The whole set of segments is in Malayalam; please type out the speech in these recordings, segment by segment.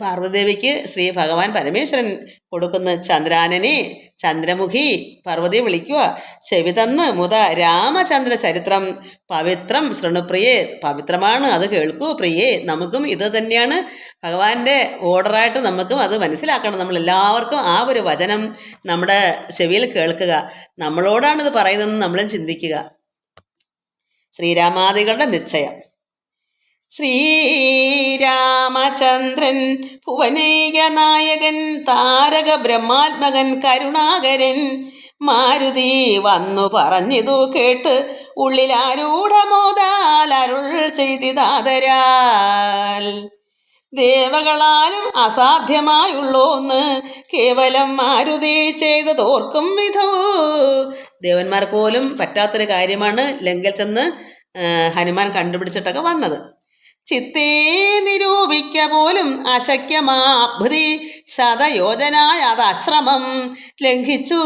പാർവതീദേവിക്ക് ശ്രീ ഭഗവാൻ പരമേശ്വരൻ കൊടുക്കുന്ന ചന്ദ്രാനനെ ചന്ദ്രമുഖി പാർവതി വിളിക്കുക, ചെവി തന്ന് മുത രാമചന്ദ്ര ചരിത്രം പവിത്രം ശൃണുപ്രിയേ, പവിത്രമാണ്, അത് കേൾക്കൂ പ്രിയേ. നമുക്കും ഇത് തന്നെയാണ് ഭഗവാന്റെ ഓർഡറായിട്ട് നമുക്കും അത് മനസ്സിലാക്കണം. നമ്മളെല്ലാവർക്കും ആ ഒരു വചനം നമ്മുടെ ചെവിയിൽ കേൾക്കുക. നമ്മളോടാണിത് പറയുന്നതെന്ന് നമ്മളും ചിന്തിക്കുക. ശ്രീരാമാദികളുടെ നിശ്ചയം. ശ്രീരാമചന്ദ്രൻ ഭുവനൈക നായകൻ താരക ബ്രഹ്മാത്മകൻ കരുണാകരൻ മാരുതി വന്നു പറഞ്ഞിതു കേട്ട് ഉള്ളിലാരൂഢമോദാൽ അരുൾ ചെയ്തിതാദരാൽ ദേവകളാലും അസാധ്യമായുള്ളോന്ന് കേവലം മാരുതി ചെയ്തതോർക്കും വിധോ. ദേവന്മാർക്ക് പോലും പറ്റാത്തൊരു കാര്യമാണ് ലങ്കയിൽ ചെന്ന് ഹനുമാൻ കണ്ടുപിടിച്ചിട്ടൊക്കെ വന്നത്. ചിത്തേ നിരൂപിക്ക പോലും അശക്യമാഭൃതി ശതയോജനായ അതാശ്രമം ലംഘിച്ചു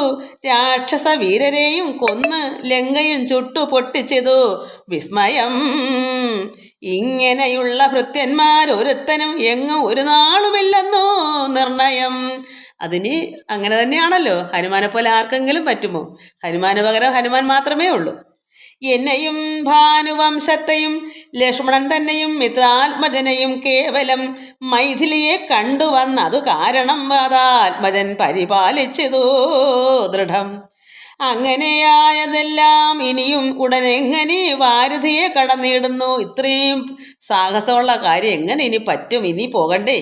രാക്ഷസ വീരരെയും കൊന്ന് ലങ്കയും ചുട്ടു പൊട്ടിച്ചതു വിസ്മയം. ഇങ്ങനെയുള്ള ഭൃത്യന്മാരൊരുത്തനും എങ്ങും ഒരു നാളുമില്ലെന്നോ നിർണയം. അതിന് അങ്ങനെ തന്നെയാണല്ലോ. ഹനുമാനെ പോലെ ആർക്കെങ്കിലും പറ്റുമോ? ഹനുമാന് പകരം ഹനുമാൻ മാത്രമേ ഉള്ളൂ. എന്നെയും ഭാനുവംശത്തെയും ലക്ഷ്മണൻ തന്നെയും മിത്രാത്മജനെയും കേവലം മൈഥിലിയെ കണ്ടുവന്നതു കാരണം വാദാത്മജൻ പരിപാലിച്ചതോ ദൃഢം. അങ്ങനെയായതെല്ലാം ഇനിയും ഉടനെങ്ങനെ വാരുധിയെ കടന്നിടുന്നു? ഇത്രയും സാഹസമുള്ള കാര്യം എങ്ങനെ ഇനി പറ്റും? ഇനി പോകണ്ടേ?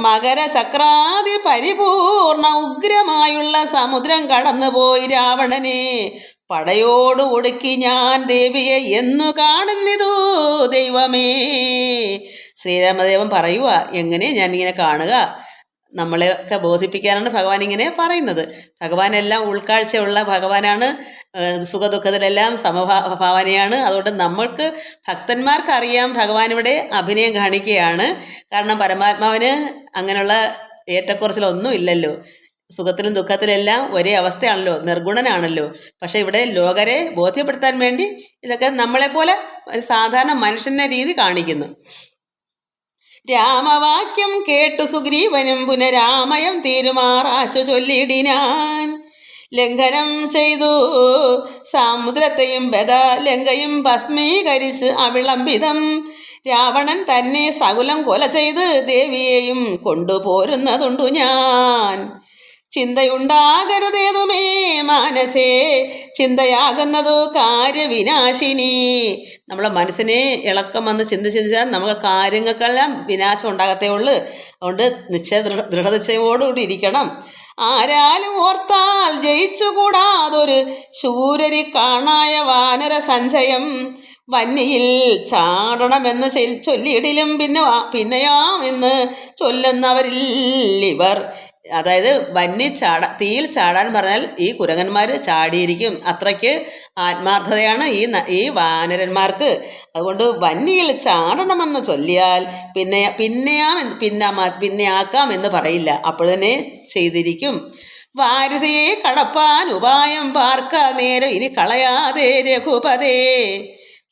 മകര ചക്രാതി പരിപൂർണ ഉഗ്രമായുള്ള സമുദ്രം കടന്നുപോയി രാവണനെ പടയോട് ഒടുക്കി ഞാൻ ദേവിയെ എന്നു കാണുന്നിതു ദൈവമേ. ശ്രീരാമദേവൻ പറയുക, എങ്ങനെ ഞാനിങ്ങനെ കാണുക? നമ്മളെയൊക്കെ ബോധിപ്പിക്കാനാണ് ഭഗവാൻ ഇങ്ങനെ പറയുന്നത്. ഭഗവാൻ എല്ലാം ഉൾക്കാഴ്ചയുള്ള ഭഗവാനാണ്, സുഖദുഃഖത്തിലെല്ലാം സമഭാവനയാണ്. അതുകൊണ്ട് നമ്മൾക്ക് ഭക്തന്മാർക്ക് അറിയാം ഭഗവാൻ ഇവിടെ അഭിനയം കാണിക്കുകയാണ്. കാരണം പരമാത്മാവിന് അങ്ങനെയുള്ള ഏറ്റക്കുറച്ചിലൊന്നും ഇല്ലല്ലോ. സുഖത്തിലും ദുഃഖത്തിലെല്ലാം ഒരേ അവസ്ഥയാണല്ലോ, നിർഗുണനാണല്ലോ. പക്ഷെ ഇവിടെ ലോകരെ ബോധ്യപ്പെടുത്താൻ വേണ്ടി ഇതൊക്കെ നമ്മളെപ്പോലെ ഒരു സാധാരണ മനുഷ്യന്റെ രീതി കാണിക്കുന്നു. രാമവാക്യം കേട്ടു സുഗ്രീവനും പുനരാമയം തീരുമാറാശു ചൊല്ലിടിനാൻ. ലംഘനം ചെയ്തു സമുദ്രത്തെയും ബദ ലങ്കയും ഭസ്മീകരിച്ച് അവിളംബിതം രാവണൻ തന്നെ സകുലം കൊല ചെയ്ത് ദേവിയെയും കൊണ്ടുപോരുന്നതുണ്ടു ഞാൻ. ചിന്തയുണ്ടാകരുതേതുമേ മാനസേ, ചിന്തയാകുന്നതു കാര്യവിനാശിനി. നമ്മളെ മനസ്സിനെ ഇളക്കം വന്ന് ചിന്തിച്ചാൽ നമുക്ക് കാര്യങ്ങൾക്കെല്ലാം വിനാശം ഉണ്ടാകത്തേ ഉള്ളൂ. അതുകൊണ്ട് ദൃഢനിശ്ചയമോടുകൂടി ഇരിക്കണം. ആരാലും ഓർത്താൽ ജയിച്ചുകൂടാതൊരു ശൂരരി കാണായ വാനര സഞ്ചയം. വന്നിയിൽ ചാടണമെന്ന് ചൊല്ലിയിടിലും പിന്നെയാം എന്ന് ചൊല്ലുന്നവരിൽ ഇവർ. അതായത് തീയിൽ ചാടാൻ പറഞ്ഞാൽ ഈ കുരങ്ങന്മാർ ചാടിയിരിക്കും. അത്രയ്ക്ക് ആത്മാർത്ഥതയാണ് ഈ വാനരന്മാർക്ക്. അതുകൊണ്ട് വന്നിയിൽ ചാടണമെന്ന് ചൊല്ലിയാൽ പിന്നെയാക്കാം എന്ന് പറയില്ല, അപ്പോൾ തന്നെ ചെയ്തിരിക്കും. വാരുതിയെ കടപ്പാൻ ഉപായം പാർക്ക നേരം ഇനി കളയാതെ രഘുപതേ.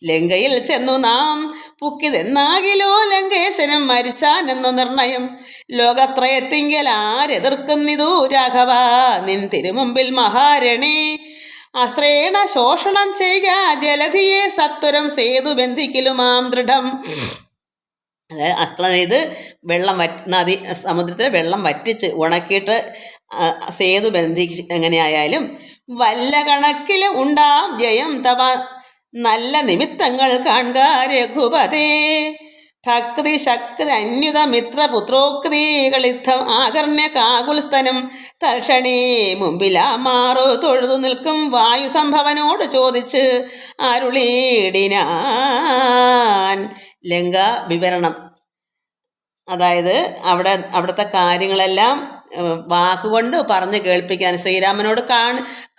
ലങ്കയിൽ ചെന്നു നാം പുക്കിതെന്നാകിലോ ലങ്കേശനും മരിച്ചാനെന്നു നിർണയം. ലോകത്രയത്തിങ്കൽ ആരെതിർക്കുന്നിതു രാഘവ നിൻ തിരുമുമ്പിൽ മഹാരണി. അസ്ത്രേണ ശോഷണം ചെയ്യുക ജലധിയെ സത്വരം സേതു ബന്ധിക്കലുമാം ദൃഢം. അതായത് അസ്ത്രം ചെയ്ത് സമുദ്രത്തിലെ വെള്ളം വറ്റിച്ച് ഉണക്കിയിട്ട് സേതു ബന്ധിച്ച് എങ്ങനെയായാലും വല്ല കണക്കിലും ഉണ്ടാം ജയം തവ നല്ല നിമിത്തങ്ങൾ കാണുക രഘുപതേ. ഭക്തി ശക്തി അന്യുത മിത്ര പുത്രോക്തികളിത്തം ആകർണ്യ കാകുൽസ്ഥനം തൽക്ഷണേ മുമ്പിലാ മാറു തൊഴുതു നിൽക്കും വായു സംഭവനോട് ചോദിച്ച് അരുളിയിടിനാൻ. ലങ്ക വിവരണം. അതായത് അവിടുത്തെ കാര്യങ്ങളെല്ലാം വാക്കുകൊണ്ട് പറഞ്ഞ് കേൾപ്പിക്കാൻ ശ്രീരാമനോട്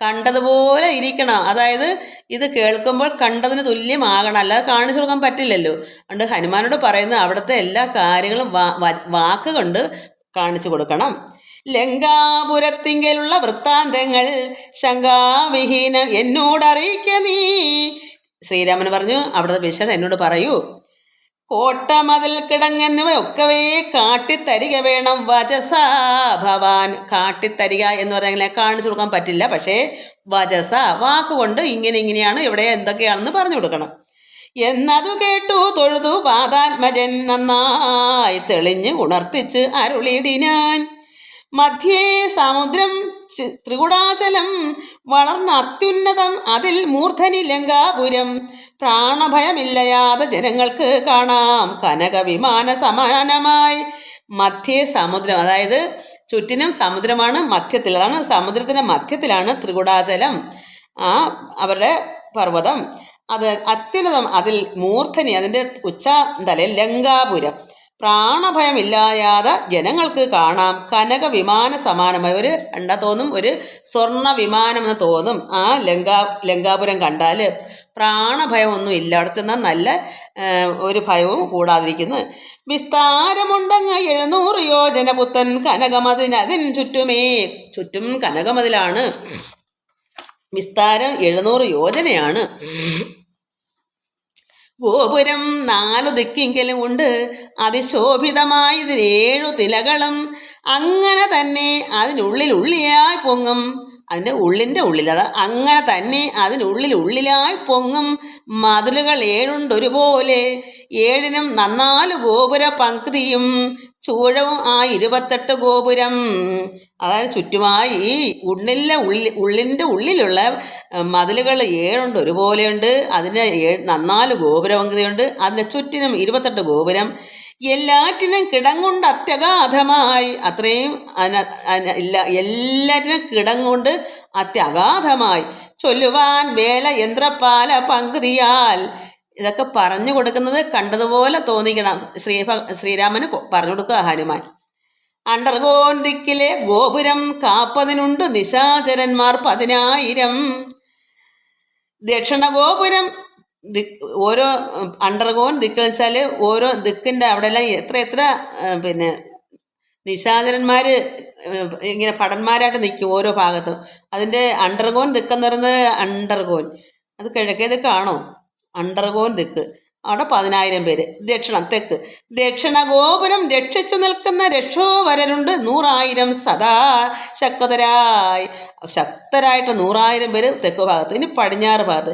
കണ്ടതുപോലെ ഇരിക്കണം. അതായത് ഇത് കേൾക്കുമ്പോൾ കണ്ടതിന് തുല്യമാകണം, അല്ലാതെ കാണിച്ചു കൊടുക്കാൻ പറ്റില്ലല്ലോ. അതുകൊണ്ട് ഹനുമാനോട് പറയുന്നത് അവിടുത്തെ എല്ലാ കാര്യങ്ങളും വാക്കുകൊണ്ട് കാണിച്ചു കൊടുക്കണം. ലങ്കാപുരത്തിങ്കലുള്ള വൃത്താന്തങ്ങൾ ശങ്കാവിഹീനം എന്നോടറിയിക്ക നീ. ശ്രീരാമൻ പറഞ്ഞു, അവിടുത്തെ വിഷയം എന്നോട് പറയൂ. കോട്ടമതിൽ കിടങ്ങെന്നിവയൊക്കവേ കാട്ടിത്തരിക വേണം വചസ ഭവാൻ. കാട്ടിത്തരിക എന്ന് പറഞ്ഞാൽ കാണിച്ചു കൊടുക്കാൻ പറ്റില്ല, പക്ഷേ വചസ വാക്കുകൊണ്ട് ഇങ്ങനെയാണ് ഇവിടെ എന്തൊക്കെയാണെന്ന് പറഞ്ഞു കൊടുക്കണം. എന്നതു കേട്ടു തൊഴുതു പാദാത്മജൻ നന്നായി തെളിഞ്ഞ് ഉണർത്തിച്ച് അരുളിടിനാൻ. മധ്യേ സമുദ്രം ത്രികുടാചലം വളർന്ന അത്യുന്നതം അതിൽ മൂർധനി ലങ്കാപുരം. പ്രാണഭയമില്ലയാതെ ജനങ്ങൾക്ക് കാണാം കനക വിമാന സമാനമായി. മധ്യേ സമുദ്രം, അതായത് ചുറ്റിനും സമുദ്രമാണ് മധ്യത്തിൽ, അതാണ് സമുദ്രത്തിൻ്റെ മധ്യത്തിലാണ് ത്രികുടാചലം, അവരുടെ പർവ്വതം. അത് അത്യുന്നതം അതിൽ മൂർധനി, അതിൻ്റെ ഉച്ചതലയിൽ ലങ്കാപുരം. പ്രാണഭയമില്ലാതെ ജനങ്ങൾക്ക് കാണാം കനക വിമാന സമാനമായി. ഒരു കണ്ടാ തോന്നും ഒരു സ്വർണ്ണ വിമാനം എന്ന് തോന്നും ആ ലങ്കാപുരം കണ്ടാൽ. പ്രാണഭയമൊന്നും ഇല്ല, അവിടെ ചെന്നാൽ നല്ല ഒരു ഭയവും കൂടാതിരിക്കുന്നു. വിസ്താരമുണ്ടങ്ങ് 700 യോജന പുത്തൻ കനകമതിന് അതിന് ചുറ്റും കനകമതിലാണ്. വിസ്താരം 700 യോജനയാണ്. ഗോപുരം 4 ദിക്കിങ്കലും ഉണ്ട്, അതിശോഭിതമായതിന് 7 തിലകളും. അങ്ങനെ തന്നെ അതിനുള്ളിലായി പൊങ്ങും, അതിൻ്റെ ഉള്ളിൽ അത് അങ്ങനെ തന്നെ അതിനുള്ളിലായി പൊങ്ങും മതിലുകൾ 7 ഒരുപോലെ. 7നും 4 ഗോപുര പങ്ക്തിയും ചൂഴവും 28 ഗോപുരം. അതായത് ചുറ്റുമായി ഈ ഉള്ളിൻ്റെ ഉള്ളിലുള്ള മതിലുകൾ 7 ഒരുപോലെയുണ്ട്. അതിന് 4 ഗോപുര പങ്ക്തിയുണ്ട്. അതിന് ചുറ്റിനും 28 ഗോപുരം. എല്ലാറ്റിനും കിടങ്ങുണ്ട് അത്യഗാധമായി. അത്രയും എല്ലാറ്റിനും കിടങ്ങുണ്ട് അത്യഗാധമായി. ചൊല്ലുവാൻ വേല യന്ത്രപാല പങ്കുതിയാൽ. ഇതൊക്കെ പറഞ്ഞു കൊടുക്കുന്നത് കണ്ടതുപോലെ തോന്നിക്കണം. ശ്രീരാമന് പറഞ്ഞു കൊടുക്കുക ഹനുമാൻ. അണ്ടർകോൻ ദിക്കിലെ ഗോപുരം കാപ്പതിനുണ്ട് നിശാചരന്മാർ 10,000. ദക്ഷിണ ഗോപുരം ഓരോ അണ്ടർകോൻ ദിക്ക് വെച്ചാൽ ഓരോ ദിക്കിൻ്റെ അവിടെയെല്ലാം എത്ര പിന്നെ നിശാചരന്മാർ ഇങ്ങനെ ഭടന്മാരായിട്ട് നിൽക്കും ഓരോ ഭാഗത്തും. അതിൻ്റെ അണ്ടർകോൻ ദിക്കെന്ന് പറയുന്നത് അണ്ടർകോൻ അത് കിഴക്കേ ദിക്കാണോ? അണ്ടർകോൻ ദിക്ക്, അവിടെ 10,000 പേര്. തെക്ക് ദക്ഷിണ ഗോപുരം രക്ഷിച്ചു നിൽക്കുന്ന രക്ഷോവരരുണ്ട് 100,000 സദാ ശക്തരായിട്ട് 100,000 പേര് തെക്ക് ഭാഗത്ത്. ഇനി പടിഞ്ഞാറ് ഭാഗത്ത്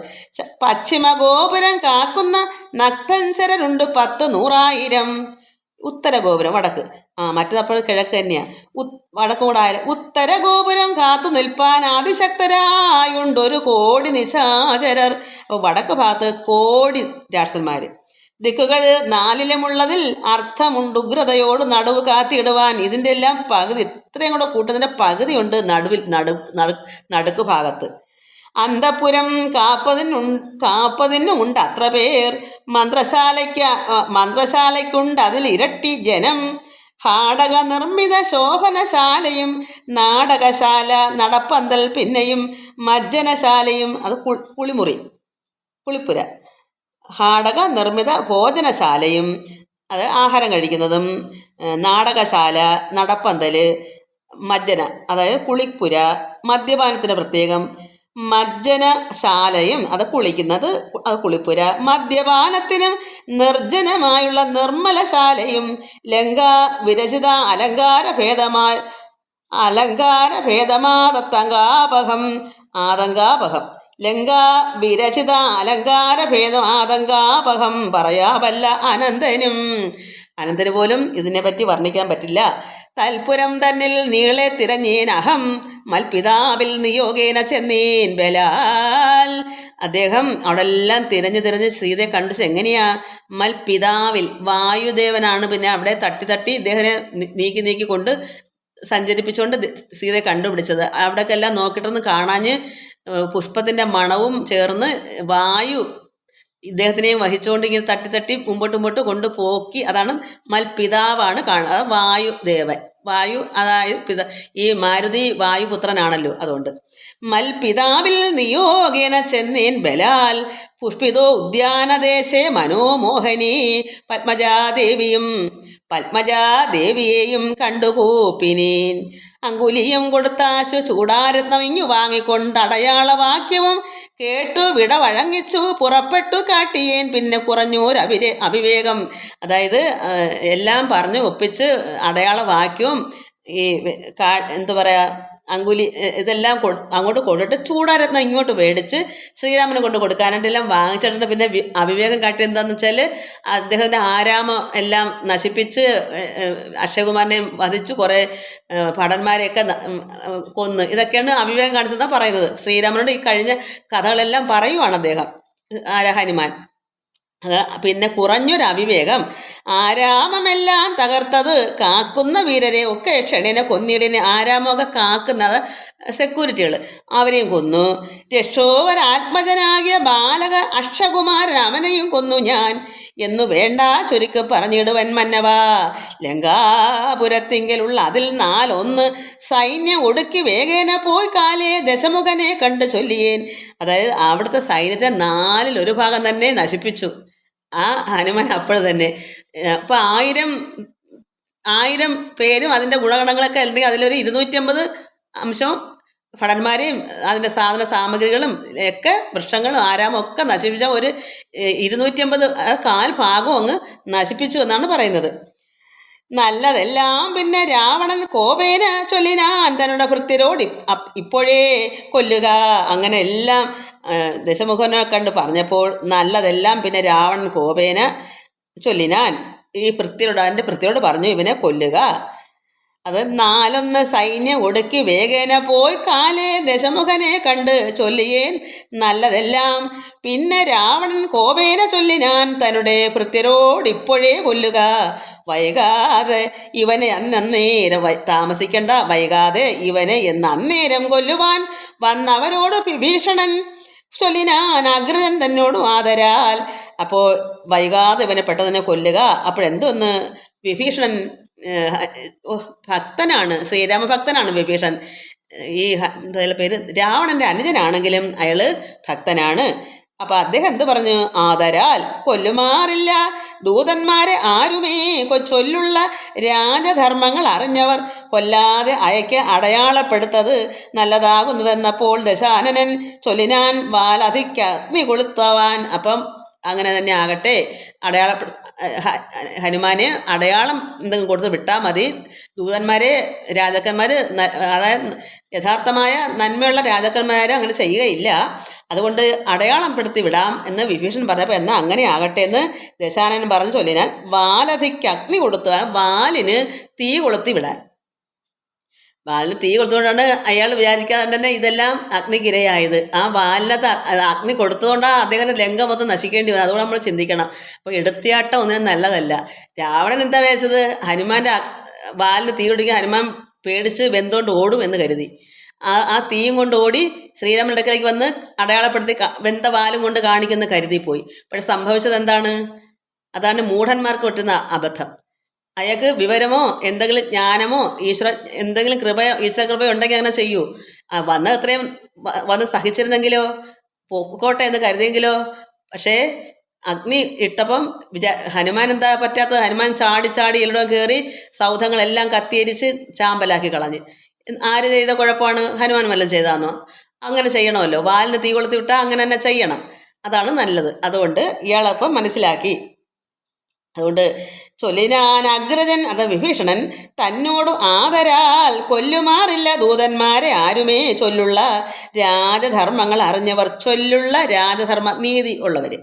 പശ്ചിമ ഗോപുരം കാക്കുന്ന നക്തഞ്ചരരുണ്ട് 100,000. ഉത്തര ഗോപുരം വടക്ക്, മറ്റേതപ്പോൾ കിഴക്ക് തന്നെയാണ്. വടക്ക് കൂടായാലും ഉത്തര ഗോപുരം കാത്തു നിൽപ്പാൻ അതിശക്തരായുണ്ട് 1,00,00,000 നിശാചരർ. അപ്പോൾ വടക്ക് ഭാഗത്ത് 1,00,00,000 രാക്ഷസന്മാർ. ദിക്കുകൾ 4ലുമുള്ളതിൽ അർത്ഥമുണ്ട് ഉഗ്രതയോട് നടുവ് കാത്തിടുവാൻ. ഇതിൻ്റെ എല്ലാം പകുതി, ഇത്രയും കൂടെ കൂട്ടുന്നതിൻ്റെ പകുതിയുണ്ട് നടുക്ക് ഭാഗത്ത്. അന്തപുരം കാപ്പതിനുണ്ട് അത്ര പേർ. മന്ത്രശാലയ്ക്കുണ്ട് അതിൽ ഇരട്ടി ജനം. ഹാടക നിർമ്മിത ശോഭനശാലയും നാടകശാല നടപ്പന്തൽ പിന്നെയും മജ്ജനശാലയും, അത് കുളിപ്പുര. ഹാടക നിർമ്മിത ഭോജനശാലയും, അത് ആഹാരം കഴിക്കുന്നതും. നാടകശാല, നടപ്പന്തൽ, മജ്ജന അതായത് കുളിപ്പുര, മദ്യപാനത്തിന് പ്രത്യേകം. മജ്ജനശാലയും അത് കുളിക്കുന്നത്, അത് കുളിപ്പുര. മദ്യപാനത്തിനും നിർജ്ജനമായുള്ള നിർമ്മലശാലയും. ലങ്കാ വിരചിത ആതങ്കാപഹം. ലങ്കാ വിരചിത ആതങ്കാപഹം പറയാവല്ല അനന്തന് പോലും ഇതിനെപ്പറ്റി വർണ്ണിക്കാൻ പറ്റില്ല. തൽപുരം തന്നിൽ നീളെ തിരഞ്ഞേനഹം മൽപിതാവിൽ നിയോഗേന ചെന്നേൻ ബലാൽ. അദ്ദേഹം അവിടെ എല്ലാം തിരഞ്ഞ് സീതയെ കണ്ടു. എങ്ങനെയാ? മൽപിതാവിൽ, വായുദേവനാണ് പിന്നെ അവിടെ തട്ടി ഇദ്ദേഹത്തെ നീക്കി കൊണ്ട് സഞ്ചരിപ്പിച്ചുകൊണ്ട് സീതയെ കണ്ടുപിടിച്ചത്. അവിടേക്കെല്ലാം നോക്കിയിട്ടൊന്ന് കാണാഞ്ഞ് പുഷ്പത്തിൻ്റെ മണവും ചേർന്ന് വായു ഇദ്ദേഹത്തിനെയും വഹിച്ചുകൊണ്ട് ഇങ്ങനെ തട്ടി മുമ്പോട്ട് കൊണ്ടുപോക്കി. അതാണ് മൽപിതാവാണ് കാണുന്നത്, വായുദേവൻ. വായു അതായത് ഈ മാരുതി വായുപുത്രനാണല്ലോ, അതുകൊണ്ട്. മൽപിതാവിൽ നിയോഗേന ചെന്നേൻ ബലാൽ പുഷ്പിതോ ഉദ്യാനദേശേ മനോമോഹനീ പത്മജാദേവിയെയും കണ്ടുകൂപ്പിനീൻ. അങ്കുലിയും കൊടുത്താശു ചൂടാരത്നം ഇങ്ങു വാങ്ങിക്കൊണ്ട് അടയാളവാക്യവും കേട്ടു വിട വഴങ്ങിച്ചു പുറപ്പെട്ടു കാട്ടിയേൻ. പിന്നെ കുറഞ്ഞൊരു അവിവേകം. അതായത് എല്ലാം പറഞ്ഞു ഒപ്പിച്ച് അടയാളവാക്യവും ഈ എന്താ പറയുക അങ്കുലി ഇതെല്ലാം അങ്ങോട്ട് കൊടുത്തിട്ട് ചൂടാരത്നം ഇങ്ങോട്ട് മേടിച്ച് ശ്രീരാമനെ കൊണ്ട് കൊടുക്കാനായിട്ട് എല്ലാം വാങ്ങിച്ചിട്ടുണ്ട്. പിന്നെ അവിവേകം കാട്ടി എന്താണെന്ന് വെച്ചാൽ അദ്ദേഹത്തിൻ്റെ ആരാമം എല്ലാം നശിപ്പിച്ച് അക്ഷയകുമാരനെയും വധിച്ചു, കുറേ ഭടന്മാരെയൊക്കെ കൊന്ന്. ഇതൊക്കെയാണ് അവിവേകം കാണിച്ചതെന്നാണ് പറയുന്നത്. ശ്രീരാമനോട് ഈ കഴിഞ്ഞ കഥകളെല്ലാം പറയുവാണ് അദ്ദേഹം, ഹനുമാൻ. പിന്നെ കുറഞ്ഞൊരു അവിവേകം. ആരാമമെല്ലാം തകർത്തത് കാക്കുന്ന വീരരെ ഒക്കെ ക്ഷണിനെ കൊന്നിടിനെ. ആരാമമൊക്കെ കാക്കുന്നത് സെക്യൂരിറ്റികൾ, അവരെയും കൊന്നു. രക്ഷോവരാത്മജനാകിയ ബാലക അക്ഷകുമാരൻ അവനെയും കൊന്നു ഞാൻ എന്നു വേണ്ട ചുരുക്ക് പറഞ്ഞിടുവൻ മന്നവാ. ലങ്കാപുരത്തിങ്കലുള്ള അതിൽ 4 സൈന്യം ഒടുക്കി വേഗേന പോയി കാലേ ദശമുഖനെ കണ്ട് ചൊല്ലിയേൻ. അതായത് അവിടുത്തെ സൈന്യത്തെ 1/4 ഭാഗം തന്നെ നശിപ്പിച്ചു ആ ഹനുമാൻ അപ്പോൾ തന്നെ. അപ്പോൾ 1000 പേരും അതിൻ്റെ ഗുണഗണങ്ങളൊക്കെ ഉണ്ടെങ്കിൽ അതിലൊരു 250 അംശവും ഭടന്മാരെയും അതിൻ്റെ സാധന സാമഗ്രികളും ഒക്കെ വൃക്ഷങ്ങളും ആരാമം ഒക്കെ നശിപ്പിച്ച ഒരു 250 കാൽ ഭാഗവും അങ്ങ് നശിപ്പിച്ചു എന്നാണ് പറയുന്നത്. നല്ലതെല്ലാം പിന്നെ രാവണൻ കോപേന ചൊല്ലിനാൻ തന്നുടെ ഭൃത്യരോട് ഇപ്പോഴേ കൊല്ലുക. അങ്ങനെ എല്ലാം ദശമുഖനെ കണ്ട് പറഞ്ഞപ്പോൾ നല്ലതെല്ലാം പിന്നെ രാവണൻ കോപേന ചൊല്ലിനാൻ ഈ ഭൃത്യരോട് പറഞ്ഞു ഇവനെ കൊല്ലുക. അത് 4 സൈന്യം ഒടുക്കി വേഗേന പോയി കാലേ ദശമുഖനെ കണ്ട് ചൊല്ലിയേൻ നല്ലതെല്ലാം പിന്നെ രാവണൻ കോപേന ചൊല്ലിനാൻ തന്നുടെ ഭൃത്യരോട് ഇപ്പോഴേ കൊല്ലുക. വൈകാതെ ഇവനെ അന്നേരം താമസിക്കണ്ട, വൈകാതെ ഇവനെ അന്നേരം കൊല്ലുവാൻ വന്നവരോട് വിഭീഷണൻ ചൊല്ലിനാൻ അഗ്രജൻ തന്നോടും ആദരാൽ. അപ്പോൾ വൈകാതെ ഇവനെ പെട്ടെന്ന് തന്നെ കൊല്ലുക. അപ്പോഴെന്തോന്ന് വിഭീഷണൻ ഭക്തനാണ്, ശ്രീരാമഭക്തനാണ് വിഭീഷൺ. ഈ എന്തായാലും പേര് രാവണൻ്റെ അനുജനാണെങ്കിലും അയാൾ ഭക്തനാണ്. അപ്പം അദ്ദേഹം എന്ത് പറഞ്ഞു? ആദരാൽ കൊല്ലുമാറില്ല ദൂതന്മാരെ ആരുമേ ചൊല്ലുള്ള രാജധർമ്മങ്ങൾ അറിഞ്ഞവർ കൊല്ലാതെ അയക്ക് അടയാളപ്പെടുത്തത് നല്ലതാകുന്നതെന്നപ്പോൾ ദശാനനൻ ചൊല്ലിനാൻ വാലധിക്ക അഗ്നി കൊളുത്തവാൻ. അപ്പം അങ്ങനെ തന്നെ ആകട്ടെ, ഹനുമാന് അടയാളം എന്തെങ്കിലും കൊടുത്ത് വിട്ടാൽ മതി. ദൂതന്മാരെ രാജാക്കന്മാർ, അതായത് യഥാർത്ഥമായ നന്മയുള്ള രാജാക്കന്മാർ അങ്ങനെ ചെയ്യുകയില്ല, അതുകൊണ്ട് അടയാളം പെടുത്തി വിടാം എന്ന് വിഭീഷൺ പറഞ്ഞപ്പോൾ എന്നാൽ അങ്ങനെ ആകട്ടെ എന്ന് ദശാനനൻ പറഞ്ഞു ചൊല്ലിനാൽ വാലധിക്ക് അഗ്നി കൊടുത്താൽ വാലിന് തീ കൊളുത്തി വിടാൻ. വാലിന് തീ കൊടുത്തുകൊണ്ടാണ് അയാൾ വിചാരിക്കാതെ തന്നെ ഇതെല്ലാം അഗ്നിക്കിരയായത്. ആ വാലിനകത്ത് അഗ്നി കൊടുത്തതുകൊണ്ടാണ് അദ്ദേഹത്തിൻ്റെ ലങ്ക മൊത്തം നശിക്കേണ്ടി വന്നത്. അതുകൊണ്ട് നമ്മൾ ചിന്തിക്കണം. അപ്പോൾ എടുത്തിയാട്ടം ഒന്നിനും നല്ലതല്ല. രാവണൻ എന്താ വിചാരിച്ചത്? ഹനുമാൻ്റെ വാലിന് തീ കൊടുക്കുക, ഹനുമാൻ പേടിച്ച് വെന്തുകൊണ്ട് ഓടും എന്ന് കരുതി. ആ തീയും കൊണ്ട് ഓടി ശ്രീരാമൻ്റെ അടുക്കലേക്ക് വന്ന് അടയാളപ്പെടുത്തി വെന്ത വാലും കൊണ്ട് കാണിക്കുന്ന കരുതിപ്പോയി. പക്ഷെ സംഭവിച്ചത് എന്താണ്? അതാണ് മൂഢന്മാർക്ക് പറ്റുന്ന അബദ്ധം. അയാൾക്ക് വിവരമോ എന്തെങ്കിലും ജ്ഞാനമോ എന്തെങ്കിലും ഈശ്വര കൃപയോ ഉണ്ടെങ്കിൽ അങ്ങനെ ചെയ്യൂ. വന്ന അത്രയും വന്ന് സഹിച്ചിരുന്നെങ്കിലോ, പോക്കോട്ടെ എന്ന് കരുതിയെങ്കിലോ. പക്ഷേ അഗ്നി ഇട്ടപ്പം ഹനുമാൻ എന്താ പറ്റാത്തത്? ഹനുമാൻ ചാടി എല്ലാം കയറി സൗധങ്ങളെല്ലാം കത്തിയരിച്ച് ചാമ്പലാക്കി കളഞ്ഞ്. ആര് ചെയ്ത കുഴപ്പമാണ്? ഹനുമാൻ വല്ലതും ചെയ്താന്നോ? അങ്ങനെ ചെയ്യണമല്ലോ. വാലിന് തീ കൊളുത്തി വിട്ടാൽ അങ്ങനെ തന്നെ ചെയ്യണം, അതാണ് നല്ലത്. അതുകൊണ്ട് ഇയാളപ്പം മനസ്സിലാക്കി. അതുകൊണ്ട് ചൊല്ലിനാൻ അഗ്രജൻ, അത് വിഭീഷണൻ തന്നോട് ആദരാൽ കൊല്ലുമാറില്ല ദൂതന്മാരെ ആരുമേ ചൊല്ലുള്ള രാജധർമ്മങ്ങൾ അറിഞ്ഞവർ, ചൊല്ലുള്ള രാജധർമ്മ നീതി ഉള്ളവർ.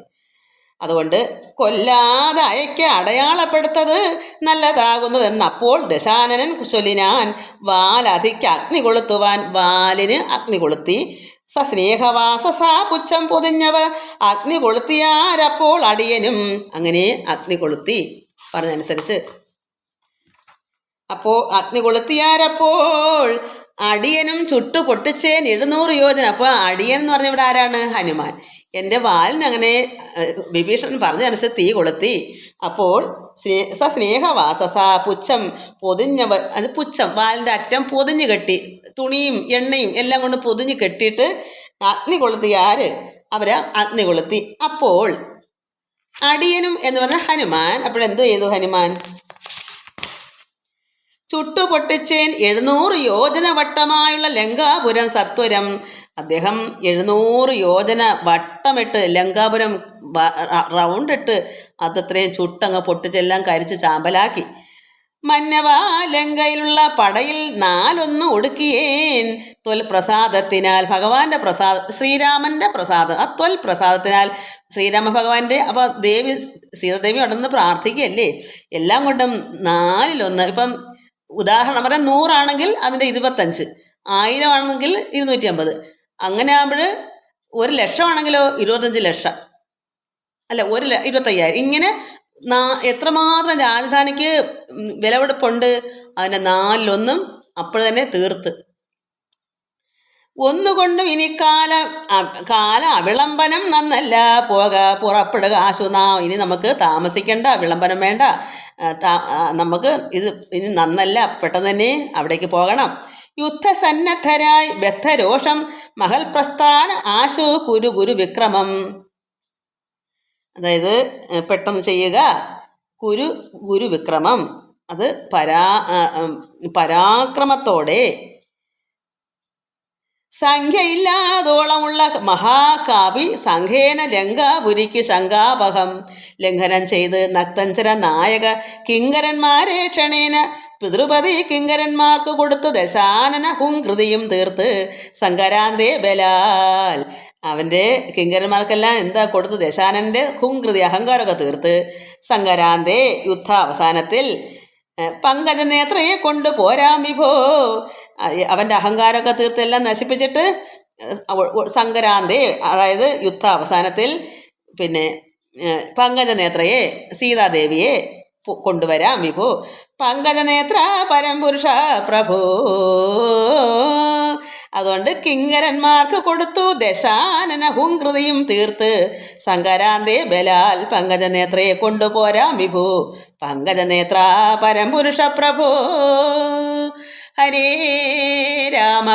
അതുകൊണ്ട് കൊല്ലാതെ അയക്ക് അടയാളപ്പെടുത്തത് നല്ലതാകുന്നതെന്നപ്പോൾ ദശാനനൻ ചൊല്ലിനാൻ വാലധിക്ക് അഗ്നി കൊളുത്തുവാൻ. വാലിന് അഗ്നി കൊളുത്തി. സസ്നേഹവാസസാ പുച്ഛം പൊതിഞ്ഞവ അഗ്നി കൊളുത്തിയാരപ്പോൾ അടിയനും. അങ്ങനെ അഗ്നി കൊളുത്തി പറഞ്ഞതനുസരിച്ച്. അപ്പോൾ അഗ്നി കൊളുത്തിയാരപ്പോൾ അടിയനും ചുട്ടു പൊട്ടിച്ചേൻ 700 യോജന. അപ്പോൾ അടിയൻ എന്ന് പറഞ്ഞ ഇവിടെ ആരാണ്? ഹനുമാൻ. എൻ്റെ വാലിന് അങ്ങനെ വിഭീഷണൻ പറഞ്ഞതനുസരിച്ച് തീ കൊളുത്തി. അപ്പോൾ സസ്നേഹവാസസ പുച്ഛം പൊതിഞ്ഞവ, അത് പുച്ഛം വാലിൻ്റെ അറ്റം പൊതിഞ്ഞ് കെട്ടി, തുണിയും എണ്ണയും എല്ലാം കൊണ്ട് പൊതിഞ്ഞ് കെട്ടിയിട്ട് അഗ്നി കൊളുത്തി. ആര്? അവര് അഗ്നി കൊളുത്തി. അപ്പോൾ അടിയനും എന്ന് പറഞ്ഞ ഹനുമാൻ അപ്പോഴെന്തു ചെയ്തു? ഹനുമാൻ ചുട്ടുപൊട്ടിച്ചേൻ 700 യോജന വട്ടമായുള്ള ലങ്കാപുരം സത്വരം. അദ്ദേഹം 700 യോജന വട്ടമിട്ട് ലങ്കാപുരം റൗണ്ടിട്ട് അതത്രയും ചുട്ടങ്ങ് പൊട്ടിച്ചെല്ലാം കരിച്ച് ചാമ്പലാക്കി. മന്നവാ ലങ്കയിലുള്ള പടയിൽ 4 ഒടുക്കിയേൻ ത്വൽ പ്രസാദത്തിനാൽ. ഭഗവാന്റെ ശ്രീരാമന്റെ പ്രസാദം, ആ ത്വൽ പ്രസാദത്തിനാൽ ശ്രീരാമ ഭഗവാന്റെ. അപ്പോൾ സീതാദേവി അവിടെ നിന്ന് പ്രാർത്ഥിക്കുകയല്ലേ, എല്ലാം കൊണ്ടും 4 ഇപ്പം ഉദാഹരണം പറയാം, 100 ആണെങ്കിൽ അതിൻ്റെ 25, 1000 ആണെങ്കിൽ 250, അങ്ങനെ ആകുമ്പോൾ 1,00,000 ആണെങ്കിലോ 25 ലക്ഷം, അല്ല 25,000. ഇങ്ങനെ എത്രമാത്രം രാജധാനിക്ക് വിലപിടിപ്പുണ്ട്, അതിൻ്റെ 4 അപ്പോൾ തന്നെ തീർത്ത്. ഒന്നുകൊണ്ടും ഇനി കാല വിളംബനം നന്നല്ല, പുറപ്പെടുക ആശുനാ. ഇനി നമുക്ക് താമസിക്കേണ്ട, വിളംബനം വേണ്ട, നമുക്ക് ഇത് ഇനി നന്നല്ല, പെട്ടെന്ന് തന്നെ അവിടേക്ക് പോകണം. യുദ്ധസന്നദ്ധരായി ബദ്ധരോഷം മഹൽ പ്രസ്ഥാന ആശു കുരു വിക്രമം. അതായത് പെട്ടെന്ന് ചെയ്യുക, ഗുരു വിക്രമം, അത് പരാക്രമത്തോടെ. സംഖ്യയില്ലാതോളമുള്ള മഹാകാവി സംഖ്യേന ലങ്കാപുരിക്ക് ശങ്കാപഹം. ലംഘനം ചെയ്ത് നക്തഞ്ചര നായക കിങ്കരന്മാരെ ക്ഷണേന പിതൃപതി കിങ്കരന്മാർക്ക് കൊടുത്ത് ദശാനന ഹുംകൃതിയും തീർത്ത്. സങ്കരാന്തേ ബലാൽ. അവൻ്റെ കിങ്കരന്മാർക്കെല്ലാം എന്താ കൊടുത്ത്? ദശാനൻ്റെ ഹുംകൃതി, അഹങ്കാരമൊക്കെ തീർത്ത്. സങ്കരാന്തേ, യുദ്ധാവസാനത്തിൽ പങ്കജനേത്രയെ കൊണ്ട് പോരാം വിഭോ. അവൻ്റെ അഹങ്കാരമൊക്കെ തീർത്ത് എല്ലാം നശിപ്പിച്ചിട്ട് സങ്കരാന്തേ, അതായത് യുദ്ധാവസാനത്തിൽ പിന്നെ പങ്കജനേത്രയെ, സീതാദേവിയെ കൊണ്ടുവരാം വിഭോ. പങ്കജനേത്ര പരംപുരുഷ പ്രഭോ. അതുകൊണ്ട് കിങ്കരന്മാർക്ക് കൊടുത്തു ദശാനന ഹുംകൃതിയും തീർത്ത്. സങ്കരാന്തേ ബലാൽ പങ്കജനേത്രയെ കൊണ്ടുപോരാം വിഭു. പങ്കജനേത്ര പരംപുരുഷ പ്രഭോ. ഹരേ രാമ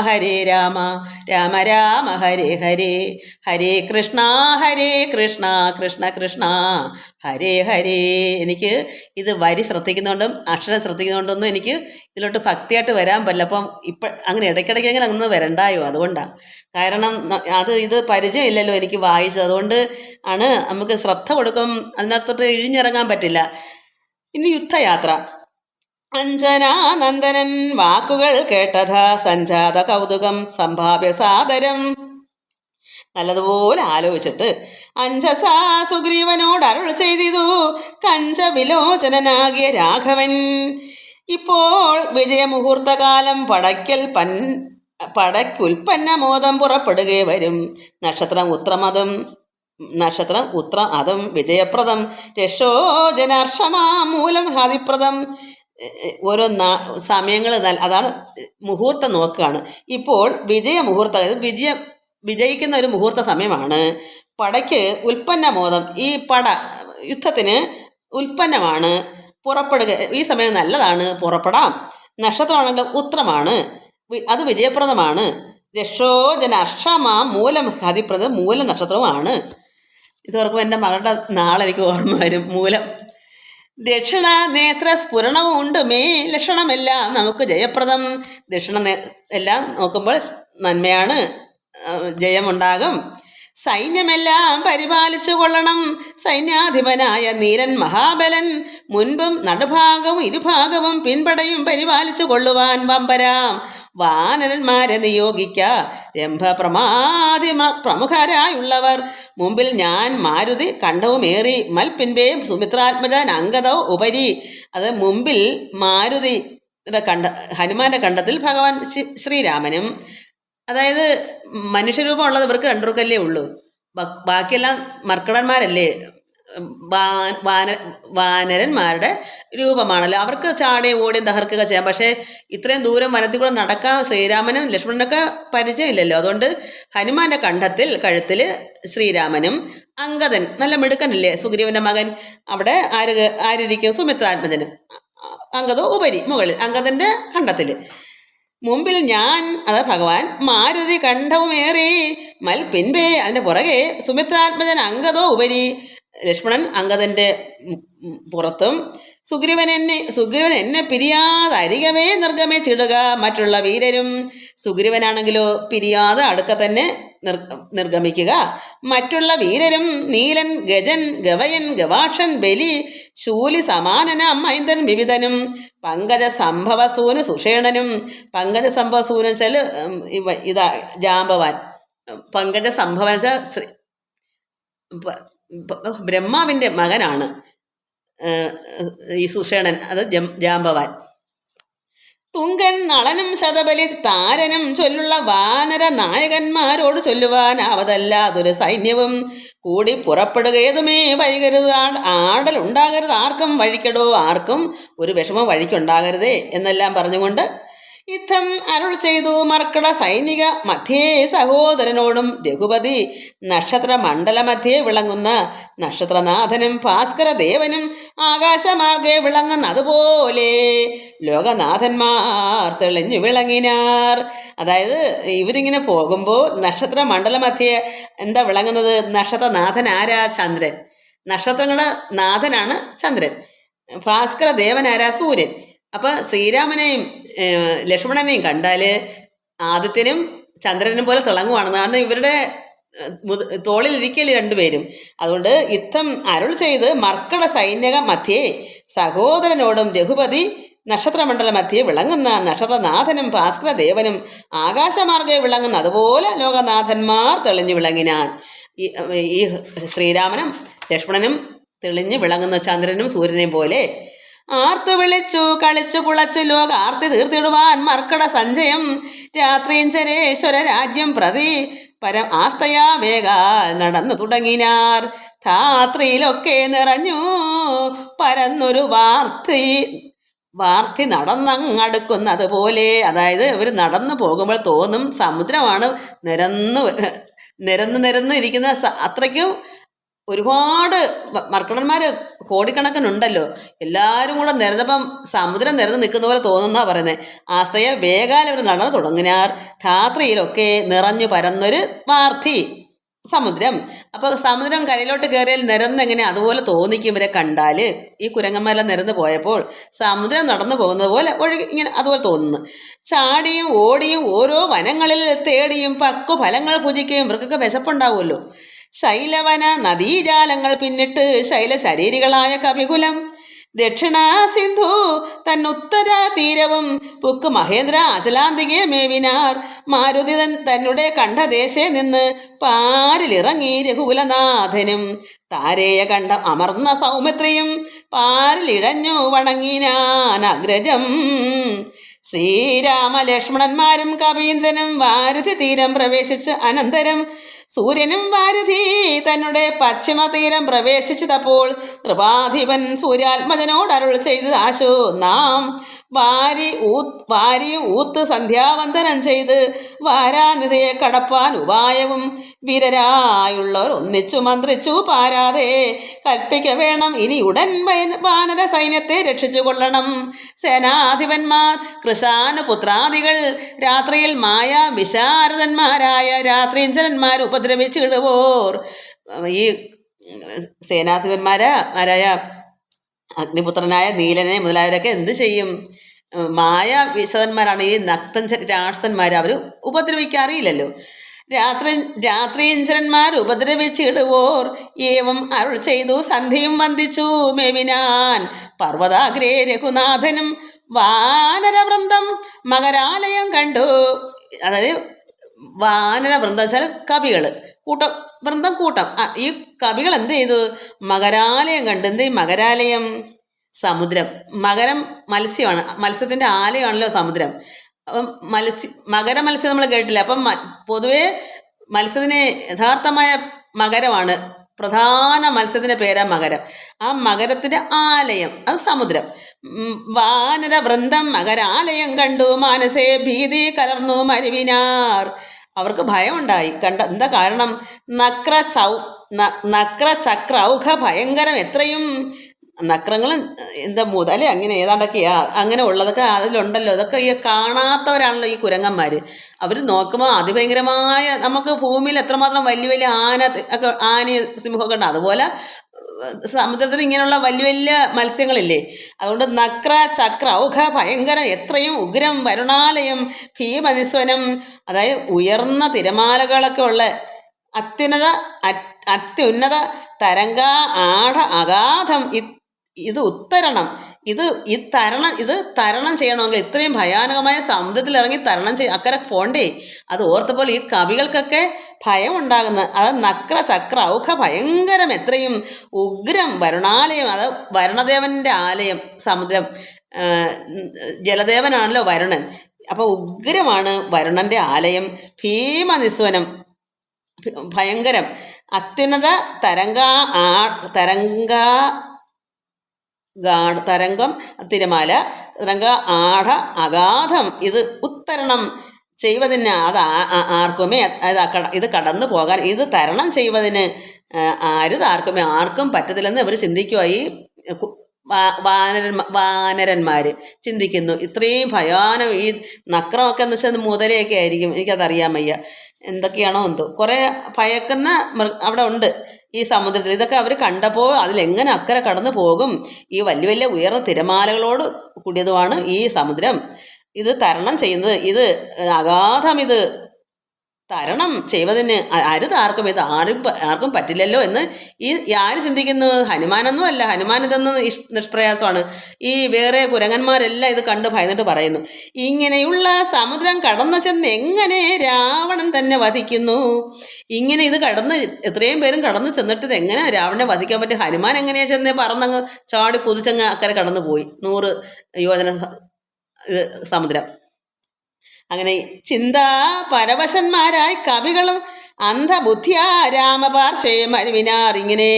രാമ രാമ ഹരേ ഹരേ, ഹരേ കൃഷ്ണ കൃഷ്ണ കൃഷ്ണ ഹരേ ഹരേ. എനിക്ക് ഇത് വരി ശ്രദ്ധിക്കുന്നതുകൊണ്ടും അക്ഷരം ശ്രദ്ധിക്കുന്നതുകൊണ്ടൊന്നും എനിക്ക് ഇതിലോട്ട് ഭക്തിയായിട്ട് വരാൻ പറ്റില്ല. അപ്പം അങ്ങനെ ഇടയ്ക്കിടയ്ക്കെങ്കിലും അങ്ങ് വരണ്ടായോ, അതുകൊണ്ടാണ്. കാരണം ഇത് പരിചയമില്ലല്ലോ എനിക്ക് വായിച്ചത്, അതുകൊണ്ട് ആണ്. നമുക്ക് ശ്രദ്ധ കൊടുക്കും, അതിനകത്തോട്ട് ഇഴിഞ്ഞിറങ്ങാൻ പറ്റില്ല. ഇനി യുദ്ധയാത്ര. അഞ്ജനാനന്ദനൻ വാക്കുകൾ കേട്ടഥ സഞ്ജാത കൗതുകം സംഭാവ്യ സാദരം. നല്ലതുപോലെ ആലോചിച്ചിട്ട് അഞ്ജസാ സുഗ്രീവനോട് അരുൾ ചെയ്തിതു കഞ്ചവിലോചനാകിയ രാഘവൻ. ഇപ്പോൾ വിജയമുഹൂർത്തകാലം പടയ്ക്കുൽപ്പന്നമോദം പുറപ്പെടുകയെ വരും. നക്ഷത്രം ഉത്രം അതും വിജയപ്രദം. രക്ഷോജനർഷമാമൂലം ഹാദിപ്രദം. ഓരോ സമയങ്ങൾ അതാണ് മുഹൂർത്തം നോക്കുകയാണ്. ഇപ്പോൾ വിജയമുഹൂർത്തം, വിജയിക്കുന്ന ഒരു മുഹൂർത്ത സമയമാണ്. പടയ്ക്ക് ഉൽപ്പന്നമോദം, ഈ യുദ്ധത്തിന് ഉൽപ്പന്നമാണ്. പുറപ്പെടുക, ഈ സമയം നല്ലതാണ്, പുറപ്പെടാം. നക്ഷത്രമാണെങ്കിൽ ഉത്രമാണ്, അത് വിജയപ്രദമാണ്. രക്ഷോജനർഷമാ മൂലം ഹതിപ്രദം, മൂല നക്ഷത്രവുമാണ്. ഇതോർക്കും എൻ്റെ മകളുടെ നാളെനിക്ക് ഓർമ്മ വരും. മൂലം. ദക്ഷിണ നേത്ര സ്ഫുരണവും ഉണ്ട് മേ ലക്ഷണമെല്ലാം നമുക്ക് ജയപ്രദം. എല്ലാം നോക്കുമ്പോൾ നന്മയാണ്, ജയമുണ്ടാകും. സൈന്യമെല്ലാം പരിപാലിച്ചു കൊള്ളണം സൈന്യാധിപനായ നീരൻ മഹാബലൻ. മുൻപും നടുഭാഗവും ഇരുഭാഗവും പിൻപടയും പരിപാലിച്ചു കൊള്ളുവാൻ വമ്പരാം വാനരന്മാരെ നിയോഗിക്ക. രംഭപ്രമാതി പ്രമുഖരായുള്ളവർ മുമ്പിൽ ഞാൻ മാരുതി കണ്ഠവുമേറി മൽപിൻപേ സുമിത്രാത്മജൻ അംഗതോ ഉപരി. അത് മുമ്പിൽ മാരുതിയുടെ ഹനുമാന്റെ കണ്ഠത്തിൽ ഭഗവാൻ ശ്രീരാമനും. അതായത് മനുഷ്യരൂപമുള്ളത് ഇവർക്ക് 2 പേർക്കല്ലേ ഉള്ളൂ, ബാക്കിയെല്ലാം മർക്കടന്മാരല്ലേ, വാനരന്മാരുടെ രൂപമാണല്ലോ. അവർക്ക് ചാടിയും ഓടിയും തകർക്കുക ചെയ്യാം. പക്ഷേ ഇത്രയും ദൂരം വനത്തിൽ കൂടെ നടക്കാൻ ശ്രീരാമനും ലക്ഷ്മണനൊക്കെ പരിചയമില്ലല്ലോ. അതുകൊണ്ട് ഹനുമാന്റെ കഴുത്തിൽ ശ്രീരാമനും, അംഗദൻ നല്ല മിടുക്കനല്ലേ സുഗ്രീവന്റെ മകൻ, അവിടെ ആരിരിക്കും? സുമിത്രാത്മജനും. അംഗദോ ഉപരി, മുകളിൽ അംഗദന്റെ കണ്ഠത്തിൽ. മുമ്പിൽ ഞാൻ, അത് ഭഗവാൻ, മാരുതി കണ്ഠവുമേറി മൽ പിൻപേ, അതിൻ്റെ പുറകെ സുമിത്രാത്മജൻ അംഗതോ ഉപരി, ലക്ഷ്മണൻ അംഗദൻ്റെ പുറത്തും സുഗ്രീവൻ എന്നെ പിരിയാതരികമേ നിർഗമിച്ചിടുക മറ്റുള്ള വീരരും. സുഗ്രീവനാണെങ്കിലോ പിരിയാതെ അടുക്ക തന്നെ നിർഗമിക്കുക. മറ്റുള്ള വീരരും നീലൻ, ഗജൻ, ഗവയൻ, ഗവാക്ഷൻ, ബലി, ശൂലി സമാനനം, മൈന്ദൻ വിവിധനും, പങ്കജ സംഭവസൂന് സുഷേണനും. പങ്കജ സംഭവസൂന് വെച്ചാൽ ഇതാ ജാമ്പവാൻ. പങ്കജ സംഭവൻ വെച്ചാൽ ബ്രഹ്മാവിൻ്റെ മകനാണ് ഈ സുഷേണൻ, അത് ജാമ്പവാൻ. തുങ്കൻ, നളനും, ശതബലി, താരനും ചൊല്ലുള്ള വാനര നായകന്മാരോട് ചൊല്ലുവാനാവതല്ലാതൊരു സൈന്യവും കൂടി പുറപ്പെടുകേതുമേ വൈകരുത്. ആടലുണ്ടാകരുത് ആർക്കും വഴിക്കടോ, ആർക്കും ഒരു വിഷമം വഴിക്കുണ്ടാകരുതേ എന്നെല്ലാം പറഞ്ഞുകൊണ്ട് യുദ്ധം അരുൾ ചെയ്തു. മർക്കട സൈനിക മധ്യേ സഹോദരനോടും രഘുപതി നക്ഷത്ര മണ്ഡല മധ്യേ വിളങ്ങുന്ന നക്ഷത്രനാഥനും ഭാസ്കര ദേവനും ആകാശമാർഗെ വിളങ്ങുന്ന അതുപോലെ ലോകനാഥന്മാർ തെളിഞ്ഞു വിളങ്ങിനാർ. അതായത് ഇവരിങ്ങനെ പോകുമ്പോൾ നക്ഷത്ര മണ്ഡല മധ്യേ എന്താ വിളങ്ങുന്നത്? നക്ഷത്രനാഥൻ ആരാ? ചന്ദ്രൻ. നക്ഷത്രങ്ങളുടെ നാഥനാണ് ചന്ദ്രൻ. ഭാസ്കര ദേവനാരാ? സൂര്യൻ. അപ്പം ശ്രീരാമനെയും ലക്ഷ്മണനെയും കണ്ടാൽ ആദിത്യനും ചന്ദ്രനും പോലെ തിളങ്ങുവാണ്. കാരണം ഇവരുടെ തോളിലിരിക്കല് രണ്ടുപേരും. അതുകൊണ്ട് യുദ്ധം അരുൾ ചെയ്ത് മർക്കട സൈനിക മധ്യേ സഹോദരനോടും രഘുപതി നക്ഷത്രമണ്ഡല മധ്യേ വിളങ്ങുന്ന നക്ഷത്രനാഥനും ഭാസ്കര ദേവനും ആകാശമാർഗെ വിളങ്ങുന്ന അതുപോലെ ലോകനാഥന്മാർ തെളിഞ്ഞു വിളങ്ങിനാൻ. ഈ ശ്രീരാമനും ലക്ഷ്മണനും തെളിഞ്ഞു വിളങ്ങുന്ന ചന്ദ്രനും സൂര്യനെയും പോലെ ആർത്തു വിളിച്ചു കളിച്ചു പുളച്ചു ലോക ആർത്തി തീർത്തിടുവാൻ മർക്കട സഞ്ചയം രാത്രിഞ്ചരേശ്വര രാജ്യം പ്രതി പരം ആസ്തയാ വേഗാൽ നടന്നു തുടങ്ങിനാർ. ധാത്രിയിലൊക്കെ നിറഞ്ഞു പരന്നൊരു വാർത്തി നടന്നങ്ങടുക്കുന്നത് പോലെ. അതായത് ഇവർ നടന്നു പോകുമ്പോൾ തോന്നും സമുദ്രമാണ് നിരന്ന് ഇരിക്കുന്ന. അത്രയ്ക്കും ഒരുപാട് മർക്കടന്മാർ കോടിക്കണക്കിനുണ്ടല്ലോ. എല്ലാവരും കൂടെ നിരന്നപ്പം സമുദ്രം നിരന്ന് നിൽക്കുന്ന പോലെ തോന്നുന്നാ പറയുന്നത്. ആസ്തയെ വേഗാൽ അവർ നടന്നു തുടങ്ങിനാർ. ധാത്രിയിലൊക്കെ നിറഞ്ഞു പരന്നൊരു വാർത്തി സമുദ്രം. അപ്പോൾ സമുദ്രം കരയിലോട്ട് കയറിയാൽ നിരന്നെങ്ങനെ അതുപോലെ തോന്നിക്കും ഇവരെ കണ്ടാൽ. ഈ കുരങ്ങന്മാരെല്ലാം നിരന്ന് പോയപ്പോൾ സമുദ്രം നടന്നു പോകുന്നത് പോലെ ഇങ്ങനെ അതുപോലെ തോന്നുന്നു. ചാടിയും ഓടിയും ഓരോ വനങ്ങളിൽ തേടിയും പക്കു ഫലങ്ങൾ പൂജിക്കുകയും ഇവർക്കൊക്കെ വിശപ്പുണ്ടാവുമല്ലോ. ശൈലവന നദീജാലങ്ങൾ പിന്നിട്ട് ശൈല ശരീരികളായ കവികുലം ദക്ഷിണ സിന്ധു തന്നുത്തര തീരവും പുക്ക് മഹേന്ദ്ര അചലാന്തികെ മേവിനാർ. മാരുതിതൻ തന്നെ കണ്ഠദേശേ നിന്ന് പാരിലിറങ്ങി രഘുകുലനാഥനും താരേയ കണ്ഠം അമർന്ന സൗമിത്രിയും പാരിലിഴഞ്ഞു വണങ്ങിനാൻ അഗ്രജം. ശ്രീരാമ ലക്ഷ്മണന്മാരും കവീന്ദ്രനും വാരുധി തീരം പ്രവേശിച്ച് അനന്തരം സൂര്യനും വാരുധി തന്നെ പശ്ചിമ തീരം പ്രവേശിച്ചതപ്പോൾ കൃപാധിപൻ സൂര്യാത്മജനോട് അരുൾ ചെയ്ത് ആശോ നാം വാരി ഊത്ത് സന്ധ്യാവന്ദനം ചെയ്ത് വാരാനിതയെ കടപ്പാൻ ഉപായവും വീരരായുള്ളവർ ഒന്നിച്ചു മന്ത്രിച്ചു പാരാതെ കൽപ്പിക്ക വേണം. ഇനി ഉടൻ വാനര സൈന്യത്തെ രക്ഷിച്ചു കൊള്ളണം. സേനാധിപന്മാർ കൃശാനുപുത്രാദികൾ രാത്രിയിൽ മായ വിശാരദന്മാരായ രാത്രിഞ്ചരന്മാർ ഉപദ്രവിച്ചിടുവോർ. ഈ സേനാധിപന്മാരായ അഗ്നിപുത്രനായ നീലനെ മുതലായവരൊക്കെ എന്ത് ചെയ്യും? മായ വിശദന്മാരാണ് ഈ നക്തൻ രാക്ഷസന്മാർ. അവർ ഉപദ്രവിക്കാറിയില്ലല്ലോ. രാത്രിഞ്ചരന്മാർ ഉപദ്രവിച്ചിടുവോർ ഏവം അരുൾ ചെയ്തു സന്ധിയും വന്ദിച്ചു മേവിനാൻ പർവ്വതാഗ്രേ രഘുനാഥനും വാനരവൃന്ദം മകരാലയം കണ്ടു. അതായത് വാനരവൃന്ദം വെച്ചാൽ കവികൾ കൂട്ടം. ഈ കവികൾ എന്ത് ചെയ്തു? മകരാലയം കണ്ടു. എന്ത് മകരാലയം? സമുദ്രം. മകരം മത്സ്യമാണ്, മത്സ്യത്തിൻ്റെ ആലയമാണല്ലോ സമുദ്രം. അപ്പം മകര മത്സ്യം നമ്മൾ കേട്ടില്ല. അപ്പം പൊതുവേ മത്സ്യത്തിന് യഥാർത്ഥമായ മകരമാണ്. പ്രധാന മത്സ്യത്തിൻ്റെ പേരാ മകരം. ആ മകരത്തിൻ്റെ ആലയം അത് സമുദ്രം. വാനരവൃന്ദം മകരാലയം കണ്ടു മാനസേ ഭീതി കലർന്നു മരുവിനാർ. അവർക്ക് ഭയമുണ്ടായി. എന്താ കാരണം? നക്ര ചക്രൗഘ ഭയങ്കരം എത്രയും നക്രങ്ങളും എന്താ മുതല അങ്ങനെ ഏതാണ്ടൊക്കെയാ അങ്ങനെ ഉള്ളതൊക്കെ അതിലുണ്ടല്ലോ. അതൊക്കെ ഈ കാണാത്തവരാണല്ലോ ഈ കുരങ്ങന്മാർ. അവർ നോക്കുമ്പോൾ അതിഭയങ്കരമായ, നമുക്ക് ഭൂമിയിൽ എത്രമാത്രം വലിയ വലിയ ആനയും സിംഹമൊക്കെ ഉണ്ട് അതുപോലെ സമുദ്രത്തിൽ ഇങ്ങനെയുള്ള വലിയ വലിയ മത്സ്യങ്ങളില്ലേ. അതുകൊണ്ട് നക്ര ചക്ര ഔഘ ഭയങ്കരം എത്രയും ഉഗ്രം വരുണാലയം ഭീമനിസ്വനം, അതായത് ഉയർന്ന തിരമാലകളൊക്കെ ഉള്ള അത്യുന്നത അത്യുന്നത തരംഗ ആഢ അഗാധം ഇത് ഉത്തരണം, ഇത് തരണം ചെയ്യണമെങ്കിൽ ഇത്രയും ഭയാനകമായ സമുദ്രത്തിൽ ഇറങ്ങി തരണം അക്കരെ പോണ്ടേ. അത് ഓർത്തപ്പോൾ ഈ കവികൾക്കൊക്കെ ഭയം ഉണ്ടാകുന്നത്. അത് നക്ര ചക്ര ഔഘ ഭയങ്കരം എത്രയും ഉഗ്രം വരുണാലയം, അത് വരുണദേവൻ്റെ ആലയം സമുദ്രം. ജലദേവനാണല്ലോ വരുണൻ, അപ്പോൾ ഉഗ്രമാണ് വരുണൻ്റെ ആലയം. ഭീമനിസ്വനം ഭയങ്കരം, അത്യുന്നത തരംഗം തിരമാല, തരംഗ ആഢ അഗാധം ഇത് ഉത്തരണം ചെയ്യുവതിന്, അത് ആർക്കുമേ ഇത് കടന്നു പോകാൻ, ഇത് തരണം ചെയ്യുവതിന് ആർക്കും പറ്റത്തില്ലെന്ന് ഇവർ ചിന്തിക്കുക. ഈ വാനരന്മാർ ചിന്തിക്കുന്നു. ഇത്രയും ഭയാനം ഈ നക്രമൊക്കെ എന്ന് വെച്ചാൽ മുതലയൊക്കെ ആയിരിക്കും, എനിക്കതറിയാൻ വയ്യ, എന്തൊക്കെയാണോ എന്തോ കുറേ ഭയക്കുന്ന അവിടെ ഉണ്ട് ഈ സമുദ്രത്തിൽ. ഇതൊക്കെ അവർ കണ്ടപ്പോൾ അതിലെങ്ങനെ അക്കരെ കടന്നു പോകും? ഈ വലിയ വലിയ ഉയർന്ന തിരമാലകളോട് കൂടിയതുമാണ് ഈ സമുദ്രം. ഇത് തരണം ചെയ്യുന്നത്, ഇത് അഗാധം, ഇത് തരണം ചെയ്വതിന് ആർക്കും ഇത് ആർക്കും പറ്റില്ലല്ലോ എന്ന് ആര് ചിന്തിക്കുന്നു? ഹനുമാനൊന്നും അല്ല. ഹനുമാൻ ഇതൊന്നും നിഷ്പ്രയാസമാണ്. ഈ വേറെ കുരങ്ങന്മാരെല്ലാം ഇത് കണ്ട് ഭയന്നിട്ട് പറയുന്നു, ഇങ്ങനെയുള്ള സമുദ്രം കടന്നു ചെന്ന് എങ്ങനെ രാവണൻ തന്നെ വധിക്കുന്നു? ഇങ്ങനെ ഇത് എത്രയും പേരും കടന്നു ചെന്നിട്ട് ഇത് എങ്ങനെ രാവണനെ വധിക്കാൻ പറ്റും? ഹനുമാൻ എങ്ങനെയാ ചെന്ന് പറന്നങ്ങ് ചാടി കുതിച്ചങ്ങ് അക്കരെ കടന്നു പോയി, 100 യോജന സമുദ്രം. അങ്ങനെ ചിന്താ പരവശന്മാരായി കവികളും അന്ധബുദ്ധിയാ രാമപാർശ്വം അരുവിനാർ, ഇങ്ങനെ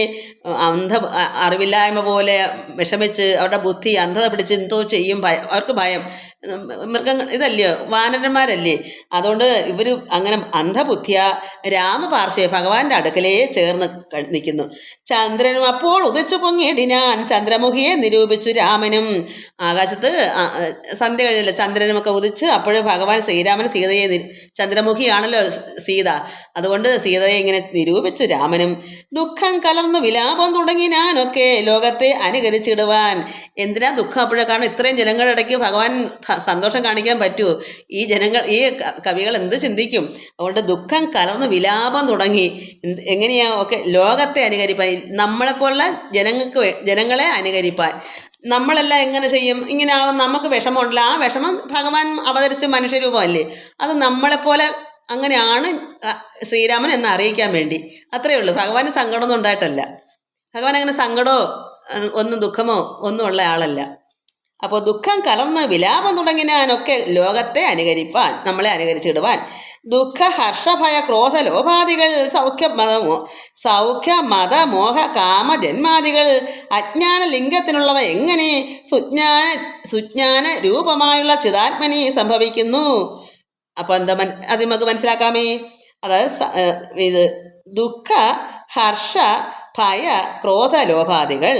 അറിവില്ലായ്മ പോലെ വിഷമിച്ച് അവരുടെ ബുദ്ധി അന്ധത പിടിച്ച് എന്തോ ചെയ്യും, അവർക്ക് ഭയം. മൃഗങ്ങൾ ഇതല്ലയോ, വാനരന്മാരല്ലേ, അതുകൊണ്ട് ഇവർ അങ്ങനെ അന്ധബുദ്ധിയ രാമപാർശ്വ ഭഗവാന്റെ അടുക്കലേ ചേർന്ന് നിൽക്കുന്നു. ചന്ദ്രനും അപ്പോൾ ഉദിച്ചു പൊങ്ങിയിടിനാൻ ചന്ദ്രമുഖിയെ നിരൂപിച്ചു രാമനും. ആകാശത്ത് സന്ധ്യ കഴിഞ്ഞല്ലോ, ചന്ദ്രനുമൊക്കെ ഉദിച്ച് അപ്പോഴും ഭഗവാൻ ശ്രീരാമൻ സീതയെ ചന്ദ്രമുഖിയാണല്ലോ സീത, അതുകൊണ്ട് സീതയെ ഇങ്ങനെ നിരൂപിച്ചു രാമനും. ദുഃഖം കലർന്നു വിലാപം തുടങ്ങിനാനൊക്കെ ലോകത്തെ അനുകരിച്ചിടുവാൻ. എന്തിനാ ദുഃഖം അപ്പോഴേ? കാരണം ഇത്രയും ജനങ്ങളുടെ ഇടയ്ക്ക് ഭഗവാൻ സന്തോഷം കാണിക്കാൻ പറ്റുമോ? ഈ കവികൾ എന്ത് ചിന്തിക്കും? അതുകൊണ്ട് ദുഃഖം കലർന്ന് വിലാപം തുടങ്ങി. എങ്ങനെയാ? ഒക്കെ ലോകത്തെ അനുകരിപ്പാൻ, നമ്മളെപ്പോലുള്ള ജനങ്ങളെ അനുകരിപ്പാൻ. നമ്മളെല്ലാം എങ്ങനെ ചെയ്യും? ഇങ്ങനെ നമുക്ക് വിഷമമുണ്ടല്ലോ, ആ വിഷമം ഭഗവാൻ അവതരിച്ച മനുഷ്യരൂപമല്ലേ, അത് നമ്മളെപ്പോലെ അങ്ങനെയാണ് ശ്രീരാമൻ എന്ന് അറിയിക്കാൻ വേണ്ടി, അത്രയേ ഉള്ളൂ. ഭഗവാന് സങ്കടമൊന്നും ഉണ്ടായിട്ടല്ല. ഭഗവാൻ അങ്ങനെ സങ്കടമോ ദുഃഖമോ ഒന്നും ഉള്ള ആളല്ല. അപ്പോൾ ദുഃഖം കലർന്ന് വിലാപം തുടങ്ങിനാനൊക്കെ ലോകത്തെ അനുകരിപ്പാൻ, നമ്മളെ അനുകരിച്ചിടുവാൻ. ദുഃഖ ഹർഷഭയ ക്രോധ ലോഭാദികൾ സൗഖ്യ മത മോഹ കാമ ജന്മാദികൾ അജ്ഞാന ലിംഗത്തിനുള്ളവ എങ്ങനെ സുജ്ഞാന രൂപമായുള്ള ചിതാത്മനി സംഭവിക്കുന്നു? അപ്പോൾ എന്താ അത് നമുക്ക് മനസ്സിലാക്കാമേ. അതായത് ഇത് ദുഃഖ ഹർഷ ഭയ ക്രോധ ലോഭാദികൾ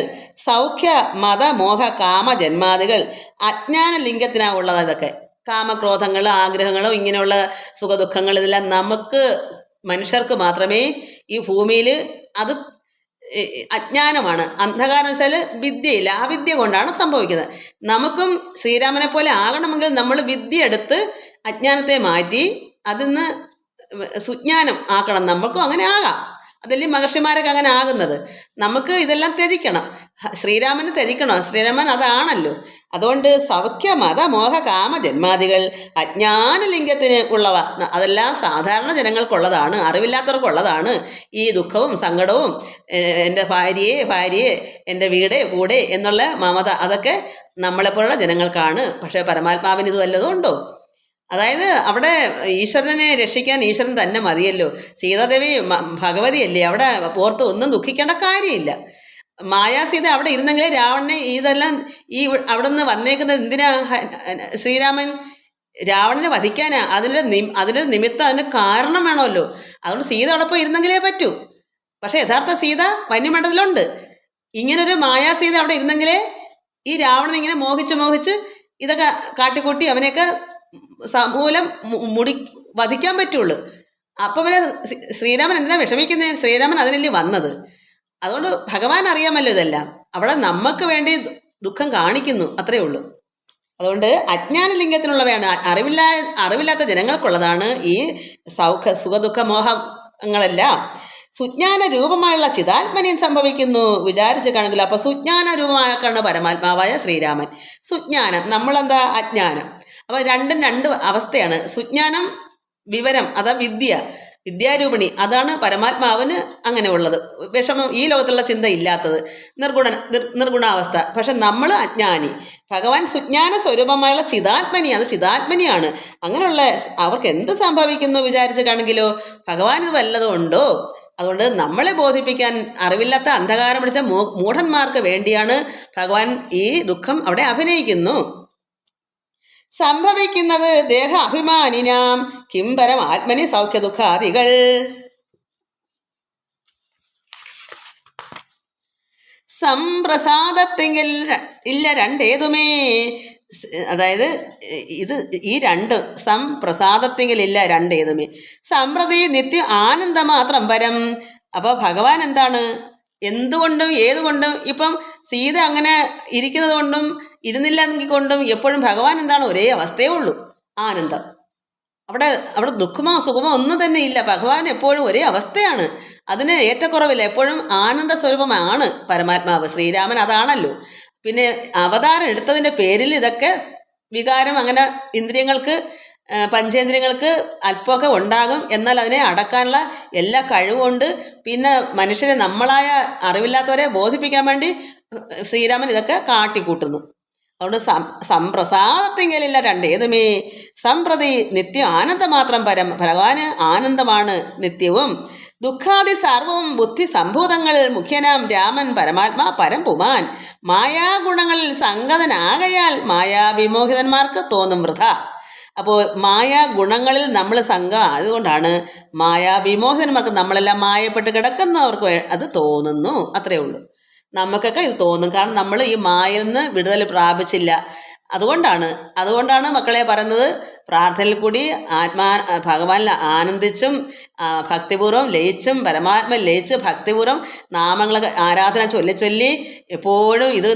സൗഖ്യ മത മോഹ കാമ ജന്മാദികൾ അജ്ഞാന ലിംഗത്തിനാവുള്ളത്. ഇതൊക്കെ കാമക്രോധങ്ങൾ, ആഗ്രഹങ്ങളും ഇങ്ങനെയുള്ള സുഖദുഃഖങ്ങൾ, ഇതെല്ലാം നമുക്ക് മനുഷ്യർക്ക് മാത്രമേ ഈ ഭൂമിയിൽ, അത് അജ്ഞാനമാണ്. അന്ധകാരം വെച്ചാൽ വിദ്യയില്ല, ആ വിദ്യ കൊണ്ടാണ് സംഭവിക്കുന്നത്. നമുക്കും ശ്രീരാമനെ പോലെ ആകണമെങ്കിൽ നമ്മൾ വിദ്യ എടുത്ത് അജ്ഞാനത്തെ മാറ്റി അതിൽ നിന്ന് സുജ്ഞാനം ആക്കണം. നമുക്കും അങ്ങനെ ആകാം, അതല്ലേ മഹർഷിമാരൊക്കെ അങ്ങനെ ആകുന്നത്. നമുക്ക് ഇതെല്ലാം ത്യജിക്കണം, ശ്രീരാമന് ത്യജിക്കണം. ശ്രീരാമൻ അതാണല്ലോ. അതുകൊണ്ട് സൗഖ്യ മത മോഹ കാമ ജന്മാദികൾ അജ്ഞാന ലിംഗത്തിന് ഉള്ളവ, അതെല്ലാം സാധാരണ ജനങ്ങൾക്കുള്ളതാണ്, അറിവില്ലാത്തവർക്കുള്ളതാണ്. ഈ ദുഃഖവും സങ്കടവും, എൻ്റെ ഭാര്യയെ എൻ്റെ വീടേ കൂടെ എന്നുള്ള മമത, അതൊക്കെ നമ്മളെപ്പോലുള്ള ജനങ്ങൾക്കാണ്. പക്ഷേ പരമാത്മാവിന് ഇത് വല്ലതും ഉണ്ടോ? അതായത് അവിടെ ഈശ്വരനെ രക്ഷിക്കാൻ ഈശ്വരൻ തന്നെ മതിയല്ലോ. സീതാദേവി ഭഗവതിയല്ലേ, അവിടെ ഓർത്ത് ഒന്നും ദുഃഖിക്കേണ്ട കാര്യമില്ല. മായാസീത അവിടെ ഇരുന്നെങ്കിലേ രാവണനെ ഇതെല്ലാം അവിടെ നിന്ന് വന്നേക്കുന്നത് എന്തിനാ? ശ്രീരാമൻ രാവണനെ വധിക്കാനാ. അതിനൊരു നിമിത്തം, അതിന് കാരണം വേണമല്ലോ. അതുകൊണ്ട് സീത അവിടെ പോയി ഇരുന്നെങ്കിലേ പറ്റൂ. പക്ഷെ യഥാർത്ഥ സീത വന്യമണ്ഡലത്തിലുണ്ട്. ഇങ്ങനൊരു മായാസീത അവിടെ ഇരുന്നെങ്കിലേ ഈ രാവണൻ ഇങ്ങനെ മോഹിച്ച് ഇതൊക്കെ കാട്ടിക്കൂട്ടി അവനെയൊക്കെ സമൂലം വധിക്കാൻ പറ്റുള്ളൂ. അപ്പോൾ പിന്നെ ശ്രീരാമൻ എന്തിനാ വിഷമിക്കുന്നത്? ശ്രീരാമൻ അതിനല്ലേ വന്നത്. അതുകൊണ്ട് ഭഗവാൻ അറിയാമല്ലോ ഇതെല്ലാം. അവിടെ നമുക്ക് വേണ്ടി ദുഃഖം കാണിക്കുന്നു, അത്രയേ ഉള്ളൂ. അതുകൊണ്ട് അജ്ഞാനലിംഗത്തിനുള്ളവയാണ്, അറിവില്ലാത്ത ജനങ്ങൾക്കുള്ളതാണ് ഈ സുഖദുഃഖ മോഹങ്ങളെല്ലാം. സുജ്ഞാന രൂപമായുള്ള ചിതാത്മനിയും സംഭവിക്കുന്നു വിചാരിച്ച് കാണെങ്കിൽ. അപ്പൊ സുജ്ഞാന രൂപമാക്കാണ് പരമാത്മാവായ ശ്രീരാമൻ. സുജ്ഞാനം, നമ്മളെന്താ അജ്ഞാനം. അപ്പൊ രണ്ടും രണ്ട് അവസ്ഥയാണ്. സുജ്ഞാനം വിവരം, അതാ വിദ്യാരൂപിണി, അതാണ് പരമാത്മാവിന് അങ്ങനെ ഉള്ളത്. വിഷമം, ഈ ലോകത്തുള്ള ചിന്ത ഇല്ലാത്തത്, നിർഗുണാവസ്ഥ. പക്ഷെ നമ്മൾ അജ്ഞാനി. ഭഗവാൻ സുജ്ഞാന സ്വരൂപമായുള്ള ചിതാത്മനി, അത് ചിതാത്മനിയാണ്. അങ്ങനെയുള്ള അവർക്ക് എന്ത് സംഭവിക്കുന്നു വിചാരിച്ച് കാണെങ്കിലോ ഭഗവാൻ ഇത് വല്ലതും ഉണ്ടോ? അതുകൊണ്ട് നമ്മളെ ബോധിപ്പിക്കാൻ അറിവില്ലാത്ത അന്ധകാരം പിടിച്ച മൂഢന്മാർക്ക് വേണ്ടിയാണ് ഭഗവാൻ ഈ ദുഃഖം അവിടെ അഭിനയിക്കുന്നു. സംഭവിക്കുന്നത് ദേഹ അഭിമാനിനാം കിംപരം ആത്മനി സൗഖ്യ ദുഃഖാദികൾ. സംപ്രസാദത്തെങ്കിൽ ഇല്ല രണ്ടേതുമേ. അതായത് ഈ രണ്ട് സംപ്രസാദത്തെങ്കിലില്ല രണ്ടേതുമേ. സമ്പ്രതി നിത്യ ആനന്ദം മാത്രം പരം. അപ്പോൾ ഭഗവാൻ എന്താണ്? എന്തുകൊണ്ടും ഏതുകൊണ്ടും, ഇപ്പം സീത അങ്ങനെ ഇരിക്കുന്നത് കൊണ്ടും ഇരുന്നില്ലെങ്കിൽ കൊണ്ടും എപ്പോഴും ഭഗവാൻ എന്താണ്? ഒരേ അവസ്ഥയേ ഉള്ളൂ, ആനന്ദം. അവിടെ ദുഃഖമോ സുഖമോ ഒന്നും തന്നെ ഇല്ല. ഭഗവാൻ എപ്പോഴും ഒരേ അവസ്ഥയാണ്, അതിന് ഏറ്റക്കുറവില്ല. എപ്പോഴും ആനന്ദ സ്വരൂപമാണ് പരമാത്മാവ്. ശ്രീരാമൻ അതാണല്ലോ. പിന്നെ അവതാരം എടുത്തതിൻ്റെ പേരിൽ ഇതൊക്കെ വികാരം അങ്ങനെ ഇന്ദ്രിയങ്ങൾക്ക്, പഞ്ചേന്ദ്രിയങ്ങൾക്ക് അല്പമൊക്കെ ഉണ്ടാകും. എന്നാൽ അതിനെ അടക്കാനുള്ള എല്ലാ കഴിവുമുണ്ട്. പിന്നെ മനുഷ്യരെ, നമ്മളായ അറിവില്ലാത്തവരെ ബോധിപ്പിക്കാൻ വേണ്ടി ശ്രീരാമൻ ഇതൊക്കെ കാട്ടിക്കൂട്ടുന്നു. അതുകൊണ്ട് സംപ്രസാദത്തിങ്കലില്ല രണ്ടേതുമേ. സംപ്രതി നിത്യം ആനന്ദം മാത്രം പരം. ഭഗവാന് ആനന്ദമാണ് നിത്യവും. ദുഃഖാദി സർവവും ബുദ്ധി സംഭൂതങ്ങൾ മുഖ്യനാം രാമൻ പരമാത്മാ പരം പുമാൻ. മായാഗുണങ്ങളിൽ സംഗതനാകയാൽ മായാവിമോഹിതന്മാർക്ക് തോന്നും വൃഥ. അപ്പോൾ മായാഗുണങ്ങളിൽ നമ്മൾ അതുകൊണ്ടാണ് മായാവിമോഹിതന്മാർക്ക്, നമ്മളെല്ലാം മായപ്പെട്ട് കിടക്കുന്നവർക്ക് അത് തോന്നുന്നു, അത്രയേ ഉള്ളൂ. നമുക്കൊക്കെ ഇത് തോന്നും, കാരണം നമ്മൾ ഈ മായയിൽ നിന്ന് വിടുതൽ പ്രാപിച്ചില്ല. അതുകൊണ്ടാണ് മക്കളെ പറയുന്നത്, പ്രാർത്ഥനയിൽ കൂടി ഭഗവാനിൽ ആനന്ദിച്ചും ഭക്തിപൂർവ്വം ലയിച്ചും, പരമാത്മ ലയിച്ച് ഭക്തിപൂർവ്വം നാമങ്ങളൊക്കെ ആരാധന ചൊല്ലി എപ്പോഴും ഇത്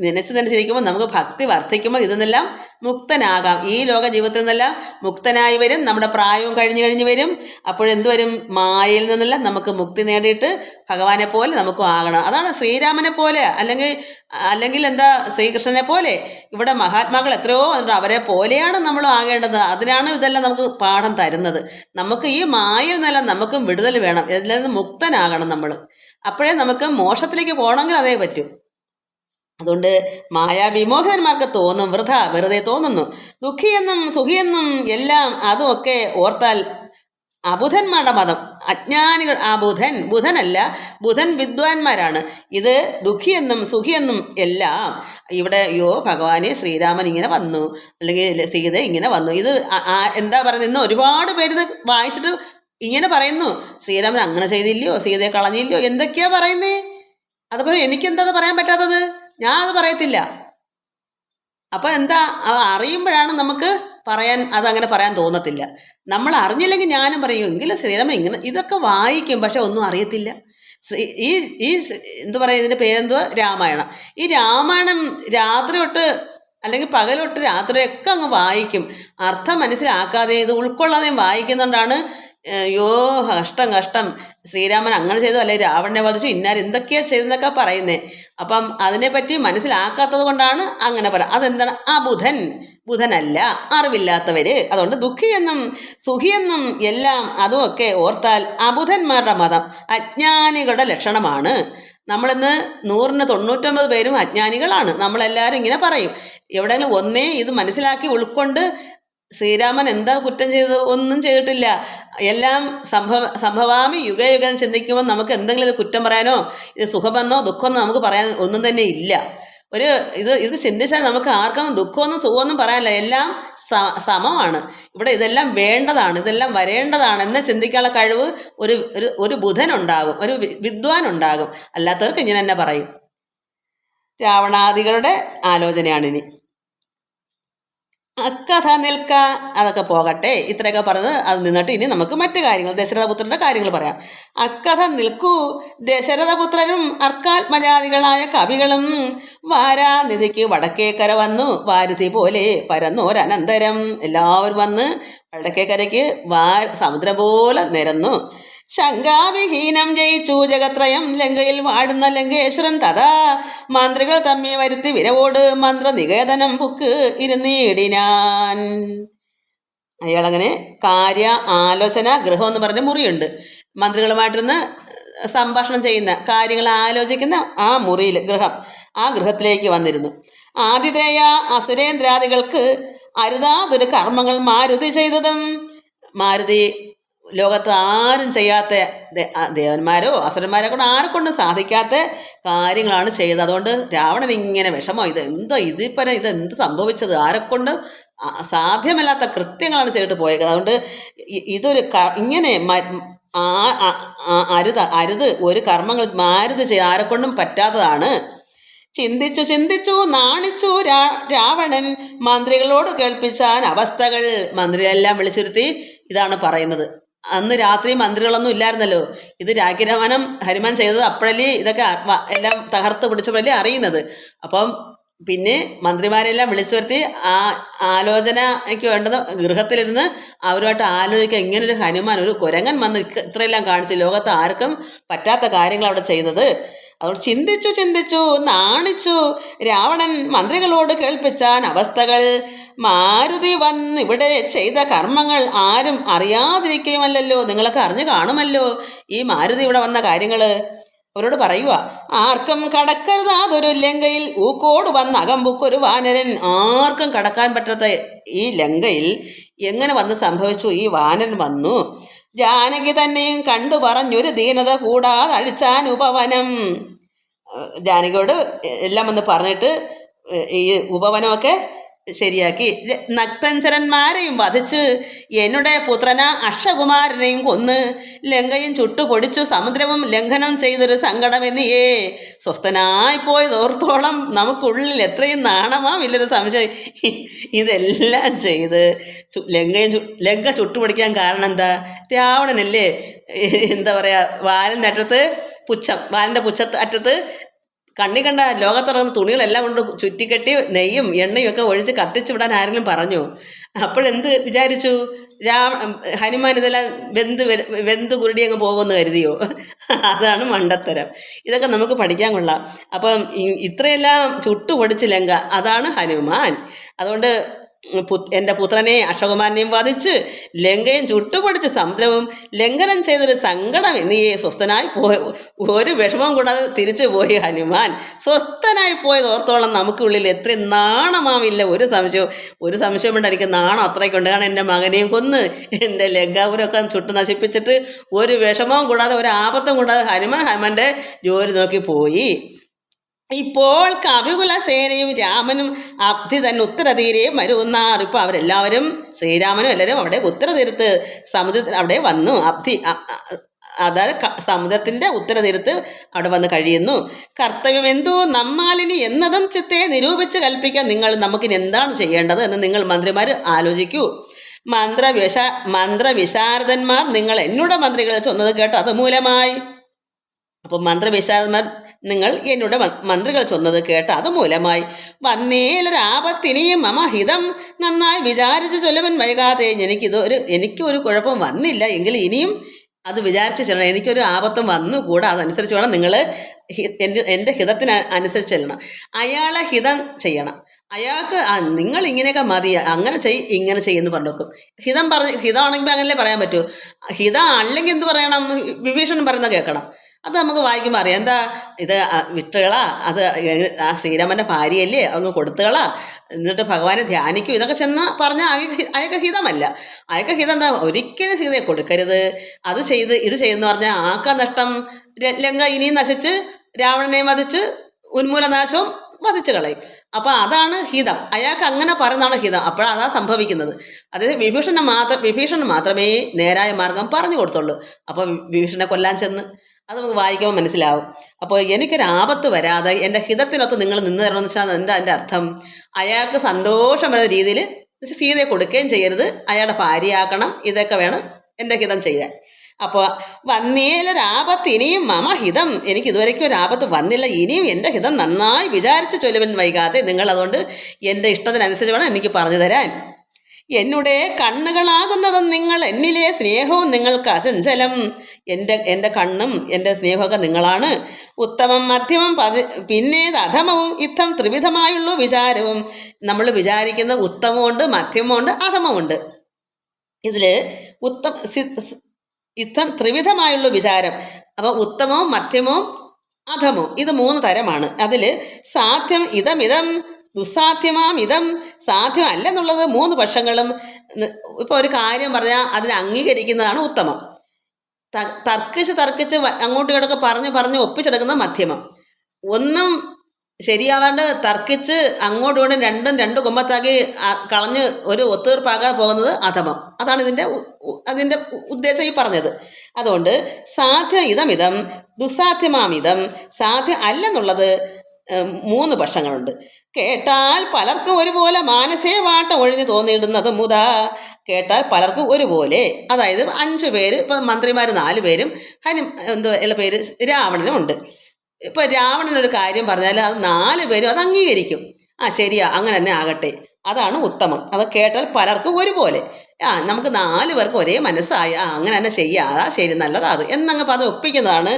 നനച്ചിരിക്കുമ്പോൾ നമുക്ക് ഭക്തി വർദ്ധിക്കുമ്പോൾ ഇതിനെല്ലാം മുക്തനാകാം. ഈ ലോക ജീവിതത്തിൽ നിന്നെല്ലാം മുക്തനായി വരും. നമ്മുടെ പ്രായവും കഴിഞ്ഞു വരും. അപ്പോഴെന്ത് വരും? മായയിൽ നിന്നെല്ലാം നമുക്ക് മുക്തി നേടിയിട്ട് ഭഗവാനെ പോലെ നമുക്കും ആകണം. അതാണ് ശ്രീരാമനെ പോലെ, അല്ലെങ്കിൽ എന്താ ശ്രീകൃഷ്ണനെ പോലെ. ഇവിടെ മഹാത്മാക്കൾ എത്രയോ അവരെ പോലെയാണ് നമ്മൾ ആകേണ്ടത്. അതിനാണ് ഇതെല്ലാം നമുക്ക് പാഠം തരുന്നത്. നമുക്ക് ഈ മായയിൽ നിന്നെല്ലാം നമുക്ക് വിടുതൽ വേണം, ഇതിൽ നിന്ന് മുക്തനാകണം നമ്മൾ. അപ്പോഴേ നമുക്ക് മോക്ഷത്തിലേക്ക് പോകണമെങ്കിൽ അതേ പറ്റൂ. അതുകൊണ്ട് മായാവിമോഹിതന്മാർക്ക് തോന്നും വൃഥ, വെറുതെ തോന്നുന്നു. ദുഃഖിയെന്നും സുഖിയെന്നും എല്ലാം അതുമൊക്കെ ഓർത്താൽ അബുധന്മാരുടെ മതം. അജ്ഞാനികൾ, ബുധനല്ല, ബുധൻ വിദ്വാൻമാരാണ്. ഇത് ദുഃഖിയെന്നും സുഖിയെന്നും എല്ലാം ഇവിടെ ഭഗവാനെ ശ്രീരാമൻ ഇങ്ങനെ വന്നു, അല്ലെങ്കിൽ സീത ഇങ്ങനെ വന്നു. ഇത് എന്താ പറയുന്നത്? ഇന്ന് ഒരുപാട് പേര് ഇത് വായിച്ചിട്ട് ഇങ്ങനെ പറയുന്നു, ശ്രീരാമൻ അങ്ങനെ ചെയ്തില്ലയോ, സീതയെ കളഞ്ഞില്ലയോ, എന്തൊക്കെയാ പറയുന്നേ. അതുപോലെ എനിക്കെന്താ അത് പറയാൻ പറ്റാത്തത്? ഞാൻ അത് പറയത്തില്ല. അപ്പം എന്താ, അറിയുമ്പോഴാണ് നമുക്ക് അതങ്ങനെ പറയാൻ തോന്നത്തില്ല. നമ്മൾ അറിഞ്ഞില്ലെങ്കിൽ ഞാനും പറയും, എങ്കിലും ശ്രീരാമൻ ഇങ്ങനെ ഇതൊക്കെ വായിക്കും, പക്ഷെ ഒന്നും അറിയത്തില്ല. ഈ എന്താ പറയുക, ഇതിൻ്റെ പേരെന്തുവാ? രാമായണം. ഈ രാമായണം രാത്രി തൊട്ട് അല്ലെങ്കിൽ പകൽ തൊട്ട് രാത്രിയൊക്കെ അങ്ങ് വായിക്കും. അർത്ഥം മനസ്സിലാക്കാതെ ഇത് ഉൾക്കൊള്ളാതെയും വായിക്കുന്നുകൊണ്ടാണ് കഷ്ടം, ശ്രീരാമൻ അങ്ങനെ ചെയ്തു, അല്ലെങ്കിൽ രാവണനെ വധിച്ചു, എന്തൊക്കെയാ ചെയ്തെന്നൊക്കെ പറയുന്നേ. അപ്പം അതിനെപ്പറ്റി മനസ്സിലാക്കാത്തത് കൊണ്ടാണ് അങ്ങനെ പറയാം. അതെന്താണ്? ബുധനല്ല, അറിവില്ലാത്തവര്. അതുകൊണ്ട് ദുഃഖിയെന്നും സുഖിയെന്നും എല്ലാം അതുമൊക്കെ ഓർത്താൽ അബുധന്മാരുടെ മതം, അജ്ഞാനികളുടെ ലക്ഷണമാണ്. നമ്മളിന്ന് 100ന് 99 പേരും അജ്ഞാനികളാണ്. നമ്മളെല്ലാവരും ഇങ്ങനെ പറയും. എവിടെയെങ്കിലും ഒന്നേ ഇത് മനസ്സിലാക്കി ഉൾക്കൊണ്ട് ശ്രീരാമൻ എന്താ കുറ്റം ചെയ്തത്? ഒന്നും ചെയ്തിട്ടില്ല. എല്ലാം സംഭവാമി യുഗയുഗം ചിന്തിക്കുമ്പോൾ നമുക്ക് എന്തെങ്കിലും കുറ്റം പറയാനോ ഇത് സുഖമെന്നോ ദുഃഖമെന്നോ നമുക്ക് പറയാൻ ഒന്നും തന്നെ ഇല്ല. ഇത് ചിന്തിച്ചാൽ നമുക്ക് ആർക്കും ദുഃഖമൊന്നും സുഖമൊന്നും പറയാനില്ല. എല്ലാം സമമാണ്. ഇവിടെ ഇതെല്ലാം വേണ്ടതാണ്, ഇതെല്ലാം വരേണ്ടതാണ് എന്ന് ചിന്തിക്കാനുള്ള കഴിവ് ഒരു ബുധനുണ്ടാകും, ഒരു വിദ്വാനുണ്ടാകും. അല്ലാത്തവർക്ക് ഇങ്ങനെ തന്നെ പറയും. രാവണാദികളുടെ ആലോചനയാണിനി. അക്കഥ നിൽക്ക. അതൊക്കെ പോകട്ടെ, ഇത്രയൊക്കെ പറഞ്ഞ് അത് നിന്നിട്ട് ഇനി നമുക്ക് മറ്റു കാര്യങ്ങൾ, ദശരഥപുത്രന്റെ കാര്യങ്ങൾ പറയാം. അക്കഥ നിൽക്കൂ. ദശരഥപുത്രരും അർക്കാത്മജാതികളായ കവികളും വാരാനിധിക്ക് വടക്കേക്കര വന്നു വാരുതി പോലെ പരന്നോരനന്തരം. എല്ലാവരും വന്ന് വടക്കേക്കരയ്ക്ക് സമുദ്രം പോലെ നിരന്നു. ശങ്കാവിഹീനം ജയിച്ചു ജഗത്രയം. ലങ്കയിൽ വാടുന്ന ലങ്കേശ്വരൻ തഥാ മന്ത്രികൾ തമ്മി വരുത്തി വിരവോട് മന്ത്രനികേതനം പുക്ക് ഇരുന്നീടിനാൻ. അയാളങ്ങനെ കാര്യ ആലോചന ഗൃഹം എന്ന് പറഞ്ഞ മുറിയുണ്ട്. മന്ത്രികളുമായിട്ടിരുന്ന് സംഭാഷണം ചെയ്യുന്ന, കാര്യങ്ങൾ ആലോചിക്കുന്ന ആ മുറിയിൽ, ഗൃഹം, ആ ഗൃഹത്തിലേക്ക് വന്നിരുന്നു. ആതിഥേയ അസുരേന്ദ്രാദികൾക്ക് അരുതാതൊരു കർമ്മങ്ങൾ മാരുതി ചെയ്തതും. മാരുതി ലോകത്ത് ആരും ചെയ്യാത്ത, ദേവന്മാരോ അസുരന്മാരെ കൊണ്ട് ആരെക്കൊണ്ടും സാധിക്കാത്ത കാര്യങ്ങളാണ് ചെയ്തത്. അതുകൊണ്ട് രാവണൻ ഇങ്ങനെ വിഷമോ, ഇതെന്ത് സംഭവിച്ചത്, ആരെക്കൊണ്ട് സാധ്യമല്ലാത്ത കൃത്യങ്ങളാണ് ചെയ്തിട്ട് പോയത്. അതുകൊണ്ട് ഇതൊരു ഇങ്ങനെ അരുത് ഒരു കർമ്മങ്ങൾ മാരുത് ആരെക്കൊണ്ടും പറ്റാത്തതാണ്. ചിന്തിച്ചു ചിന്തിച്ചു നാണിച്ചു രാവണൻ മന്ത്രികളോട് കേൾപ്പിച്ചാൻ അവസ്ഥകൾ. മന്ത്രിയെല്ലാം വിളിച്ചിരുത്തി ഇതാണ് പറയുന്നത്. അന്ന് രാത്രി മന്ത്രികളൊന്നും ഇല്ലായിരുന്നല്ലോ. ഇത് രാജ്ഞിരമനം ഹനുമാൻ ചെയ്തത് അപ്പോഴല്ലേ ഇതൊക്കെ എല്ലാം തകർത്ത് പിടിച്ചപ്പോഴല്ലേ അറിയുന്നത്. അപ്പം പിന്നെ മന്ത്രിമാരെല്ലാം വിളിച്ചു വരുത്തി ആ ആലോചനയ്ക്ക് വേണ്ടത് ഗൃഹത്തിലിരുന്ന് അവരുമായിട്ട് ആലോചിക്കുക. ഇങ്ങനൊരു ഹനുമാൻ, ഒരു കുരങ്ങൻ വന്ന് ഇത്രയെല്ലാം കാണിച്ച് ലോകത്ത് ആർക്കും പറ്റാത്ത കാര്യങ്ങൾ അവിടെ ചെയ്തത്. അതുകൊണ്ട് ചിന്തിച്ചു ചിന്തിച്ചു നാണിച്ചു രാവണൻ മന്ത്രികളോട് കേൾപ്പിച്ചാൻ അവസ്ഥകൾ. മാരുതി വന്ന് ഇവിടെ ചെയ്ത കർമ്മങ്ങൾ ആരും അറിയാതിരിക്കുകയുമല്ലോ. നിങ്ങളൊക്കെ അറിഞ്ഞു കാണുമല്ലോ ഈ മാരുതി ഇവിടെ വന്ന കാര്യങ്ങൾ. അവരോട് പറയുക, ആർക്കും കടക്കരുതാതൊരു ലങ്കയിൽ ഊക്കോട് വന്ന് അകമ്പുക്കൊരു വാനരൻ. ആർക്കും കടക്കാൻ പറ്റാത്ത ഈ ലങ്കയിൽ എങ്ങനെ വന്ന് സംഭവിച്ചു? ഈ വാനരൻ വന്നു. ജാനകി തന്നെയും കണ്ടു പറഞ്ഞൊരു ദീനത കൂടാതെ അഴിച്ചാൻ ഉപവനം. ജാനകിയോട് എല്ലാം വന്ന് പറഞ്ഞിട്ട് ഈ ഉപവനമൊക്കെ ശരിയാക്കി. നക്തഞ്ചരന്മാരെയും വധിച്ച് എന്നുടെ പുത്രന അക്ഷകുമാരനെയും കൊന്ന് ലങ്കയും ചുട്ടുപൊടിച്ചു സമുദ്രവും ലംഘനം ചെയ്തൊരു സങ്കടമെന്നിയേ. സ്വസ്ഥനായി പോയതോർത്തോളം നമുക്കുള്ളിൽ എത്രയും നാണമാവില്ലൊരു സംശയം. ഇതെല്ലാം ചെയ്ത് ലങ്ക ചുട്ടുപൊടിക്കാൻ കാരണം എന്താ? രാവണനല്ലേ എന്താ പറയുക, വാലിൻ്റെ അറ്റത്ത് കണ്ണി കണ്ട ലോകത്തിറങ്ങുന്ന തുണികളെല്ലാം കൊണ്ട് ചുറ്റിക്കെട്ടി നെയ്യും എണ്ണയും ഒക്കെ ഒഴിച്ച് കത്തിച്ചു വിടാൻ ആരെങ്കിലും പറഞ്ഞു? അപ്പോഴെന്ത് വിചാരിച്ചു? ഹനുമാൻ ഇതെല്ലാം വെന്ത് കുരുടി അങ്ങ് പോകുമെന്ന് കരുതിയോ? അതാണ് മണ്ടത്തരം. ഇതൊക്കെ നമുക്ക് പഠിക്കാൻ കൊള്ളാം. അപ്പം ഇത്രയെല്ലാം ചുട്ടുപൊടിച്ച് ലങ്ക, അതാണ് ഹനുമാൻ. അതുകൊണ്ട് എൻ്റെ പുത്രനെ അക്ഷകുമാരനെയും വധിച്ച് ലങ്കയും ചുട്ടുപൊടിച്ച് സമുദ്രവും ലംഘനം ചെയ്തൊരു സങ്കടം എന്നീയെ. സ്വസ്ഥനായി ഒരു വിഷമം കൂടാതെ തിരിച്ചു പോയി ഹനുമാൻ. സ്വസ്ഥനായി പോയത് ഓർത്തോളം നമുക്കുള്ളിൽ എത്രയും നാണമാവില്ല ഒരു സംശയം കൊണ്ട് എനിക്ക് നാണം അത്രയ്ക്കുണ്ട്. കാരണം എൻ്റെ മകനെയും കൊന്ന് എൻ്റെ ലങ്കാപുരമൊക്കെ ചുട്ട് നശിപ്പിച്ചിട്ട് ഒരു വിഷമവും കൂടാതെ ഒരു ആപത്തും കൂടാതെ ഹനുമാൻ്റെ ജോലി നോക്കി പോയി. ഇപ്പോൾ കവികുല സേനയും രാമനും അബ്ധി തന്നെ ഉത്തരതീരെ മരുന്നാർ. ഇപ്പോൾ അവരെല്ലാവരും, ശ്രീരാമനും എല്ലാവരും അവിടെ ഉത്തരതീരത്ത് സമുദ്രത്തിൽ അവിടെ വന്നു. അതായത് സമുദ്രത്തിൻ്റെ ഉത്തരതീരത്ത് അവിടെ വന്ന് കഴിയുന്നു. കർത്തവ്യം എന്തോ നമ്മാലിനി എന്നതും ചിത്തെ നിരൂപിച്ച് കൽപ്പിക്കാൻ നമുക്കിനി എന്താണ് ചെയ്യേണ്ടത് എന്ന് നിങ്ങൾ മന്ത്രിമാർ ആലോചിക്കൂ. മന്ത്രവിശാരദന്മാർ നിങ്ങൾ എന്നോട് മന്ത്രികൾ ചൊന്നത് കേട്ട് അതുമൂലമായി. അപ്പം മന്ത്രവിശാരദന്മാർ നിങ്ങൾ എന്നോട് മന്ത്രികൾ ചൊന്നത് കേട്ട് അതുമൂലമായി വന്നേലൊരാപത്തിനിയും മമഹിതം നന്നായി വിചാരിച്ച് ചൊല്ലുവൻ വൈകാതെ. എനിക്കൊരു കുഴപ്പം വന്നില്ല എങ്കിൽ ഇനിയും അത് വിചാരിച്ച് ചെല്ലണം. എനിക്കൊരു ആപത്തും വന്നുകൂടാ. അതനുസരിച്ച് വേണം നിങ്ങൾ എൻ്റെ ഹിതത്തിന് അനുസരിച്ച് ചെല്ലണം. അയാളെ ഹിതം ചെയ്യണം. അയാൾക്ക് നിങ്ങൾ ഇങ്ങനെയൊക്കെ മതി, അങ്ങനെ ഇങ്ങനെ ചെയ്യുമെന്ന് പറഞ്ഞു വെക്കും. ഹിതമാണെങ്കിൽ അങ്ങനല്ലേ പറയാൻ പറ്റൂ. ഹിതം അല്ലെങ്കിൽ എന്ത് പറയണം? വിഭീഷണൻ പറയുന്നത് കേൾക്കണം. അത് നമുക്ക് വായിക്കുമ്പോൾ അറിയാം. എന്താ ഇത് വിട്ടുകളാ, അത് ആ ശ്രീരാമൻ്റെ ഭാര്യയല്ലേ, അങ്ങ് കൊടുത്തുകളാ, എന്നിട്ട് ഭഗവാനെ ധ്യാനിക്കൂ, ഇതൊക്കെ ചെന്ന് പറഞ്ഞാൽ അയാൾക്ക് ഹിതമല്ല. അയാൾക്ക് ഹിതം എന്താ? ഒരിക്കലും സീതയെ കൊടുക്കരുത്, ഇത് ചെയ്യുന്ന പറഞ്ഞാൽ ആക്ക നഷ്ടം, ലങ്ക ഇനിയും നശിച്ച് രാവണനെ വധിച്ച് ഉന്മൂലനാശവും വധിച്ചു കളയും. അപ്പം അതാണ് ഹിതം. അയാൾക്ക് അങ്ങനെ പറയുന്നതാണ് ഹിതം. അപ്പോഴതാ സംഭവിക്കുന്നത്. അതായത് വിഭീഷണൻ മാത്രമേ നേരായ മാർഗം പറഞ്ഞു കൊടുത്തുള്ളൂ. അപ്പോൾ വിഭീഷണനെ കൊല്ലാൻ ചെന്ന് അത് നമുക്ക് വായിക്കുമ്പോൾ മനസ്സിലാവും. അപ്പോൾ എനിക്കൊരാപത്ത് വരാതെ എൻ്റെ ഹിതത്തിനൊത്ത് നിങ്ങൾ നിന്ന് തരണമെന്ന് വെച്ചാൽ എന്താ എൻ്റെ അർത്ഥം? അയാൾക്ക് സന്തോഷം വരുന്ന രീതിയിൽ എന്നുവെച്ചാൽ സീതയെ കൊടുക്കുകയും ചെയ്യരുത്, അയാളുടെ ഭാര്യയാക്കണം, ഇതൊക്കെ വേണം എൻ്റെ ഹിതം ചെയ്യാൻ. അപ്പോൾ വന്നേലൊരാപത്ത് ഇനിയും മമഹിതം, എനിക്ക് ഇതുവരയ്ക്കും ഒരു ആപത്ത് വന്നില്ല, ഇനിയും എൻ്റെ ഹിതം നന്നായി വിചാരിച്ച് ചൊല്ലുവൻ വൈകാതെ. നിങ്ങൾ അതുകൊണ്ട് എൻ്റെ ഇഷ്ടത്തിനനുസരിച്ച് വേണം എനിക്ക് പറഞ്ഞു തരാൻ. എന്നുടെ കണ്ണുകളാകുന്നതും നിങ്ങൾ, എന്നിലെ സ്നേഹവും നിങ്ങൾക്ക് അചഞ്ചലം. എൻ്റെ കണ്ണും എൻ്റെ സ്നേഹമൊക്കെ നിങ്ങളാണ്. ഉത്തമം മധ്യമം പിന്നേത് അധമവും ഇത്തം ത്രിവിധമായുള്ള വിചാരവും. നമ്മൾ വിചാരിക്കുന്ന ഉത്തമമുണ്ട്, മധ്യമമുണ്ട്, അധമമുണ്ട്. ഇതിൽ ഇത്തം ത്രിവിധമായുള്ള വിചാരം. അപ്പോൾ ഉത്തമവും മധ്യമവും അധമവും ഇത് 3 തരമാണ്. അതിൽ സാധ്യം ഇതമിതം ദുസ്സാധ്യമാം ഇതം, സാധ്യം അല്ലെന്നുള്ളത് 3 പക്ഷങ്ങളും. ഇപ്പോൾ ഒരു കാര്യം പറഞ്ഞാൽ അതിനെ അംഗീകരിക്കുന്നതാണ് ഉത്തമം. തർക്കിച്ച് അങ്ങോട്ടും ഇങ്ങോട്ടൊക്കെ പറഞ്ഞ് ഒപ്പിച്ചെടുക്കുന്നത് മധ്യമം. ഒന്നും ശരിയാവാണ്ട് തർക്കിച്ച് അങ്ങോട്ടും ഇങ്ങോട്ടും രണ്ട് കൊമ്പത്താക്കി കളഞ്ഞ് ഒരു ഒത്തീർപ്പാകാതെ പോകുന്നത് അധമം. അതാണ് അതിൻ്റെ ഉദ്ദേശം ഈ പറഞ്ഞത്. അതുകൊണ്ട് സാധ്യ ഇതമിതം ദുസ്സാധ്യമാമിതം, സാധ്യം അല്ലെന്നുള്ളത് 3 പക്ഷങ്ങളുണ്ട്. കേട്ടാൽ പലർക്കും ഒരുപോലെ മാനസേ വാട്ടം ഒഴിഞ്ഞു തോന്നിയിടുന്നത് മുതാ. കേട്ടാൽ പലർക്കും ഒരുപോലെ, അതായത് 5 പേര്, ഇപ്പം മന്ത്രിമാർ 4 പേരും ഉള്ള പേര് രാവണനും ഉണ്ട്. ഇപ്പോൾ രാവണനൊരു കാര്യം പറഞ്ഞാൽ അത് 4 പേരും അത് അംഗീകരിക്കും. ശരിയാ, അങ്ങനെ തന്നെ ആകട്ടെ, അതാണ് ഉത്തമം. അത് കേട്ടാൽ പലർക്കും ഒരുപോലെ, നമുക്ക് 4 പേർക്കും ഒരേ മനസ്സായി, അങ്ങനെ തന്നെ ചെയ്യാം, അതാ ശരി, നല്ലതാ അത് എന്നങ്ങ് പറഞ്ഞ് ഒപ്പിക്കുന്നതാണ്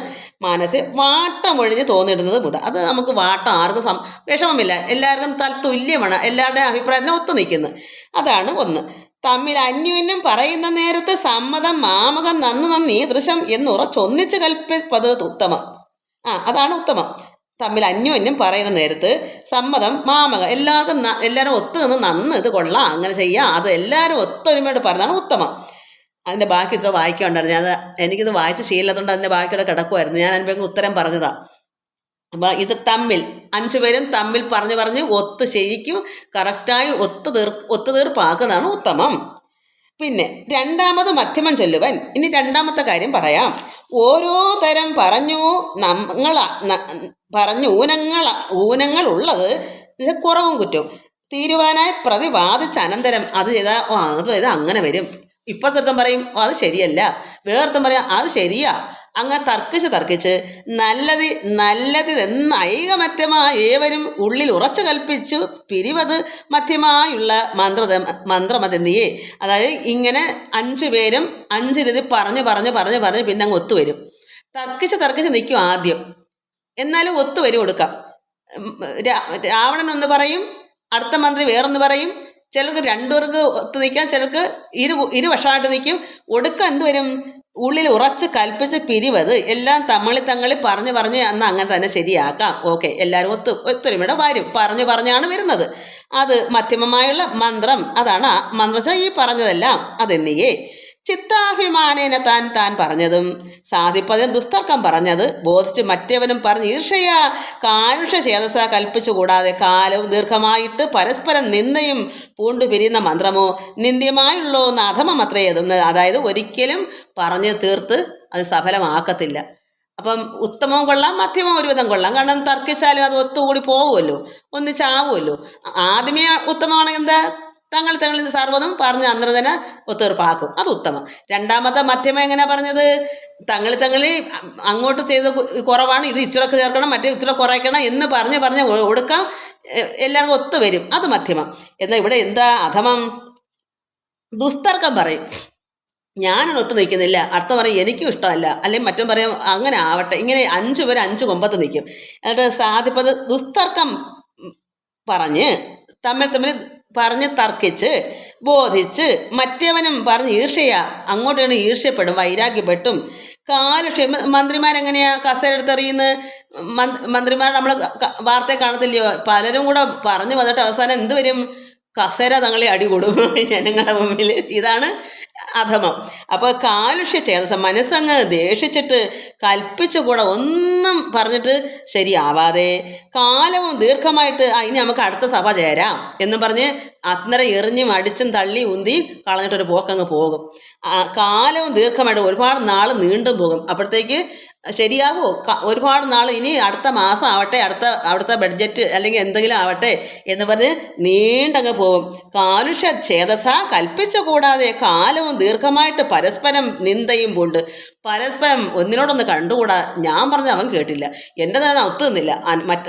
മനസ്സ് വാട്ടം ഒഴിഞ്ഞ് തോന്നിയിടുന്നത് മുത. അത് നമുക്ക് വാട്ടം ആർക്കും വിഷമമില്ല, എല്ലാവർക്കും തുല്യമാണ്, എല്ലാവരുടെയും അഭിപ്രായത്തിന് ഒത്തു നിൽക്കുന്നത്. അതാണ് ഒന്ന്. തമ്മിൽ അന്യോന്യം പറയുന്ന നേരത്ത് സമ്മതം മാമകം നന്ദി ദൃശം എന്നുറച്ചൊന്നിച്ച് കൽപ്പിപ്പത് ഉത്തമം. അതാണ് ഉത്തമം. തമ്മിൽ അന്യോന്യം പറയുന്ന നേരത്ത് സമ്മതം മാമകം, എല്ലാവരും ഒത്തു നിന്ന് നന്ന് ഇത് കൊള്ളാം, അങ്ങനെ ചെയ്യാം, അത് എല്ലാവരും ഒത്തൊരുമയോട് പറഞ്ഞാണ് ഉത്തമം. അതിൻ്റെ ബാക്കി ഇത്ര വായിക്കാനുണ്ടായിരുന്നു. എനിക്കിത് വായിച്ച് ശീലത്തുകൊണ്ട് അതിൻ്റെ ബാക്കിയുടെ കിടക്കുമായിരുന്നു. ഞാൻ അതിൻ്റെ ഉത്തരം പറഞ്ഞതാണ്. അപ്പം ഇത് തമ്മിൽ 5 പേരും തമ്മിൽ പറഞ്ഞ് ഒത്ത് ശരിക്കും കറക്റ്റായി ഒത്തുതീർപ്പാക്കുന്നതാണ് ഉത്തമം. പിന്നെ 2ാമത് മധ്യമം ചൊല്ലുവൻ. ഇനി 2ാമത്തെ കാര്യം പറയാം. ഓരോ തരം പറഞ്ഞു ഊനങ്ങൾ ഉള്ളത് കുറവും കുറ്റവും തീരുവാനായി പ്രതിപാദിച്ച അനന്തരം അത് ചെയ്താൽ അങ്ങനെ വരും. ഇപ്പുറത്തർത്ഥം പറയും അത് ശരിയല്ല, വേറൊരുത്തം പറയാം അത് ശരിയാ. അങ്ങനെ തർക്കിച്ച് നല്ലതെന്ന് ഐകമത്യമായ ഏവരും ഉള്ളിൽ ഉറച്ചു കൽപ്പിച്ചു പിരിവത് മധ്യമായുള്ള മന്ത്രമതെന്നിയേ. അതായത് ഇങ്ങനെ 5 പേരും 5 രീതി പറഞ്ഞ് പിന്നെ അങ്ങ് ഒത്തുവരും. തർക്കിച്ച് നിൽക്കും ആദ്യം, എന്നാലും ഒത്തുവരും കൊടുക്കാം. രാവണൻ ഒന്ന് പറയും, അടുത്ത മന്ത്രി വേറൊന്ന് പറയും. ചിലർക്ക് 2 പേർക്ക് ഒത്തു നിൽക്കാം, ചിലർക്ക് ഇരുവശമായിട്ട് നിൽക്കും. ഒടുക്കം എന്തുവരും, ഉള്ളിൽ ഉറച്ച് കൽപ്പിച്ച് പിരിവത് എല്ലാം തങ്ങളിൽ പറഞ്ഞ് അന്ന് അങ്ങനെ തന്നെ ശരിയാക്കാം. ഓക്കെ, എല്ലാവരും ഒത്തൊരുമയുടെ വരും, പറഞ്ഞാണ് വരുന്നത്. അത് മധ്യമമായുള്ള മന്ത്രം. അതാണ് ആ മന്ത്രം ഈ പറഞ്ഞതെല്ലാം അതെന്നിയേ. ചിത്താഭിമാനേന താൻ പറഞ്ഞതും സാധിപ്പതിന് ദുസ്തർക്കം പറഞ്ഞത് ബോധിച്ച് മറ്റേവനും പറഞ്ഞ് ഈർഷയാ കാരുഷ ചേതസ കൽപ്പിച്ചു കൂടാതെ കാലവും ദീർഘമായിട്ട് പരസ്പരം നിന്ദയും പൂണ്ടു പിരിയുന്ന മന്ത്രമോ നിന്ദ്യമായുള്ളോ എന്ന് അധമമത്രേ എതുന്നത്. അതായത് ഒരിക്കലും പറഞ്ഞ് തീർത്ത് അത് സഫലമാക്കത്തില്ല. അപ്പം ഉത്തമവും കൊള്ളാം, മധ്യമം ഒരുവിധം കൊള്ളാം. കാരണം തർക്കിച്ചാലും അത് ഒത്തുകൂടി പോകുമല്ലോ, ഒന്നിച്ചാവുമല്ലോ. ആദ്യമേ ഉത്തമമാണെങ്കിൽ എന്താ, തങ്ങൾ സർവ്വതും പറഞ്ഞ് അന്നേരം തന്നെ ഒത്തീർപ്പാക്കും, അത് ഉത്തമം. 2ാമത്തെ മധ്യമം എങ്ങനെയാ പറഞ്ഞത്, തങ്ങളിൽ അങ്ങോട്ട് ചെയ്ത് കുറവാണ്, ഇത് ഇച്ചിറൊക്കെ ചേർക്കണം, മറ്റേ ഇച്ചിറ കുറയ്ക്കണം എന്ന് പറഞ്ഞ് കൊടുക്കാം, എല്ലാവർക്കും ഒത്തുവരും, അത് മധ്യമം. എന്നാൽ ഇവിടെ എന്താ അധമം, ദുസ്തർക്കം പറയും, ഞാനൊന്നും ഒത്തു നിൽക്കുന്നില്ല, അർത്ഥം പറയും എനിക്കും ഇഷ്ടമല്ല, അല്ലെങ്കിൽ മറ്റും പറയും അങ്ങനെ ആവട്ടെ. ഇങ്ങനെ 5 പേര് 5 കൊമ്പത്ത് നിൽക്കും. എന്നിട്ട് സാധിപ്പത് ദുസ്തർക്കം പറഞ്ഞ് തമ്മിൽ പറഞ്ഞ് തർക്കിച്ച് ബോധിച്ച് മറ്റവനും പറഞ്ഞ് അങ്ങോട്ടാണ് ഈർഷ്യപ്പെടും, വൈരാഗ്യപ്പെട്ടും. മന്ത്രിമാരെങ്ങനെയാ കസേര എടുത്തെറിയുന്നത്? മന്ത്രിമാർ നമ്മൾ വാർത്തയെ കാണത്തില്ലയോ, പലരും കൂടെ പറഞ്ഞു വന്നിട്ട് അവസാനം എന്ത് വരും, കസേര തങ്ങളെ അടികൂടും ജനങ്ങളുടെ മുമ്പിൽ. ഇതാണ് അധമം. അപ്പോൾ കാലുഷ്യ ചേതസം, മനസ്സങ്ങ് ദേഷിച്ചിട്ട് കൽപ്പിച്ചുകൂടെ ഒന്നും പറഞ്ഞിട്ട് ശരിയാവാതെ കാലവും ദീർഘമായിട്ട് ഇനി നമുക്ക് അടുത്ത സഭ ചേരാം എന്ന് പറഞ്ഞ് അന്നേരം എറിഞ്ഞും അടിച്ചും തള്ളി ഉന്തി കളഞ്ഞിട്ടൊരു പോക്കങ്ങ് പോകും. കാലവും ദീർഘമായിട്ട് ഒരുപാട് നാൾ നീണ്ടും പോകും. അപ്പോഴത്തേക്ക് ശരിയാവോ? ഒരുപാട് നാൾ ഇനി അടുത്ത മാസം ആവട്ടെ, അവിടുത്തെ ബഡ്ജറ്റ് അല്ലെങ്കിൽ എന്തെങ്കിലും ആവട്ടെ എന്ന് പറഞ്ഞ് നീണ്ടങ്ങ് പോകും. കാലുഷ ഛേദസ കൽപ്പിച്ചു കൂടാതെ കാലവും ദീർഘമായിട്ട് പരസ്പരം നിന്ദയും പൂണ്ട്. പരസ്പരം ഒന്നിനോടൊന്ന് കണ്ടുകൂടാ. ഞാൻ പറഞ്ഞ അവൻ കേട്ടില്ല, എൻ്റെതാണ് ഒത്തു നിന്നില്ല,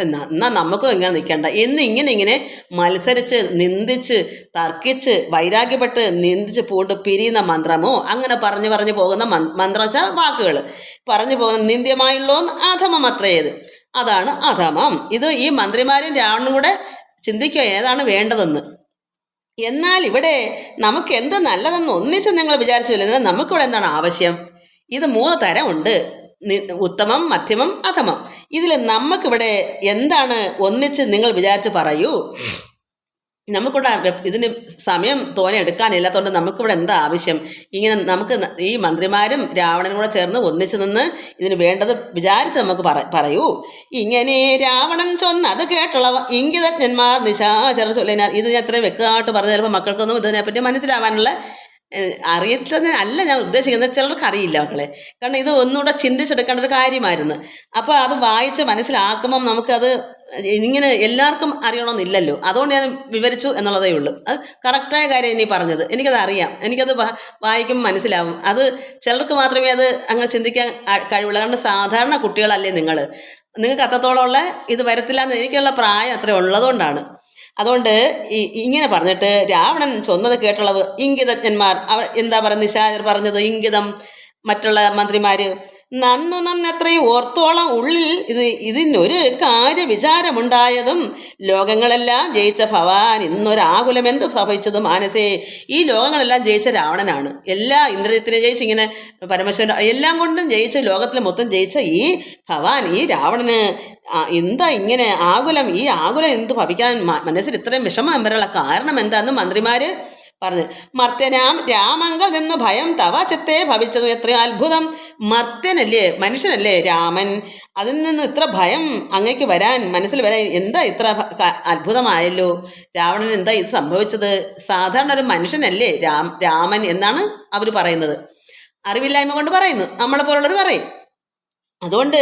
എന്നാൽ നമുക്കും ഇങ്ങനെ നിൽക്കണ്ട ഇങ്ങനെ മത്സരിച്ച് നിന്ദിച്ച് തർക്കിച്ച് വൈരാഗ്യപ്പെട്ട് നിന്ദിച്ച് പൂണ്ട് പിരിയുന്ന മന്ത്രമോ അങ്ങനെ പറഞ്ഞു പോകുന്ന മന്ത്രം വെച്ചാൽ വാക്കുകൾ പറഞ്ഞു പോകുന്ന നിന്ദ്യമായുള്ളോ അധമം അത്രയേത്. അതാണ് അധമം. ഇത് ഈ മന്ത്രിമാരും രാവണനും കൂടെ ചിന്തിക്കുക ഏതാണ് വേണ്ടതെന്ന്. എന്നാൽ ഇവിടെ നമുക്ക് എന്ത് നല്ലതെന്ന് ഒന്നിച്ച് നിങ്ങൾ വിചാരിച്ചില്ല. നമുക്കിവിടെ എന്താണ് ആവശ്യം? ഇത് 3 തരമുണ്ട്: ഉത്തമം, മധ്യമം, അധമം. ഇതിൽ നമുക്കിവിടെ എന്താണ് ഒന്നിച്ച് നിങ്ങൾ വിചാരിച്ച് പറയൂ. നമുക്കിവിടെ ഇതിന് സമയം തോനെ എടുക്കാനില്ലാത്തതുകൊണ്ട് നമുക്കിവിടെ എന്താ ആവശ്യം? ഇങ്ങനെ നമുക്ക് ഈ മന്ത്രിമാരും രാവണനും കൂടെ ചേർന്ന് ഒന്നിച്ചു നിന്ന് ഇതിന് വേണ്ടത് വിചാരിച്ച് നമുക്ക് പറയൂ. ഇങ്ങനെ രാവണൻ ചൊന്നത് കേട്ടുള്ള ഇംഗിതജ്ഞന്മാർ നിശാചര ചൊല്ലിനാൽ. ഇത് ഞാൻ എത്രയും വ്യക്തമായിട്ട് പറഞ്ഞു, ചിലപ്പോൾ മക്കൾക്കൊന്നും ഇതിനെപ്പറ്റി മനസ്സിലാവാനുള്ള അറിയത്തത് അല്ല ഞാൻ ഉദ്ദേശിക്കുന്നത്. ചിലർക്ക് അറിയില്ല മക്കളെ, കാരണം ഇത് ഒന്നുകൂടെ ചിന്തിച്ചെടുക്കേണ്ട ഒരു കാര്യമായിരുന്നു. അപ്പോൾ അത് വായിച്ച് മനസ്സിലാക്കുമ്പം നമുക്കത് ഇങ്ങനെ എല്ലാവർക്കും അറിയണമെന്നില്ലല്ലോ. അതുകൊണ്ട് ഞാൻ വിവരിച്ചു എന്നുള്ളതേ ഉള്ളൂ. അത് കറക്റ്റായ കാര്യം ഇനി പറഞ്ഞത്. എനിക്കത് അറിയാം, എനിക്കത് വായിക്കുമ്പോൾ മനസ്സിലാവും. അത് ചിലർക്ക് മാത്രമേ അത് അങ്ങനെ ചിന്തിക്കാൻ കഴിവുള്ളൂ. കാരണം സാധാരണ കുട്ടികളല്ലേ നിങ്ങൾക്ക് അത്രത്തോളമുള്ള ഇത് വരത്തില്ല എന്ന് എനിക്കുള്ള പ്രായം അത്ര ഉള്ളതുകൊണ്ടാണ്. അതുകൊണ്ട് ഇങ്ങനെ പറഞ്ഞിട്ട് രാവണൻ ചൊന്നത് കേട്ടുള്ളവ് ഇംഗിതജ്ഞന്മാർ അവർ എന്താ പറയുക, നിശാചർ പറഞ്ഞത് ഇംഗിതം മറ്റുള്ള മന്ത്രിമാര് നന്നെത്രയും ഓർത്തോളം ഉള്ളിൽ ഇതിനൊരു കാര്യവിചാരമുണ്ടായതും ലോകങ്ങളെല്ലാം ജയിച്ച ഭവാൻ ഇന്നൊരാകുലം എന്ത് ഭവിച്ചത് മാനസേ. ഈ ലോകങ്ങളെല്ലാം ജയിച്ച രാവണനാണ്. എല്ലാ ഇന്ദ്രിയത്തിനെ ജയിച്ച് ഇങ്ങനെ പരമേശ്വരൻ എല്ലാം കൊണ്ടും ജയിച്ച് ലോകത്തിൽ മൊത്തം ജയിച്ച ഈ ഭവാൻ, ഈ രാവണന് എന്താ ഇങ്ങനെ ആകുലം? ഈ ആകുലം എന്ത് ഭവിക്കാൻ മനസ്സിൽ ഇത്രയും വിഷമം വരാനുള്ള കാരണം എന്താന്ന് മന്ത്രിമാര് പറഞ്ഞു. മർത്യനാം രാമങ്കൽ നിന്ന് ഭയം തവ ചിത്തെ ഭവിച്ചതും എത്രയോ അത്ഭുതം. മർത്യനല്ലേ, മനുഷ്യനല്ലേ രാമൻ, അതിൽ നിന്ന് ഇത്ര ഭയം അങ്ങേക്ക് വരാൻ മനസ്സിൽ വരാൻ എന്താ ഇത്ര അത്ഭുതമായല്ലോ? രാവണൻ എന്താ ഇത് സംഭവിച്ചത്? സാധാരണ ഒരു മനുഷ്യനല്ലേ രാമൻ എന്നാണ് അവർ പറയുന്നത്. അറിവില്ലായ്മ കൊണ്ട് പറയുന്നു, നമ്മളെ പോലുള്ളവർ പറയും. അതുകൊണ്ട്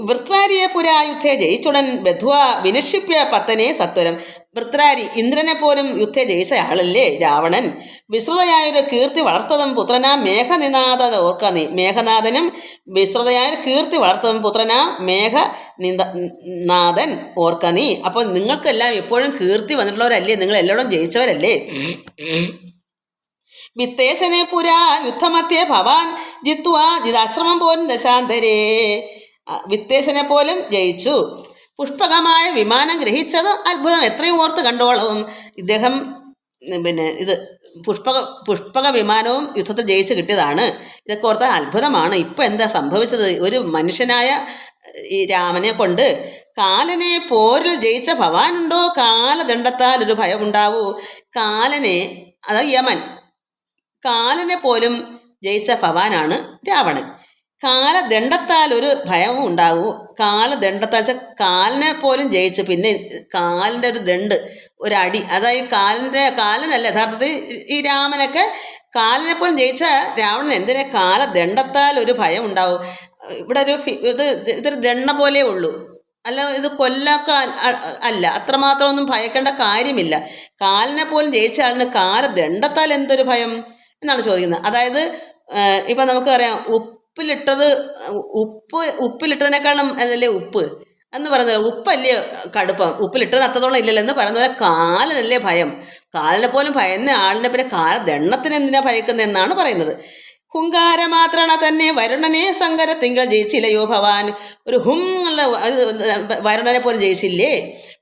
വൃത്രാരിയെ പുരായുദ്ധേ ജയിച്ചുടൻ ബധ്വ വിനിക്ഷിപ്യ പത്തനെ സത്വരം. വൃത്രാരി ഇന്ദ്രനെ പോലും യുദ്ധേ ജയിച്ച ആളല്ലേ രാവണൻ. വിശ്രുതയായൊരു കീർത്തി വളർത്തതും പുത്രനാ മേഘനിനാഥൻ ഓർക്ക നീ. മേഘനാഥനും വിശ്രുതയായൊരു കീർത്തി വളർത്തതും പുത്രനാ മേഘനാഥൻ ഓർക്ക നീ. അപ്പോൾ നിങ്ങൾക്കെല്ലാം എപ്പോഴും കീർത്തി വന്നിട്ടുള്ളവരല്ലേ, നിങ്ങൾ എല്ലാവരും ജയിച്ചവരല്ലേ. വിത്തേശനെ പുരാ യുദ്ധമധ്യേ ഭവാൻ ജിത്വാ ജിതാശ്രമം പോലും ദശാന്തരേ. വിത്തേശനെ പോലും ജയിച്ചു. പുഷ്പകമായ വിമാനം ഗ്രഹിച്ചത് അത്ഭുതം, എത്രയും ഓർത്ത് കണ്ടോളവും. ഇദ്ദേഹം ഇത് പുഷ്പക വിമാനവും യുദ്ധത്തിൽ ജയിച്ച് കിട്ടിയതാണ്. ഇതൊക്കെ ഓർത്താൽ അത്ഭുതമാണ്. ഇപ്പം എന്താ സംഭവിച്ചത്? ഒരു മനുഷ്യനായ ഈ രാമനെ കൊണ്ട് കാലനെ പോരിൽ ജയിച്ച ഭവാനുണ്ടോ? കാലദണ്ഡത്താൽ ഒരു ഭയം ഉണ്ടാവൂ. കാലനെ, അതായത് യമൻ, കാലനെ പോലും ജയിച്ച ഭവാനാണ് രാവണൻ. കാലദണ്ഡത്താൽ ഒരു ഭയവും ഉണ്ടാകൂ. കാലദണ്ഡത്താൽ വെച്ചാൽ കാലിനെ പോലും ജയിച്ച്, പിന്നെ കാലിൻ്റെ ഒരു ദണ്ട്, ഒരടി, അതായത് കാലനല്ല യഥാർത്ഥത്തിൽ ഈ രാമനൊക്കെ കാലിനെ പോലും ജയിച്ച രാവണൻ എന്തിനെ കാലദണ്ഡത്താൽ ഒരു ഭയം ഉണ്ടാവും. ഇവിടെ ഇതൊരു ദണ്ണ പോലെ ഉള്ളൂ, അല്ല ഇത് കൊല്ലൊക്കെ അല്ല. അത്രമാത്രമൊന്നും ഭയക്കേണ്ട കാര്യമില്ല. കാലിനെ പോലും ജയിച്ച ആളിന് കാലദണ്ഡത്താൽ എന്തൊരു ഭയം എന്നാണ് ചോദിക്കുന്നത്. അതായത് ഇപ്പം നമുക്കറിയാം, ഉപ്പിലിട്ടതിനേക്കാളും അതല്ലേ ഉപ്പ് എന്ന് പറയുന്നത്. ഉപ്പല്ലേ കടുപ്പം, ഉപ്പിലിട്ടത് അത്രത്തോളം ഇല്ലല്ലോ എന്ന് പറയുന്നത്. കാലനല്ലേ ഭയം. കാലിനെ പോലും ഭയന്ന ആളിനെ പിന്നെ കാലദണ്ഡത്തിന് എന്തിനാ ഭയക്കുന്നത് എന്നാണ് പറയുന്നത്. ഹുങ്കാരമാത്രണ തന്നെ വരുണനെ സങ്കരത്തിങ്കൽ ജയിച്ചില്ലയോ ഭവാൻ. ഒരു വരുണനെ പോലും ജയിച്ചില്ലേ.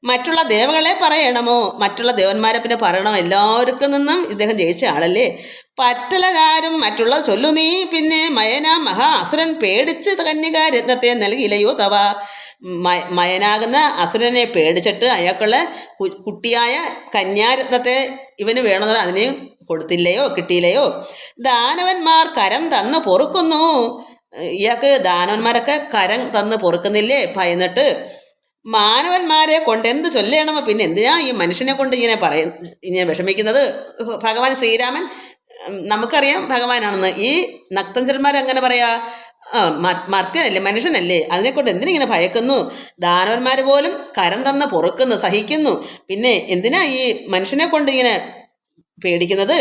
മറ്റുള്ള ദേവകളെ പറയണമോ? മറ്റുള്ള ദേവന്മാരെ പിന്നെ പറയണോ? എല്ലാവർക്കും നിന്നും ഇദ്ദേഹം ജയിച്ച ആളല്ലേ. പറ്റലകാരും മറ്റുള്ള ചൊല്ലു നീ. പിന്നെ മയന മഹാ അസുരൻ പേടിച്ച് കന്യകാരത്നത്തെ നൽകിയില്ലയോ തവ. മയനാകുന്ന അസുരനെ പേടിച്ചിട്ട് അയാൾക്കുള്ള കുട്ടിയായ കന്യാരത്നത്തെ ഇവന് വേണമെന്ന് അതിന് കൊടുത്തില്ലയോ, കിട്ടിയില്ലയോ. ദാനവന്മാർ കരം തന്ന് പൊറുക്കുന്നു. ഇയാൾക്ക് ദാനവന്മാരൊക്കെ കരം തന്ന് പൊറുക്കുന്നില്ലേ ഭയന്നിട്ട്. മാനവന്മാരെ കൊണ്ട് എന്ത് ചൊല്ലണമോ? പിന്നെ എന്തിനാ ഈ മനുഷ്യനെ കൊണ്ട് ഇങ്ങനെ ഇങ്ങനെ വിഷമിക്കുന്നത്? ഭഗവാൻ ശ്രീരാമൻ നമുക്കറിയാം ഭഗവാനാണെന്ന്. ഈ നക്തഞ്ചരന്മാരങ്ങനെ പറയാ, മർത്യനല്ലേ, മനുഷ്യനല്ലേ, അതിനെക്കൊണ്ട് എന്തിനിങ്ങനെ ഭയക്കുന്നു? ദാനവന്മാർ പോലും കരം തന്ന് പൊറുക്കുന്നു, സഹിക്കുന്നു, പിന്നെ എന്തിനാ ഈ മനുഷ്യനെ കൊണ്ട് ഇങ്ങനെ പേടിക്കുന്നത്?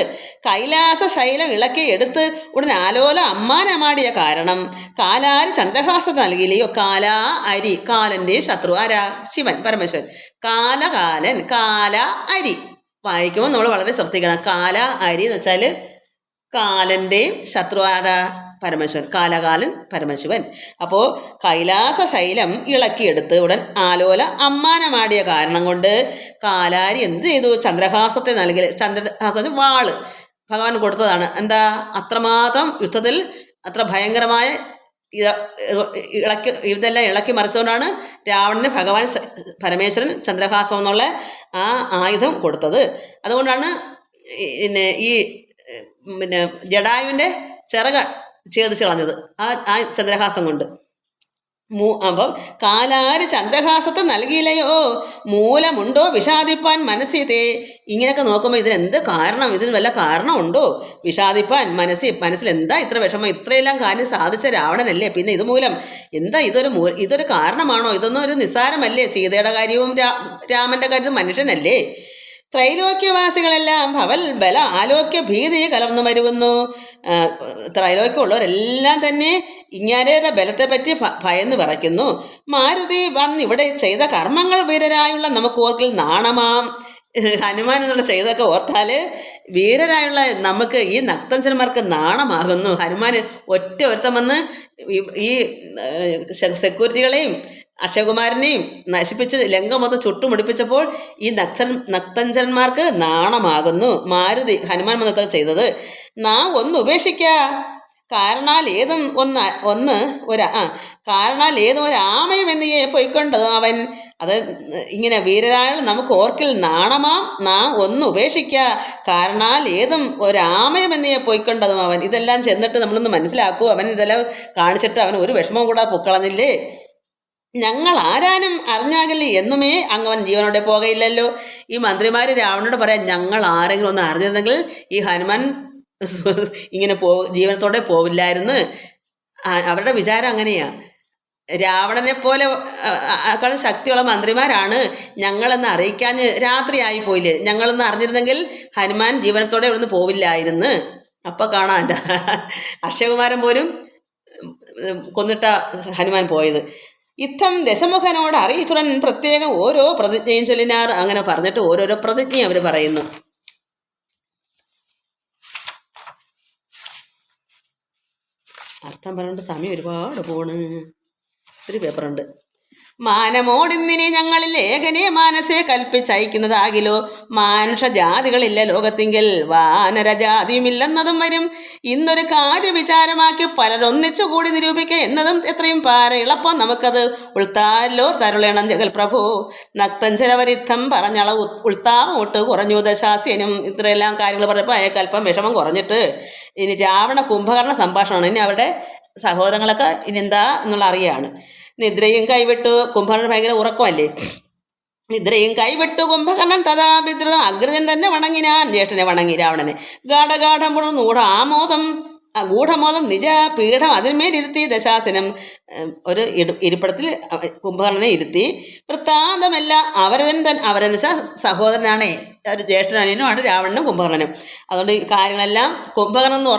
കൈലാസ ശൈലം ഇളക്കി എടുത്ത് ഉടനെ ആലോല അമ്മാനമാടിയ കാരണം കാലാരി ചന്ദ്രഹാസത നൽകിയില്ലയോ. കാലാ അരി, കാലന്റെ ശത്രു ആരാ? ശിവൻ, പരമേശ്വരൻ. കാലകാലൻ, കാല അരി വായിക്കുമ്പോൾ നമ്മൾ വളരെ ശ്രദ്ധിക്കണം. കാല അരി എന്ന് വെച്ചാൽ കാലൻ്റെയും ശത്രു ആരാ? പരമശിവൻ. കാലകാലൻ പരമശിവൻ. അപ്പോൾ കൈലാസ ശൈലം ഇളക്കിയെടുത്ത് ഉടൻ ആലോല അമ്മാനമാടിയ കാരണം കൊണ്ട് കാലാരി എന്ത് ചെയ്തു? ചന്ദ്രഹാസത്തെ നൽകി. ചന്ദ്രഹാസത്തിന് വാള് ഭഗവാൻ കൊടുത്തതാണ്. എന്താ? അത്രമാത്രം യുദ്ധത്തിൽ അത്ര ഭയങ്കരമായ ഇതെല്ലാം ഇളക്കി മറിച്ചുകൊണ്ടാണ് രാവണന് ഭഗവാൻ പരമേശ്വരൻ ചന്ദ്രഹാസം എന്നുള്ള ആ ആയുധം കൊടുത്തത്. അതുകൊണ്ടാണ് ഈ ജടായുവിൻ്റെ ചിറക ഛേദിച്ച് കളഞ്ഞത് ആ ചന്ദ്രഹാസം കൊണ്ട്. അപ്പം കാലാര് ചന്ദ്രഹാസത്തെ നൽകിയില്ലയോ, മൂലമുണ്ടോ വിഷാദിപ്പാൻ മനസ്സിതേ. ഇങ്ങനെയൊക്കെ നോക്കുമ്പോൾ ഇതിനെന്ത് കാരണം? ഇതിന് വല്ല കാരണമുണ്ടോ? വിഷാദിപ്പാൻ മനസ്സിൽ എന്താ ഇത്ര വിഷമം? ഇത്രയെല്ലാം കാര്യം സാധിച്ച രാവണനല്ലേ, പിന്നെ ഇതുമൂലം എന്താ? ഇതൊരു കാരണമാണോ? ഇതൊന്നും ഒരു നിസ്സാരമല്ലേ? സീതയുടെ കാര്യവും രാമൻ്റെ കാര്യവും മനുഷ്യനല്ലേ? ത്രൈലോക്യവാസികളെല്ലാം ഭവൽ ബല ആലോക്യ ഭീതി കലർന്നു വരുന്നു. ത്രൈലോക്യമുള്ളവരെല്ലാം തന്നെ ഇങ്ങാരുടെ ബലത്തെപ്പറ്റി ഭയന്ന് വിറയ്ക്കുന്നു. മാരുതി വന്നിവിടെ ചെയ്ത കർമ്മങ്ങൾ വീരരായുള്ള നമുക്ക് ഓർക്കിൽ നാണമാം. ഹനുമാൻ എന്നുള്ള ചെയ്തൊക്കെ ഓർത്താൽ വീരരായുള്ള നമുക്ക് ഈ നക്തഞ്ചന്മാർക്ക് നാണമാകുന്നു. ഹനുമാൻ ഒരുത്തം വന്ന് ഈ സെക്യൂരിറ്റികളെയും അക്ഷയകുമാരനെയും നശിപ്പിച്ച് ലങ്ക മൊത്തം ചുട്ടുമുടിപ്പിച്ചപ്പോൾ ഈ നക്തഞ്ചന്മാർക്ക് നാണമാകുന്നു. മാരുതി ഹനുമാൻ മതത്തെ ചെയ്തത്. നാം ഒന്ന് ഉപേക്ഷിക്ക കാരണാൽ ഏതും കാരണാൽ ഏതും ഒരാമയം എന്നിയെ പൊയ്ക്കൊണ്ടത് അവൻ. അത് ഇങ്ങനെ വീരരായ നമുക്ക് ഓർക്കിൽ നാണമാം. നാം ഒന്ന് ഉപേക്ഷിക്ക കാരണാൽ ഏതും ഒരാമയം എന്നിയെ പൊയ്ക്കൊണ്ടതും അവൻ. ഇതെല്ലാം ചെന്നിട്ട് നമ്മളൊന്ന് മനസ്സിലാക്കൂ. അവൻ ഇതെല്ലാം കാണിച്ചിട്ട് അവൻ ഒരു വിഷമവും കൂടാതെ പൊക്കളഞ്ഞില്ലേ. ഞങ്ങൾ ആരാനും അറിഞ്ഞാകില്ലേ എന്നുമേ അങ്ങവൻ ജീവനോടെ പോകയില്ലല്ലോ. ഈ മന്ത്രിമാർ രാവണനോട് പറയാം, ഞങ്ങൾ ആരെങ്കിലും ഒന്ന് അറിഞ്ഞിരുന്നെങ്കിൽ ഈ ഹനുമാൻ ഇങ്ങനെ ജീവനത്തോടെ പോവില്ലായിരുന്നു. അവരുടെ വിചാരം അങ്ങനെയാണ്. രാവണനെ പോലെ ആക്കാൾ ശക്തിയുള്ള മന്ത്രിമാരാണ്. ഞങ്ങളെന്ന് അറിയിക്കാൻ രാത്രിയായി പോയില്ലേ, ഞങ്ങളെന്ന് അറിഞ്ഞിരുന്നെങ്കിൽ ഹനുമാൻ ജീവനത്തോടെ ഇവിടുന്ന് പോവില്ലായിരുന്നു. അപ്പം കാണാൻ അക്ഷയകുമാരൻ പോലും കൊന്നിട്ട ഹനുമാൻ പോയത്. യുദ്ധം ദശമുഖനോട് അറിയിച്ചുടൻ പ്രത്യേകം ഓരോ പ്രതിജ്ഞയും ചൊല്ലിനാർ. അങ്ങനെ പറഞ്ഞിട്ട് ഓരോരോ പ്രതിജ്ഞയും അവർ പറയുന്നു. അർത്ഥം പറഞ്ഞിട്ട് സമയം ഒരുപാട് പോണ്. ഒത്തിരി പേപ്പറുണ്ട്. മാനമോടിന്നിനെ ഞങ്ങളിൽ ഏകനെ മാനസെ കൽപ്പിച്ചയക്കുന്നതാകിലോ. മാനുഷജാതികളില്ല ലോകത്തിങ്കിൽ വാനരജാതിയുമില്ലെന്നതും വരും. ഇന്നൊരു കാര്യവിചാരമാക്കി പലരൊന്നിച്ചു കൂടി നിരൂപിക്കുക എന്നതും എത്രയും എളുപ്പം നമുക്കത് ഉൾത്താലോ തരുളേണം ജഗൽ പ്രഭു. നക്തഞ്ചരവരിദ്ധം പറഞ്ഞള ഉൾത്താമോട്ട് കുറഞ്ഞു ദശാസ്യനും. ഇത്രയെല്ലാം കാര്യങ്ങൾ പറഞ്ഞപ്പോൾ അയാൾക്ക് അല്പം വിഷമം കുറഞ്ഞിട്ട് ഇനി രാവണ കുംഭകർണ സംഭാഷണമാണ്. ഇനി അവരുടെ സഹോദരങ്ങളൊക്കെ ഇനി എന്താ എന്നുള്ള അറിയാണ്. നിദ്രയും കൈവിട്ടു കുംഭകർണൻ ഭയങ്കര ഉറക്കമല്ലേ. നിദ്രയും കൈവിട്ടു കുംഭകർണൻ തഥാഭിദ്രത അഗ്രജൻ തന്നെ വണങ്ങിനാൻ. ജ്യേഷ്ഠനെ വണങ്ങി രാവണനെ. ഗാഠഗാഠം പുറന്നു ഗൂഢമോദം നിജ പീഠം അതിന്മേലിരുത്തി ദശാസനം. ഒരു ഇരിപ്പിടത്തിൽ കുംഭകർണനെ ഇരുത്തി. വൃത്താന്തമല്ല അവരൻ സഹോദരനാണേ, ഒരു ജ്യേഷ്ഠനാണ് രാവണനും കുംഭകർണനും. അതുകൊണ്ട് ഈ കാര്യങ്ങളെല്ലാം കുംഭകർണൻ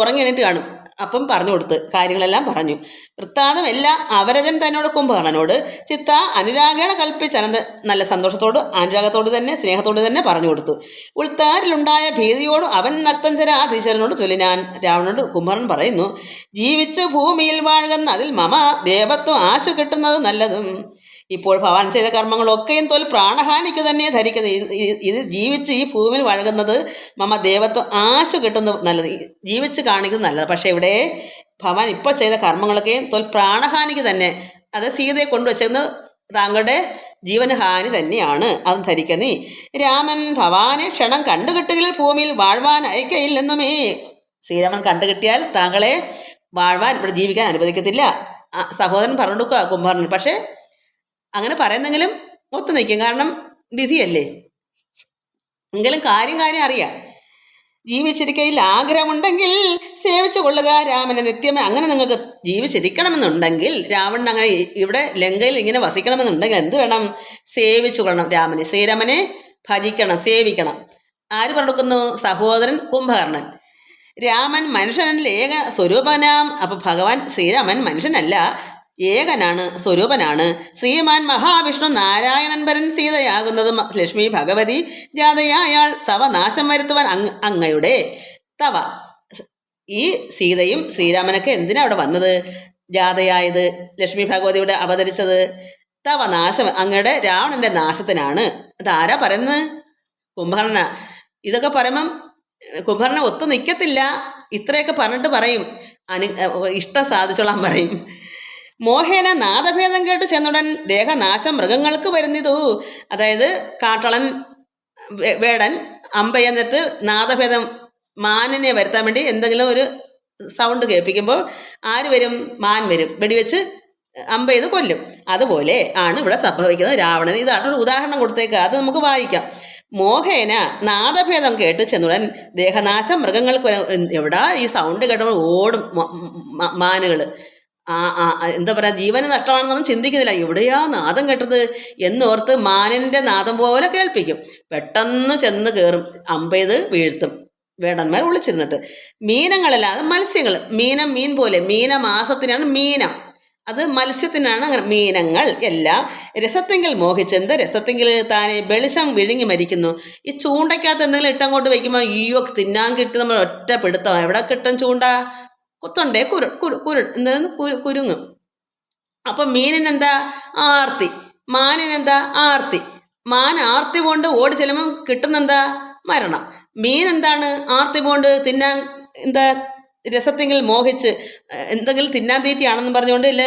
ഉറങ്ങി എണീറ്റ് കാണും. അപ്പം പറഞ്ഞു കൊടുത്ത് കാര്യങ്ങളെല്ലാം പറഞ്ഞു. വൃത്താന്തമല്ല അവരജൻ തന്നോട് കുംഭകർണനോട് ചിത്ത അനുരാഗേണ കൽപ്പിച്ച് നല്ല സന്തോഷത്തോട് അനുരാഗത്തോട് തന്നെ സ്നേഹത്തോട് തന്നെ പറഞ്ഞു കൊടുത്തു. ഉൾത്താരിലുണ്ടായ ഭീതിയോട് അവൻ നക്തഞ്ചരാധീശ്വരനോട് ചൊല്ലിനാൻ. രാവണനോട് കുംഭകർണൻ പറയുന്നു, ജീവിച്ച് ഭൂമിയിൽ വാഴുന്ന അതിൽ മമ ദേവത്വം ആശ കിട്ടുന്നത് നല്ലതും. ഇപ്പോൾ ഭവാൻ ചെയ്ത കർമ്മങ്ങളൊക്കെയും പ്രാണഹാനിക്ക് തന്നെ ധരിക്കുന്നത്. ഇത് ജീവിച്ച് ഈ ഭൂമിയിൽ വഴകുന്നത് മമ ദേവത്വം ആശ കിട്ടുന്നത് നല്ലത്, ജീവിച്ച് കാണിക്കുന്നത് നല്ലത്. പക്ഷേ ഇവിടെ ഭവാൻ ഇപ്പോൾ ചെയ്ത കർമ്മങ്ങളൊക്കെയും പ്രാണഹാനിക്ക് തന്നെ, അത് സീതയെ കൊണ്ടുവച്ചെന്ന് താങ്കളുടെ ജീവനഹാനി തന്നെയാണ്, അത് ധരിക്ക നീ. രാമൻ ഭവാനെ ക്ഷണം കണ്ടുകിട്ടുകിൽ ഭൂമിയിൽ വാഴ്വാൻ അയക്കയില്ലെന്നുമേ. ശ്രീരാമൻ കണ്ടുകിട്ടിയാൽ താങ്കളെ വാഴ്വാൻ ഇവിടെ ജീവിക്കാൻ അനുവദിക്കത്തില്ല. സഹോദരൻ പറഞ്ഞു കൊടുക്കുക കുംഭകർണൻ. പക്ഷേ അങ്ങനെ പറയുന്നെങ്കിലും ഒത്തു നിൽക്കും, കാരണം വിധിയല്ലേ. എങ്കിലും കാര്യം അറിയാം. ജീവിച്ചിരിക്കയിൽ ആഗ്രഹമുണ്ടെങ്കിൽ സേവിച്ചു കൊള്ളുക രാമനെ നിത്യമേ. അങ്ങനെ നിങ്ങൾക്ക് ജീവിച്ചിരിക്കണമെന്നുണ്ടെങ്കിൽ, രാവണൻ അങ്ങനെ ഇവിടെ ലങ്കയിൽ ഇങ്ങനെ വസിക്കണമെന്നുണ്ടെങ്കിൽ എന്ത് വേണം? സേവിച്ചു കൊള്ളണം രാമനെ. ശ്രീരാമനെ ഭജിക്കണം, സേവിക്കണം. ആര് പറഞ്ഞെടുക്കുന്നു? സഹോദരൻ കുംഭകർണൻ. രാമൻ മനുഷ്യനല്ല, ഏക സ്വരൂപനാം. അപ്പൊ ഭഗവാൻ ശ്രീരാമൻ മനുഷ്യനല്ല, ഏകനാണ്, സ്വരൂപനാണ്. ശ്രീമാൻ മഹാവിഷ്ണു നാരായണൻ പരൻ സീതയാകുന്നതും ലക്ഷ്മി ഭഗവതി ജാതയായാൾ തവ നാശം വരുത്തുവാൻ അങ്ങയുടെ. തവ ഈ സീതയും ശ്രീരാമനൊക്കെ എന്തിനാ അവിടെ വന്നത്? ജാതയായത് ലക്ഷ്മി ഭഗവതിയുടെ അവതരിച്ചത് തവ നാശം, അങ്ങയുടെ രാവണന്റെ നാശത്തിനാണ്. അതാരാ പറയുന്നത്? കുംഭകർണ. ഇതൊക്കെ പറയുമ്പം കുംഭകർണ ഒത്തു നിൽക്കത്തില്ല. ഇത്രയൊക്കെ പറഞ്ഞിട്ട് പറയും ഇഷ്ടം സാധിച്ചോളാൻ പറയും. മോഹേന നാദഭേദം കേട്ട് ചെന്നുടൻ ദേഹനാശം മൃഗങ്ങൾക്ക് വരുന്നിതു. അതായത് കാട്ടളൻ വേടൻ അമ്പയെന്നിട്ട് നാദഭേദം മാനിനെ വരുത്താൻ വേണ്ടി എന്തെങ്കിലും ഒരു സൗണ്ട് കേൾപ്പിക്കുമ്പോൾ ആര് വരും? മാൻ വരും, വെടിവെച്ച് അമ്പ ചെയ്ത് കൊല്ലും. അതുപോലെ ആണ് ഇവിടെ സംഭവിക്കുന്നത് രാവണൻ. ഇതാണ് ഒരു ഉദാഹരണം കൊടുത്തേക്കുക, അത് നമുക്ക് വായിക്കാം. മോഹേന നാദഭേദം കേട്ട് ചെന്നുടൻ ദേഹനാശം മൃഗങ്ങൾക്ക്. എവിടാ ഈ സൗണ്ട് കേട്ടപ്പോൾ ഓടും മാനുകൾ. എന്താ പറയുക, ജീവന് നഷ്ടമാണെന്നൊന്നും ചിന്തിക്കുന്നില്ല. എവിടെയാ നാദം കേട്ടത് എന്നോർത്ത് മാനിൻ്റെ നാദം പോലെ കേൾപ്പിക്കും. പെട്ടെന്ന് ചെന്ന് കയറും, അമ്പെയ്ത് വീഴ്ത്തും വേടന്മാർ ഒളിച്ചിരുന്നിട്ട്. മീനങ്ങളല്ല, അത് മത്സ്യങ്ങൾ. മീനം മീൻ പോലെ, മീനമാസത്തിനാണ് മീനം, അത് മത്സ്യത്തിനാണ്. അങ്ങനെ മീനങ്ങൾ എല്ലാം രസത്തെങ്കിൽ മോഹിച്ച്. എന്താ രസത്തെങ്കിൽ? താനെ വെളിച്ചം വിഴുങ്ങി മരിക്കുന്നു. ഈ ചൂണ്ടയ്ക്കകത്ത് എന്തെങ്കിലും ഇട്ടങ്ങോട്ട് വയ്ക്കുമ്പോൾ ഈയോ തിന്നാൻ കിട്ടി നമ്മൾ ഒറ്റ പിടുത്തം. എവിടെ കിട്ടും ചൂണ്ട? കുത്തുണ്ടേ കുരുങ്ങും. അപ്പം മീനിനെന്താ? ആർത്തി. മാനിനെന്താ? ആർത്തി. മാൻ ആർത്തി കൊണ്ട് ഓടി ചെല്ലുമ്പം കിട്ടുന്നെന്താ? മരണം. മീൻ എന്താണ്? ആർത്തി കൊണ്ട് തിന്നാൻ, എന്താ രസത്തെങ്കിൽ മോഹിച്ച് എന്തെങ്കിലും തിന്നാൻ തീറ്റിയാണെന്ന് പറഞ്ഞുകൊണ്ട് ഇല്ല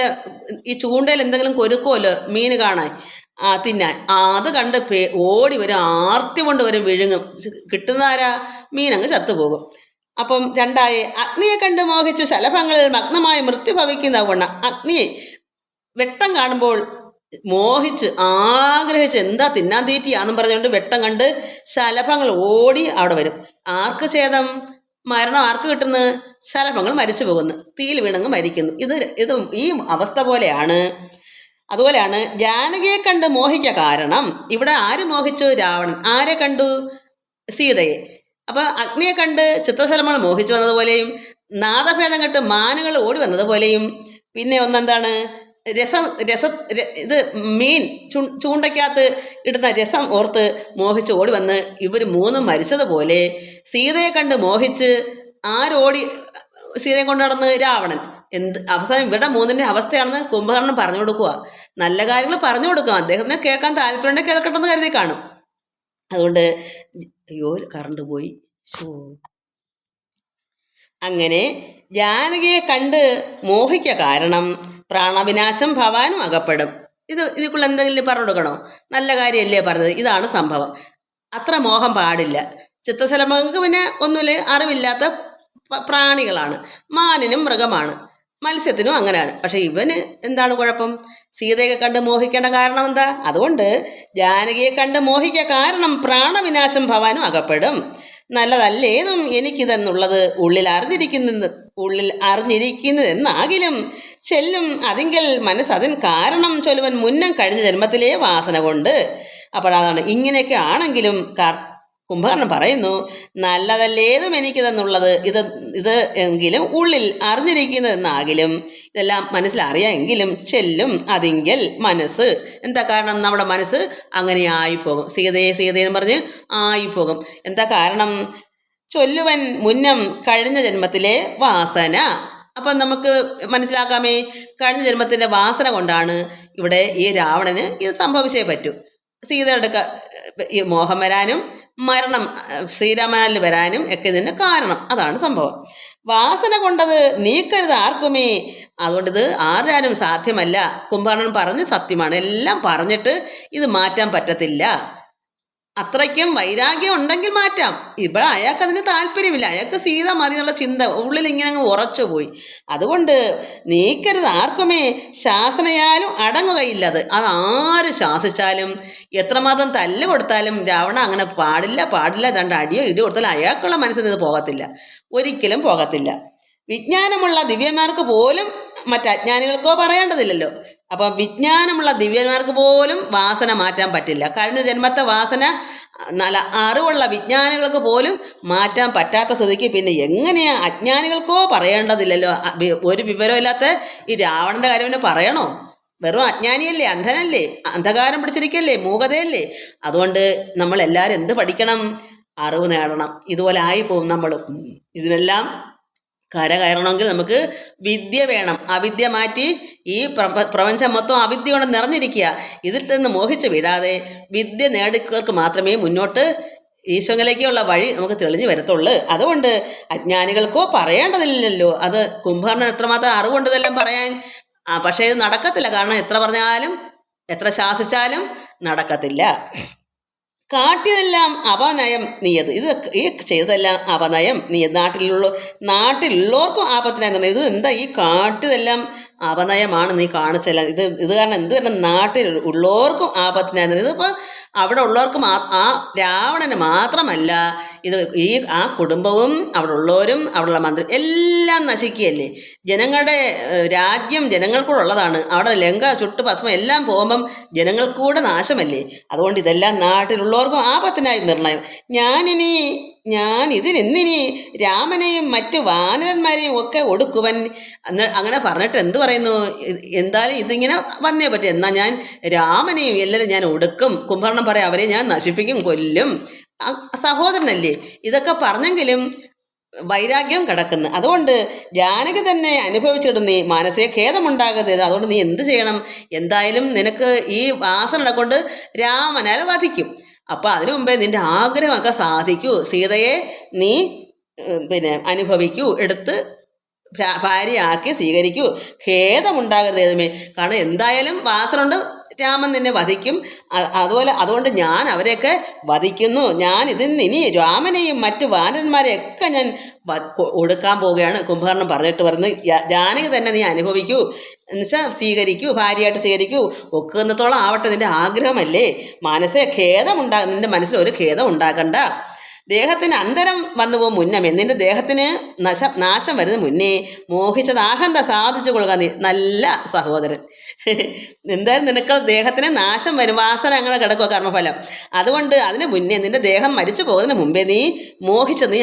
ഈ ചൂണ്ടയിൽ എന്തെങ്കിലും കൊരുക്കുമല്ലോ മീൻ കാണാൻ, തിന്നാൻ. അത് കണ്ട് ഓടി വരും, ആർത്തി കൊണ്ട് വരും, വിഴുങ്ങും. കിട്ടുന്നതാരാ? മീനങ്ങ് ചത്തുപോകും. അപ്പം രണ്ടായി അഗ്നിയെ കണ്ട് മോഹിച്ച് ശലഭങ്ങൾ മഗ്നമായി മൃത്യു ഭവിക്കുന്ന ഗുണം. അഗ്നിയെ വെട്ടം കാണുമ്പോൾ മോഹിച്ച് ആഗ്രഹിച്ച് എന്താ തിന്നാൻ തീറ്റിയാണെന്നും പറഞ്ഞുകൊണ്ട് വെട്ടം കണ്ട് ശലഭങ്ങൾ ഓടി അവിടെ വരും. ആർക്ക് ഛേദം? മരണം ആർക്ക് കിട്ടുന്നത്? ശലഭങ്ങൾ മരിച്ചു പോകുന്നു, തീയിൽ വീണങ്ങ് മരിക്കുന്നു. ഇത് ഈ അവസ്ഥ പോലെയാണ്. അതുപോലെയാണ് ജാനകിയെ കണ്ട് മോഹിക്ക കാരണം. ഇവിടെ ആര് മോഹിച്ചു? രാവണൻ. ആരെ കണ്ടു? സീതയെ. അപ്പൊ അഗ്നിയെ കണ്ട് ചിത്രശലഭങ്ങൾ മോഹിച്ചു വന്നതുപോലെയും നാദഭേദം കണ്ട് മാനുകൾ ഓടി വന്നതുപോലെയും പിന്നെ ഒന്നെന്താണ്? ഇത് മീൻ ചൂണ്ടയ്ക്കകത്ത് ഇടുന്ന രസം ഓർത്ത് മോഹിച്ച് ഓടി വന്ന് ഇവർ മൂന്നും മരിച്ചതുപോലെ സീതയെ കണ്ട് മോഹിച്ച് ആരോടി സീതയെ കൊണ്ട് നടന്ന്? രാവണൻ. അവസാനം ഇവരുടെ മൂന്നിൻ്റെ അവസ്ഥയാണെന്ന് കുംഭകർണൻ പറഞ്ഞു കൊടുക്കുക. നല്ല കാര്യങ്ങൾ പറഞ്ഞു കൊടുക്കുക, അദ്ദേഹത്തിന് കേൾക്കാൻ താല്പര്യം കേൾക്കട്ടെ എന്ന് കരുതി കാണും. അതുകൊണ്ട് അയ്യോ കറണ്ട് പോയി. അങ്ങനെ ജാനകിയെ കണ്ട് മോഹിക്ക കാരണം പ്രാണവിനാശം ഭവാനും അകപ്പെടും. ഇതിക്കുള്ള എന്തെങ്കിലും പറഞ്ഞു കൊടുക്കണോ? നല്ല കാര്യമല്ലേ പറഞ്ഞത്? ഇതാണ് സംഭവം. അത്ര മോഹം പാടില്ല. ചിത്രശലഭങ്ങൾക്ക് പിന്നെ ഒന്നുമില്ല, അറിവില്ലാത്ത പ്രാണികളാണ്. മാനിനും മൃഗമാണ്, മത്സ്യത്തിനും അങ്ങനെയാണ്. പക്ഷെ ഇവന് എന്താണ് കുഴപ്പം? സീതയെ കണ്ട് മോഹിക്കേണ്ട കാരണം എന്താ? അതുകൊണ്ട് ജാനകിയെ കണ്ട് മോഹിക്ക കാരണം പ്രാണവിനാശം ഭവാനും അകപ്പെടും. നല്ലതല്ലേതും എനിക്കിതെന്നുള്ളത് ഉള്ളിൽ അറിഞ്ഞിരിക്കുന്നതെന്നാകിലും ചെല്ലും അതിങ്കൽ മനസ്സതിന് കാരണം ചൊല്ലുവൻ മുന്നം കഴിഞ്ഞ ജന്മത്തിലെ വാസന കൊണ്ട്. അപ്പോഴതാണ് ഇങ്ങനെയൊക്കെ ആണെങ്കിലും കുംഭകർണൻ പറയുന്നു, നല്ലതല്ലേതും എനിക്കിതെന്നുള്ളത് ഇത് എങ്കിലും ഉള്ളിൽ അറിഞ്ഞിരിക്കുന്നതെന്നാകിലും, ഇതെല്ലാം മനസ്സിലറിയാമെങ്കിലും ചെല്ലും അതിങ്കൽ മനസ്സ്. എന്താ കാരണം? നമ്മുടെ മനസ്സ് അങ്ങനെ ആയിപ്പോകും. സീതയെന്ന് പറഞ്ഞ് ആയിപ്പോകും. എന്താ കാരണം? ചൊല്ലുവൻ മുന്നം കഴിഞ്ഞ ജന്മത്തിലെ വാസന. അപ്പം നമുക്ക് മനസ്സിലാക്കാമേ, കഴിഞ്ഞ ജന്മത്തിൻ്റെ വാസന കൊണ്ടാണ് ഇവിടെ ഈ രാവണന് ഇത് സംഭവിച്ചേ പറ്റൂ. സീതയുടെ ഈ മോഹം വരാനും മരണം ശ്രീരാമനിൽ വരാനും ഒക്കെ ഇതിന് കാരണം അതാണ് സംഭവം. വാസന കൊണ്ടത് നീക്കരുത് ആർക്കുമേ. അതുകൊണ്ട് ഇത് ആരാനും സാധ്യമല്ല. കുംഭകർണൻ പറഞ്ഞ് സത്യമാണ്. എല്ലാം പറഞ്ഞിട്ട് ഇത് മാറ്റാൻ പറ്റത്തില്ല. അത്രയ്ക്കും വൈരാഗ്യം ഉണ്ടെങ്കിൽ മാറ്റാം. ഇവിടെ അയാൾക്ക് അതിന് താല്പര്യമില്ല, അയാൾക്ക് സീത മതി എന്നുള്ള ചിന്ത ഉള്ളിൽ ഇങ്ങനെ അങ്ങ് ഉറച്ചു പോയി. അതുകൊണ്ട് നീക്കരുത് ആർക്കുമേ ശാസനയാലും അടങ്ങുകയില്ലത്. അത് ആര് ശാസിച്ചാലും എത്രമാത്രം തല്ല് കൊടുത്താലും രാവണ അങ്ങനെ പാടില്ല പാടില്ല രണ്ട് അടിയോ ഇടി കൊടുത്താലും അയാൾക്കുള്ള മനസ്സിൽ ഇത് പോകത്തില്ല, ഒരിക്കലും പോകത്തില്ല. വിജ്ഞാനമുള്ള ദിവ്യന്മാർക്ക് പോലും മറ്റജ്ഞാനികൾക്കോ പറയേണ്ടതില്ലല്ലോ. അപ്പം വിജ്ഞാനമുള്ള ദിവ്യന്മാർക്ക് പോലും വാസന മാറ്റാൻ പറ്റില്ല. കഴിഞ്ഞ ജന്മത്തെ വാസന നല്ല അറിവുള്ള വിജ്ഞാനികൾക്ക് പോലും മാറ്റാൻ പറ്റാത്ത സ്ഥിതിക്ക് പിന്നെ എങ്ങനെയാ അജ്ഞാനികൾക്കോ പറയേണ്ടതില്ലല്ലോ. ഒരു വിവരമില്ലാത്ത ഈ രാവണന്റെ കാര്യം പിന്നെ പറയണോ? വെറും അജ്ഞാനിയല്ലേ, അന്ധനല്ലേ, അന്ധകാരം പിടിച്ചിരിക്കല്ലേ, മൂകതയല്ലേ. അതുകൊണ്ട് നമ്മൾ എല്ലാവരും എന്ത് പഠിക്കണം? അറിവ് നേടണം. ഇതുപോലെ ആയിപ്പോവും നമ്മൾ. ഇതിനെല്ലാം കയറണമെങ്കിൽ നമുക്ക് വിദ്യ വേണം. അവിദ്യ മാറ്റി ഈ പ്രപഞ്ചം മൊത്തം അവിദ്യ കൊണ്ട് നിറഞ്ഞിരിക്കുക. ഇതിൽ നിന്ന് മോഹിച്ച് വീഴാതെ വിദ്യ നേടിയവർക്ക് മാത്രമേ മുന്നോട്ട് ഈശ്വരനിലേക്കുള്ള വഴി നമുക്ക് തെളിഞ്ഞു വരത്തുള്ളൂ. അതുകൊണ്ട് അജ്ഞാനികൾക്കോ പറയേണ്ടതില്ലല്ലോ. അത് കുംഭകർണൻ എത്രമാത്രം അറിവുണ്ട് ഇതെല്ലാം പറയാൻ. പക്ഷേ ഇത് നടക്കത്തില്ല. കാരണം എത്ര പറഞ്ഞാലും എത്ര ശാസിച്ചാലും നടക്കത്തില്ല. കാട്ടിയതെല്ലാം അപനയം നീയത്. ഇത് ഈ ചെയ്തതെല്ലാം അപനയം നീയത്. നാട്ടിലുള്ളവർക്കും ആപത്തിനായി. ഇത് എന്താ ഈ കാട്ടിയതെല്ലാം അപനയമാണ് നീ കാണിച്ചല്ല. ഇത് കാരണം എന്ത് കാരണം നാട്ടിൽ ഉള്ളവർക്കും ആപത്തിനായിരുന്നു. ഇതിപ്പോൾ അവിടെ ഉള്ളവർക്ക് ആ രാവണന് മാത്രമല്ല, ഇത് ആ കുടുംബവും അവിടെ ഉള്ളവരും അവിടെയുള്ള മന്ത്രി എല്ലാം നശിക്കുകയല്ലേ. ജനങ്ങളുടെ രാജ്യം ജനങ്ങൾക്കൂടെ ഉള്ളതാണ്. അവിടെ ലങ്ക ചുട്ട് ഭസ്മം എല്ലാം പോകുമ്പം ജനങ്ങൾക്കൂടെ നാശമല്ലേ. അതുകൊണ്ട് ഇതെല്ലാം നാട്ടിലുള്ളവർക്കും ആപത്തിനായി നിർണയം. ഇതിനെന്നിനി രാമനെയും മറ്റു വാനരന്മാരെയും ഒക്കെ ഒടുക്കുവൻ. അങ്ങനെ പറഞ്ഞിട്ട് എന്ത് പറയുന്നു? എന്തായാലും ഇതിങ്ങനെ വന്നേ പറ്റും. എന്നാൽ ഞാൻ രാമനെയും എല്ലാവരും ഞാൻ ഒടുക്കും. കുംഭകർണൻ പറയാം, അവരെ ഞാൻ നശിപ്പിക്കും, കൊല്ലും. സഹോദരനല്ലേ. ഇതൊക്കെ പറഞ്ഞെങ്കിലും വൈരാഗ്യം കിടക്കുന്നു. അതുകൊണ്ട് ജാനകി തന്നെ അനുഭവിച്ചിടും. നീ മാനസിക ഖേദമുണ്ടാകരുത്. അതുകൊണ്ട് നീ എന്ത് ചെയ്യണം? എന്തായാലും നിനക്ക് ഈ വാസന കൊണ്ട് രാമനാൽ വധിക്കും. അപ്പം അതിനു മുമ്പേ നിന്റെ ആഗ്രഹമൊക്കെ സാധിക്കൂ. സീതയെ നീ അനുഭവിക്കൂ, എടുത്ത് ഭാര്യയാക്കി സ്വീകരിക്കൂ. ഖേദമുണ്ടാകരുത് ഏതുമേ. കാരണം എന്തായാലും വാസന കൊണ്ട് രാമൻ നിന്നെ വധിക്കും. അതുകൊണ്ട് ഞാൻ അവരെയൊക്കെ വധിക്കുന്നു. ഞാൻ ഇനി രാമനെയും മറ്റു വാനരന്മാരെയൊക്കെ ഞാൻ ഒടുക്കാൻ പോവുകയാണ്. കുംഭകർണൻ പറഞ്ഞിട്ട് പറയുന്നു, ജാനകി തന്നെ നീ അനുഭവിക്കൂ, എന്നുവെച്ചാൽ സ്വീകരിക്കൂ, ഭാര്യയായിട്ട് സ്വീകരിക്കൂ. ഒക്കുന്നത്തോളം ആവട്ടെ, നിന്റെ ആഗ്രഹമല്ലേ. നിന്റെ മനസ്സിൽ ഒരു ഖേദം ഉണ്ടാക്കണ്ട. ദേഹത്തിന് അന്തരം വന്നു പോകും മുന്നമേ. നിന്റെ ദേഹത്തിന് നാശം വരുന്ന മുന്നേ മോഹിച്ചത് ആഹന്ത സാധിച്ചു കൊള്ളുക നീ. നല്ല സഹോദരൻ. എന്തായാലും നിനക്ക് ദേഹത്തിന് നാശം വരും. വാസന അങ്ങനെ കിടക്കുക, കർമ്മഫലം. അതുകൊണ്ട് അതിന് മുന്നേ നിന്റെ ദേഹം മരിച്ചു പോകുന്നതിന് മുമ്പേ നീ മോഹിച്ചത്, നീ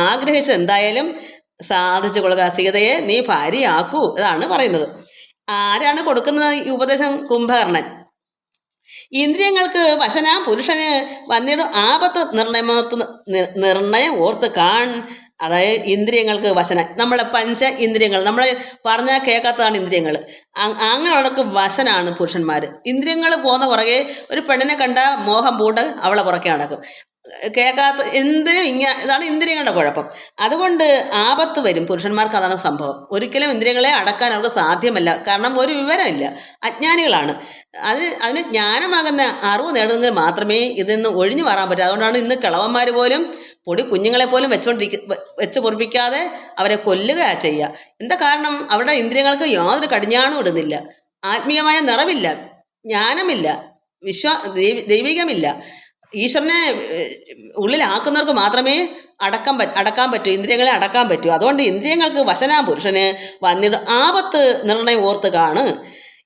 ആഗ്രഹിച്ചത് എന്തായാലും സാധിച്ചു കൊള്ളുക. സീതയെ നീ ഭാര്യയാക്കൂ. ഇതാണ് പറയുന്നത്. ആരാണ് കൊടുക്കുന്നത് ഈ ഉപദേശം? കുംഭകർണൻ. ഇന്ദ്രിയങ്ങൾക്ക് വശന പുരുഷന് വന്നിടും ആപത്ത് നിർണയം ഓർത്ത് അതായത് ഇന്ദ്രിയങ്ങൾക്ക് വശന, നമ്മളെ പഞ്ച ഇന്ദ്രിയങ്ങൾ, നമ്മളെ പറഞ്ഞാൽ കേൾക്കാത്തതാണ് ഇന്ദ്രിയങ്ങൾ. അങ്ങനെയുള്ളവർക്ക് വശനാണ് പുരുഷന്മാർ. ഇന്ദ്രിയങ്ങൾ പോകുന്ന പുറകെ ഒരു പെണ്ണിനെ കണ്ട മോഹം പൂണ്ട് അവളെ പുറകെ നടക്കും. കേൾക്കാത്ത എന്തിനും ഇതാണ് ഇന്ദ്രിയങ്ങളുടെ കുഴപ്പം. അതുകൊണ്ട് ആപത്ത് വരും പുരുഷന്മാർക്ക്. അതാണ് സംഭവം. ഒരിക്കലും ഇന്ദ്രിയങ്ങളെ അടക്കാൻ അവർക്ക് സാധ്യമല്ല. കാരണം ഒരു വിവരമില്ല, അജ്ഞാനികളാണ്. അതിന് ജ്ഞാനമാകുന്ന അറിവ് നേടുന്നെങ്കിൽ മാത്രമേ ഇതിൽ നിന്ന് ഒഴിഞ്ഞു മാറാൻ പറ്റൂ. അതുകൊണ്ടാണ് ഇന്ന് കിളവന്മാർ പോലും പൊടി കുഞ്ഞുങ്ങളെ പോലും വെച്ച് പൊറിപ്പിക്കാതെ അവരെ കൊല്ലുക ചെയ്യുക. എന്താ കാരണം? അവരുടെ ഇന്ദ്രിയങ്ങൾക്ക് യാതൊരു കടിഞ്ഞാണും ഇടുന്നില്ല. ആത്മീയമായ നിറവില്ല, ജ്ഞാനമില്ല, ദൈവികമില്ല. ഈശ്വരനെ ഉള്ളിലാക്കുന്നവർക്ക് മാത്രമേ അടക്കാൻ പറ്റൂ, ഇന്ദ്രിയങ്ങളെ അടക്കാൻ പറ്റൂ. അതുകൊണ്ട് ഇന്ദ്രിയങ്ങൾക്ക് വശനാ പുരുഷന് വന്നിട്ട് ആപത്ത് നിർണയം ഓർത്ത് കാണ്.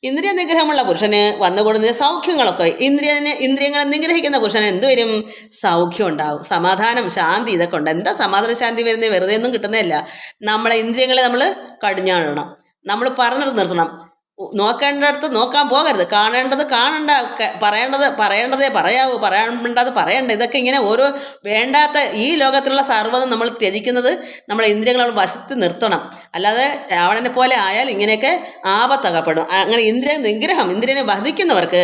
ഇന്ദ്രിയ നിഗ്രഹമുള്ള പുരുഷന് വന്നുകൊടുന്ന സൗഖ്യങ്ങളൊക്കെ, ഇന്ദ്രിയങ്ങളെ നിഗ്രഹിക്കുന്ന പുരുഷന് എന്തുവരും? സൗഖ്യം ഉണ്ടാവും, സമാധാനം, ശാന്തി. ഇതൊക്കെ ഉണ്ട്. എന്താ സമാധാന ശാന്തി വരുന്നത്? വെറുതെ ഒന്നും കിട്ടുന്നതല്ല. നമ്മളെ ഇന്ദ്രിയങ്ങളെ നമ്മൾ കടിഞ്ഞാണിടണം. നമ്മൾ പറഞ്ഞിട്ട് നിർത്തണം. നോക്കേണ്ടടുത്ത് നോക്കാൻ പോകരുത്. കാണേണ്ടത് കാണണ്ട, പറയേണ്ടതേ പറയാവൂ, പറയേണ്ടത് പറയണ്ട. ഇതൊക്കെ ഇങ്ങനെ ഓരോ വേണ്ടാത്ത ഈ ലോകത്തിലുള്ള സർവ്വതും നമ്മൾ ത്യജിക്കുന്നത് നമ്മളെ ഇന്ദ്രിയങ്ങൾ വശത്ത് നിർത്തണം. അല്ലാതെ രാവണനെ പോലെ ആയാൽ ഇങ്ങനെയൊക്കെ ആപത്തകപ്പെടും. അങ്ങനെ ഇന്ദ്രിയനെ വധിക്കുന്നവർക്ക്,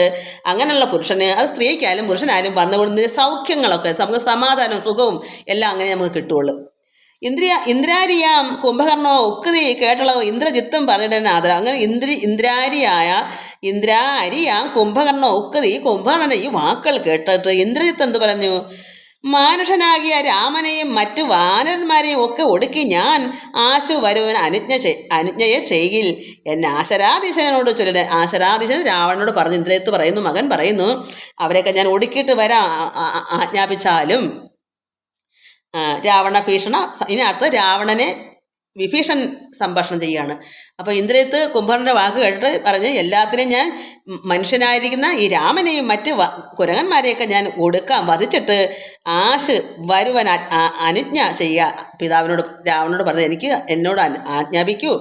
അങ്ങനെയുള്ള പുരുഷന്, അത് സ്ത്രീക്കായാലും പുരുഷനായാലും വന്നുകൊടുന്ന സൗഖ്യങ്ങളൊക്കെ, നമുക്ക് സമാധാനവും സുഖവും എല്ലാം അങ്ങനെ നമുക്ക് കിട്ടുള്ളൂ. ഇന്ദ്രാരിയാം കുംഭകർണോ ഉക്കുതി കേട്ടളോ ഇന്ദ്രജിത്തും പറഞ്ഞിടുന്ന ആദരം. അങ്ങനെ ഇന്ദ്രാരിയായ ഇന്ദ്ര അരിയാം കുംഭകർണ ഒക്കത്. ഈ കുംഭകർണന്റെ ഈ വാക്കുകൾ കേട്ടിട്ട് ഇന്ദ്രജിത്ത് എന്ത് പറഞ്ഞു? മാനുഷനാകിയ രാമനെയും മറ്റു വാനരന്മാരെയും ഒക്കെ ഒടുക്കി ഞാൻ ആശു വരുവൻ അനുജ്ഞയെ ചെയ്യിൽ എന്നെ ആശരാധീശനോട് ചൊല്ലിട്ട്. ആശരാധീശൻ രാവണനോട് പറഞ്ഞു, ഇന്ദ്രജിത്ത് പറയുന്നു, മകൻ പറയുന്നു, അവരെയൊക്കെ ഞാൻ ഒടുക്കിയിട്ട് വരാം ആജ്ഞാപിച്ചാലും. രാവണ ഭീഷണ. ഇനി അടുത്ത രാവണനെ വിഭീഷൺ സംഭാഷണം ചെയ്യുകയാണ്. അപ്പോൾ ഇന്ദ്രജിത്ത് കുംഭകർണന്റെ വാക്ക് കേട്ടിട്ട് പറഞ്ഞ്, എല്ലാത്തിനെയും ഞാൻ മനുഷ്യനായിരിക്കുന്ന ഈ രാമനെയും മറ്റ് കുരങ്ങന്മാരെയൊക്കെ ഞാൻ ഒടുക്കാം, വധിച്ചിട്ട് ആശ് വരുവൻ അനുജ്ഞ ചെയ്യുക. പിതാവിനോട് രാവണനോട് പറഞ്ഞു, എന്നോട് ആജ്ഞാപിക്കൂ.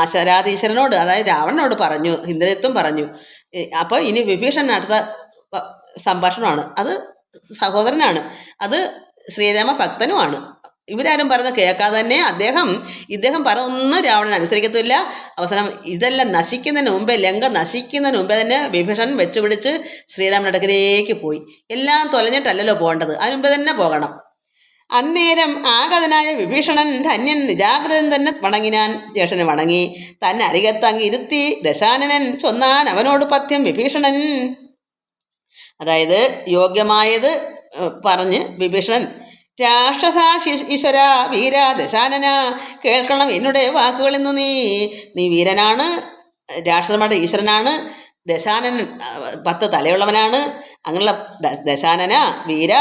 ആശരാധീശ്വരനോട്, അതായത് രാവണനോട് പറഞ്ഞു, ഇന്ദ്രജിത്തും പറഞ്ഞു. അപ്പോൾ ഇനി വിഭീഷൺ അടുത്ത സംഭാഷണമാണ്. അത് സഹോദരനാണ്, അത് ശ്രീരാമ ഭക്തനുമാണ്. ഇവരാരും പറയുന്നത് കേൾക്കാതെ തന്നെ ഇദ്ദേഹം പറഞ്ഞൊന്നും രാവണൻ അനുസരിക്കത്തില്ല. അവസാനം ഇതെല്ലാം നശിക്കുന്നതിന് മുമ്പേ, ലങ്ക നശിക്കുന്നതിന് മുമ്പേ തന്നെ വിഭീഷണൻ വെച്ചുപിടിച്ച് ശ്രീരാമൻ്റെ അടുക്കലേക്ക് പോയി. എല്ലാം തൊലഞ്ഞിട്ടല്ലല്ലോ പോകേണ്ടത്, അതിന് മുമ്പേ തന്നെ പോകണം. അന്നേരം ആഗതനായ വിഭീഷണൻ ധന്യൻ നിജാഗ്രതൻ തന്നെ വണങ്ങിനാൻ. ജ്യേഷ്ഠനെ വണങ്ങി തന്നെ അരികത്തങ്ങ് ഇരുത്തി ദശാനനൻ ചൊന്നാൻ അവനോട് പഥ്യം വിഭീഷണൻ. അതായത് യോഗ്യമായത് പറഞ്ഞ് വിഭീഷണൻ, രാക്ഷസ ഈശ്വര വീര ദശാനന, കേൾക്കണം എന്നുടെ വാക്കുകൾ. ഇന്ന് നീ വീരനാണ്, രാക്ഷസന്മാരുടെ ഈശ്വരനാണ്, ദശാനൻ 10 തലയുള്ളവനാണ്. അങ്ങനെയുള്ള ദശാനന വീര,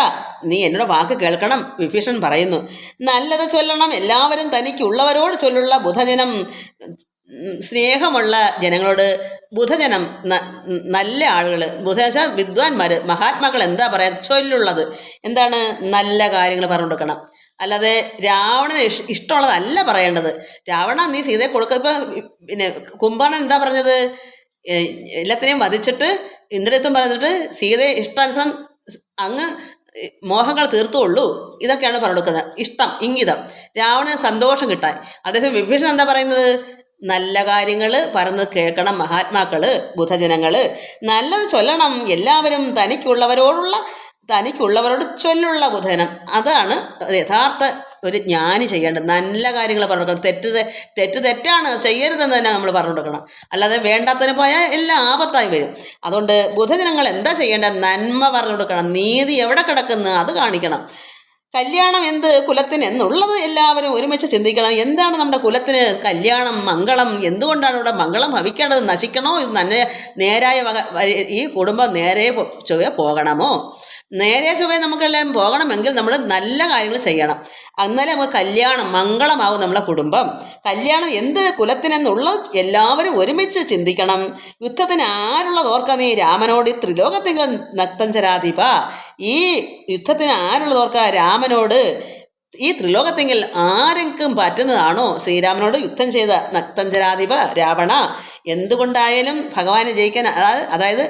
നീ എന്നോട് വാക്ക് കേൾക്കണം. വിഭീഷണൻ പറയുന്നു, നല്ലത് ചൊല്ലണം, എല്ലാവരും തനിക്കുള്ളവരോട് ചൊല്ലുള്ള ബുധജനം. സ്നേഹമുള്ള ജനങ്ങളോട് ബുധജനം, നല്ല ആളുകൾ, ബുധജ വിദ്വാൻമാർ, മഹാത്മാക്കൾ എന്താ പറയാ ചൊല്ലുള്ളത്? എന്താണ്? നല്ല കാര്യങ്ങൾ പറഞ്ഞു കൊടുക്കണം. അല്ലാതെ രാവണന് ഇഷ്ടമുള്ളതല്ല പറയേണ്ടത്. രാവണ നീ സീതയെ കൊടുക്ക. ഇപ്പം പിന്നെ കുംഭകർണൻ എന്താ പറഞ്ഞത്? എല്ലാത്തിനെയും വധിച്ചിട്ട് ഇന്ദ്രജിത്തും പറഞ്ഞിട്ട് സീതയെ ഇഷ്ടാനുസരണം അങ്ങ് മോഹങ്ങൾ തീർത്തുള്ളൂ. ഇതൊക്കെയാണ് പറഞ്ഞു കൊടുക്കുന്നത്. ഇഷ്ടം, ഇംഗിതം, രാവണന് സന്തോഷം കിട്ടാൻ. അതേസമയം വിഭീഷണൻ എന്താ പറയുന്നത്? നല്ല കാര്യങ്ങൾ പറഞ്ഞ് കേൾക്കണം മഹാത്മാക്കൾ, ബുധജനങ്ങൾ. നല്ലത് ചൊല്ലണം, എല്ലാവരും തനിക്കുള്ളവരോട് ചൊല്ലുള്ള ബുധജനം. അതാണ് യഥാർത്ഥ ഒരു ജ്ഞാനി ചെയ്യേണ്ടത്. നല്ല കാര്യങ്ങൾ പറഞ്ഞു കൊടുക്കണം. തെറ്റാണ്, ചെയ്യരുതെന്ന് തന്നെ നമ്മൾ പറഞ്ഞു കൊടുക്കണം. അല്ലാതെ വേണ്ടാത്തതിന് പോയാൽ എല്ലാം ആപത്തായി വരും. അതുകൊണ്ട് ബുധജനങ്ങൾ എന്താ ചെയ്യേണ്ടത്? നന്മ പറഞ്ഞു കൊടുക്കണം. നീതി എവിടെ കിടക്കുന്നു അത് കാണിക്കണം. കല്യാണം എന്ത് കുലത്തിന് എന്നുള്ളത് എല്ലാവരും ഒരുമിച്ച് ചിന്തിക്കണം. എന്താണ് നമ്മുടെ കുലത്തിന് കല്യാണം, മംഗളം? എന്തുകൊണ്ടാണ് ഇവിടെ മംഗളം ഭവിക്കേണ്ടത്? നശിക്കണോ? ഇത് നേരായ ഈ കുടുംബം നേരെ ചൊവ്വേ പോകണമോ? നേരെ ചൊവ്വേ നമുക്കെല്ലാം പോകണമെങ്കിൽ നമ്മൾ നല്ല കാര്യങ്ങൾ ചെയ്യണം. എന്നാലേ നമുക്ക് കല്യാണം മംഗളമാവും നമ്മളെ കുടുംബം. കല്യാണം എന്ത് കുലത്തിനെന്നുള്ളത് എല്ലാവരും ഒരുമിച്ച് ചിന്തിക്കണം. യുദ്ധത്തിന് ആരുള്ളത് ഓർക്ക നീ രാമനോട് ത്രിലോകത്തിങ്കൽ നക്തഞ്ചരാധിപ. ഈ യുദ്ധത്തിന് ആരുള്ളത് ഓർക്ക രാമനോട്. ഈ ത്രിലോകത്തെങ്കിൽ ആരെങ്കിലും പറ്റുന്നതാണോ ശ്രീരാമനോട് യുദ്ധം ചെയ്ത നക്തഞ്ചരാധിപ രാവണ? എന്തുകൊണ്ടായാലും ഭഗവാനെ ജയിക്കാൻ, അതായത്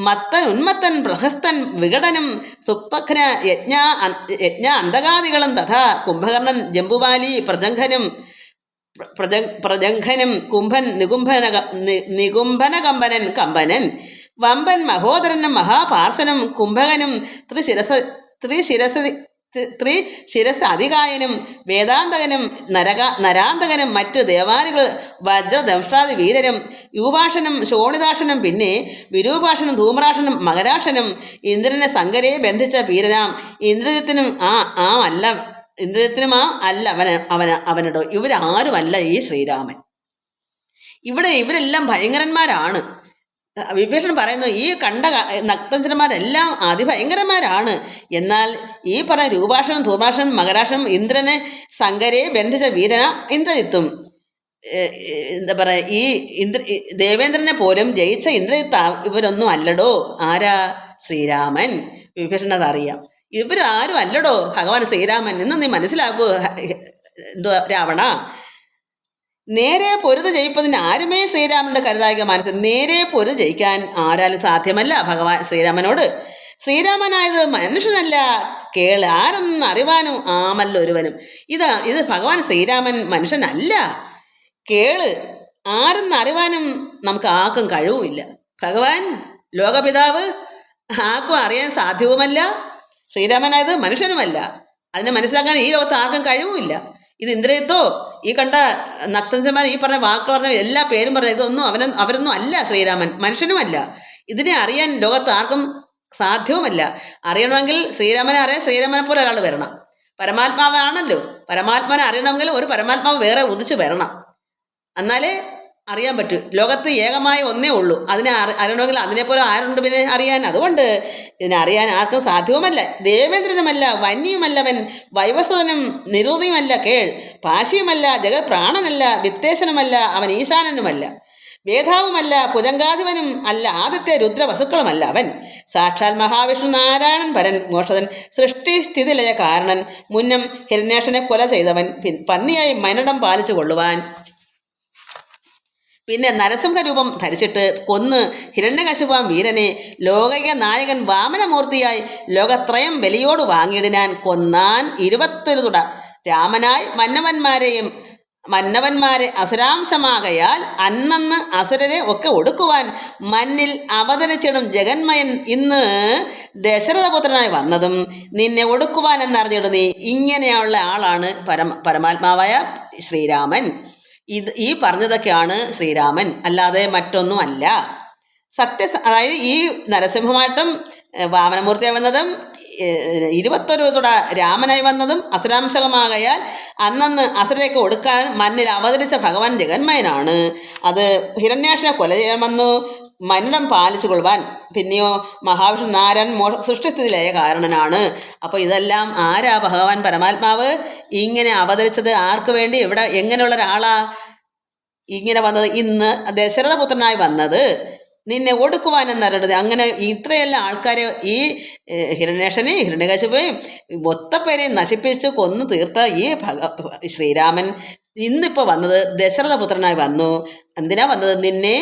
മത്തൻ ഉന്മത്തൻ പ്രഹസ്തൻ വികടനും സുപ്പഖ്ന യജ്ഞ അന്തകാദികളും തഥാ കുംഭകർണൻ ജംബുമാലി പ്രജംഘനും കുംഭൻ നികുംഭനകമ്പനൻ കമ്പനൻ വമ്പൻ മഹോദരനും മഹാപാർശനും കുംഭകനും ത്രിശിരസ് അധികായനും വേദാന്തകനും നരാന്തകനും മറ്റു ദേവാനികൾ വജ്രദംഷ്ട്രാദി വീരരും യൂപാഷനും ശോണിതാക്ഷനും പിന്നെ വിരൂപാക്ഷനും ധൂമ്രാക്ഷനും മകരാക്ഷനും ഇന്ദ്രനെ സങ്കരെ ബന്ധിച്ച വീരനാം ഇന്ദ്രജിത്തിനും അല്ല അവനോട്. ഇവരാരുമല്ല ഈ ശ്രീരാമൻ. ഇവരെല്ലാം ഭയങ്കരന്മാരാണ്. വിഭീഷണൻ പറയുന്നു, ഈ കണ്ട നക്തഞ്ചരന്മാരെല്ലാം അതിഭയങ്കരന്മാരാണ്. എന്നാൽ ഈ പറഞ്ഞ രൂപാക്ഷനും ധൂമാക്ഷനും മകരാക്ഷനും ഇന്ദ്രനെ സങ്കരെ ബന്ധിച്ച വീരന ഇന്ദ്രജിത്തും. എന്താ പറയുക, ഈ ദേവേന്ദ്രനെ പോലും ജയിച്ച ഇന്ദ്രജിത്ത് ഇവരൊന്നും അല്ലടോ. ആരാ? ശ്രീരാമൻ. വിഭീഷണൻ അതറിയാം. ഇവരാരും അല്ലടോ ഭഗവാൻ ശ്രീരാമൻ എന്ന് നീ മനസ്സിലാക്കൂ രാവണ. നേരെ പൊരുത് ജയിപ്പതിന് ആരുമേ ശ്രീരാമന്റെ കരുതായിക മനസ്സിൽ. നേരെ പൊരുത് ജയിക്കാൻ ആരാലും സാധ്യമല്ല ഭഗവാൻ ശ്രീരാമനോട്. ശ്രീരാമനായത് മനുഷ്യനല്ല, ആരെന്ന് അറിവാനും ആമല്ലൊരുവനും. ഇത് ഭഗവാൻ ശ്രീരാമൻ മനുഷ്യനല്ല. ആരെന്ന് അറിവാനും നമുക്ക് ആർക്കും കഴിവുമില്ല. ഭഗവാൻ ലോകപിതാവ്, ആർക്കും അറിയാൻ സാധ്യവുമല്ല. ശ്രീരാമനായത് മനുഷ്യനുമല്ല. അതിനെ മനസ്സിലാക്കാൻ ഈ ലോകത്ത് ആർക്കും കഴിവുമില്ല. ഇത് ഇന്ദ്രജിത്തോ ഈ കണ്ട നക്തഞ്ചന്മാർ ഈ പറഞ്ഞ വാക്കുകൾ പറഞ്ഞ എല്ലാ പേരും പറഞ്ഞ ഇതൊന്നും അവരൊന്നും അല്ല ശ്രീരാമൻ, മനുഷ്യനുമല്ല. ഇതിനെ അറിയാൻ ലോകത്ത് ആർക്കും സാധ്യവുമല്ല. അറിയണമെങ്കിൽ ശ്രീരാമനെ അറിയാൻ ശ്രീരാമനെ പോലെ ഒരാൾ വരണം. പരമാത്മാവാണല്ലോ. പരമാത്മാവിനെ അറിയണമെങ്കിൽ ഒരു പരമാത്മാവ് വേറെ ഉദിച്ച് വരണം, എന്നാലേ അറിയാൻ പറ്റൂ. ലോകത്ത് ഏകമായ ഒന്നേ ഉള്ളൂ. അതിനെ അറിയണമെങ്കിൽ അതിനെപ്പോലെ ആരുണ്ട് പിന്നെ അറിയാൻ? അതുകൊണ്ട് ഇതിനെ അറിയാൻ ആർക്കും സാധ്യവുമല്ല. ദേവേന്ദ്രനുമല്ല, വന്യയുമല്ലവൻ, വൈവസ്വതനും നിരുതിയുമല്ല, കേൾ പാശിയുമല്ല, ജഗത് പ്രാണനല്ല, വിത്തേശനുമല്ല, അവൻ ഈശാനനുമല്ല, വേധാവുമല്ല, ഭുജങ്കാധിപനും അല്ല, ആദ്യത്തെ രുദ്രവസുക്കളുമല്ല അവൻ. സാക്ഷാൽ മഹാവിഷ്ണു നാരായണൻ പരൻ, മോക്ഷതൻ, സൃഷ്ടി സ്ഥിതിലയ കാരണൻ, മുന്നം ഹിരണ്യാക്ഷനെ കൊല ചെയ്തവൻ, പന്നിയായി മൈനടം പാലിച്ചു കൊള്ളുവാൻ, പിന്നെ നരസിംഹരൂപം ധരിച്ചിട്ട് കൊന്ന് ഹിരണ്യകശിപാം വീരനെ ലോകൈക നായകൻ വാമനമൂർത്തിയായി ലോകത്രയം ബലിയോട് വാങ്ങിയിടിനാൻ. കൊന്നാൻ 21 തുട രാമനായി മന്നവന്മാരെ അസുരാംശമാകയാൽ അന്നന്ന് അസുരരെ ഒക്കെ ഒടുക്കുവാൻ മന്നിൽ അവതരിച്ചിടും ജഗന്മയൻ ഇന്ന് ദശരഥപുത്രനായി വന്നതും നിന്നെ ഒടുക്കുവാൻ എന്നറിഞ്ഞിടും നീ. ഇങ്ങനെയുള്ള ആളാണ് പരമാത്മാവായ ശ്രീരാമൻ. ഈ പറഞ്ഞതൊക്കെയാണ് ശ്രീരാമൻ, അല്ലാതെ മറ്റൊന്നും അല്ല. അതായത് ഈ നരസിംഹമായിട്ടും വാമനമൂർത്തിയായി വന്നതും 21 തുട രാമനായി വന്നതും അസുരാംശകമാകയാൽ അന്നന്ന് അസുരേക്ക് ഒടുക്കാൻ മണ്ണിൽ അവതരിച്ച ഭഗവാൻ ജഗന്മയനാണ്. അത് ഹിരണ്യാക്ഷനെ കൊല ചെയ്യാൻ വന്നു, മന്നം പാലിച്ചു കൊള്ളുവാൻ, പിന്നെയോ മഹാവിഷ്ണു നാരായണൻ സൃഷ്ടിസ്ഥിതിയിലായ കാരണനാണ്. അപ്പോൾ ഇതെല്ലാം ആരാ? ഭഗവാൻ പരമാത്മാവ് ഇങ്ങനെ അവതരിച്ചത് ആർക്ക് വേണ്ടി? എവിടെ എങ്ങനെയുള്ള ഒരാളാ ഇങ്ങനെ വന്നത്? ഇന്ന് ദശരഥപുത്രനായി വന്നത് നിന്നെ ഒടുക്കുവാനെന്നറിയണത്. അങ്ങനെ ഇത്രയെല്ലാം ആൾക്കാരെ ഈ ഹിരണ്യാക്ഷനെ ഹിരണ്യകശിപയും മൊത്തപ്പേരെയും നശിപ്പിച്ച് കൊന്നു തീർത്ത ഈ ശ്രീരാമൻ ഇന്നിപ്പോൾ വന്നത് ദശരഥപുത്രനായി വന്നു. എന്തിനാ വന്നത്? നിന്നെ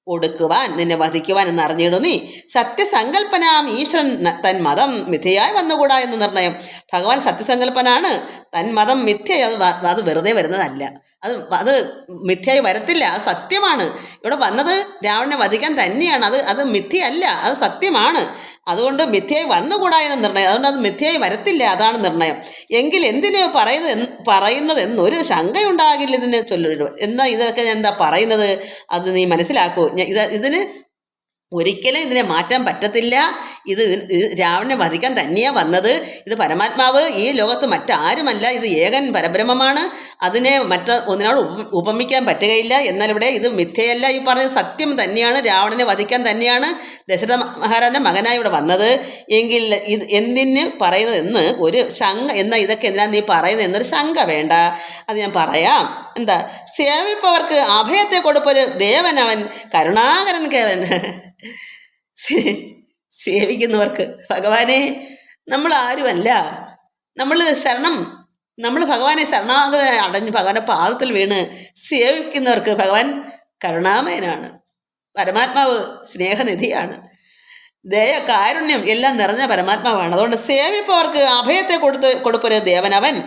ഒടുക്കുവാൻ, നിന്നെ വധിക്കുവാൻ എന്നറിഞ്ഞിടും നീ. സത്യസങ്കല്പനാം ഈശ്വരൻ തൻ മതം മിഥ്യയായി വന്നുകൂടാ എന്ന് നിർണയം. ഭഗവാൻ സത്യസങ്കല്പനാണ്, തൻ മതം മിഥ്യ, അത് വെറുതെ വരുന്നതല്ല, അത് മിഥ്യയായി വരത്തില്ല, അത് സത്യമാണ്. ഇവിടെ വന്നത് രാവണനെ വധിക്കാൻ തന്നെയാണ്. അത് മിഥ്യയല്ല, അത് സത്യമാണ്. അതുകൊണ്ട് മിഥ്യയായി വന്നുകൂടാ എന്ന് നിർണയം. അതുകൊണ്ട് അത് മിഥ്യയായി വരത്തില്ല, അതാണ് നിർണയം. എങ്കിൽ എന്തിനു പറയുന്നത് എന്നൊരു ശങ്കയുണ്ടാകില്ല ഇതിനെ ചൊല്ലിടുക. എന്നാ ഇതൊക്കെ ഞാൻ എന്താ പറയുന്നത്, അത് നീ മനസ്സിലാക്കൂ. ഇതിന് ഒരിക്കലും ഇതിനെ മാറ്റാൻ പറ്റത്തില്ല. ഇത് രാവണനെ വധിക്കാൻ തന്നെയാണ് വന്നത്. ഇത് പരമാത്മാവ്, ഈ ലോകത്ത് മറ്റാരുമല്ല, ഇത് ഏകൻ പരബ്രഹ്മമാണ്. അതിനെ ഒന്നിനോട് ഉപമിക്കാൻ പറ്റുകയില്ല. എന്നാൽ ഇവിടെ ഇത് മിഥ്യയല്ല, ഈ പറഞ്ഞത് സത്യം തന്നെയാണ്. രാവണനെ വധിക്കാൻ തന്നെയാണ് ദശരഥ മഹാരാജന്റെ മകനായി ഇവിടെ വന്നത്. എങ്കിൽ ഇത് എന്തിന് പറയുന്നതെന്ന് ഒരു ശങ്ക, എന്നാൽ ഇതൊക്കെ എന്തിനാ നീ പറയുന്നത് എന്നൊരു ശങ്ക വേണ്ട. അത് ഞാൻ പറയാം. എന്താ? സേവിപ്പവർക്ക് അഭയത്തെ കൊടുപ്പൊരു ദേവനവൻ, കരുണാകരൻ കേവൻ. സേവിക്കുന്നവർക്ക് ഭഗവാനെ നമ്മൾ ആരുമല്ല, നമ്മൾ ഭഗവാനെ ശരണാഗത അടഞ്ഞ് ഭഗവാന്റെ പാദത്തിൽ വീണ് സേവിക്കുന്നവർക്ക് ഭഗവാൻ കരുണാമയനാണ്. പരമാത്മാവ് സ്നേഹനിധിയാണ്, ദയ, കാരുണ്യം എല്ലാം നിറഞ്ഞ പരമാത്മാവാണ്. അതുകൊണ്ട് സേവിപ്പവർക്ക് അഭയത്തെ കൊടുപ്പൊരു ദേവനവൻ,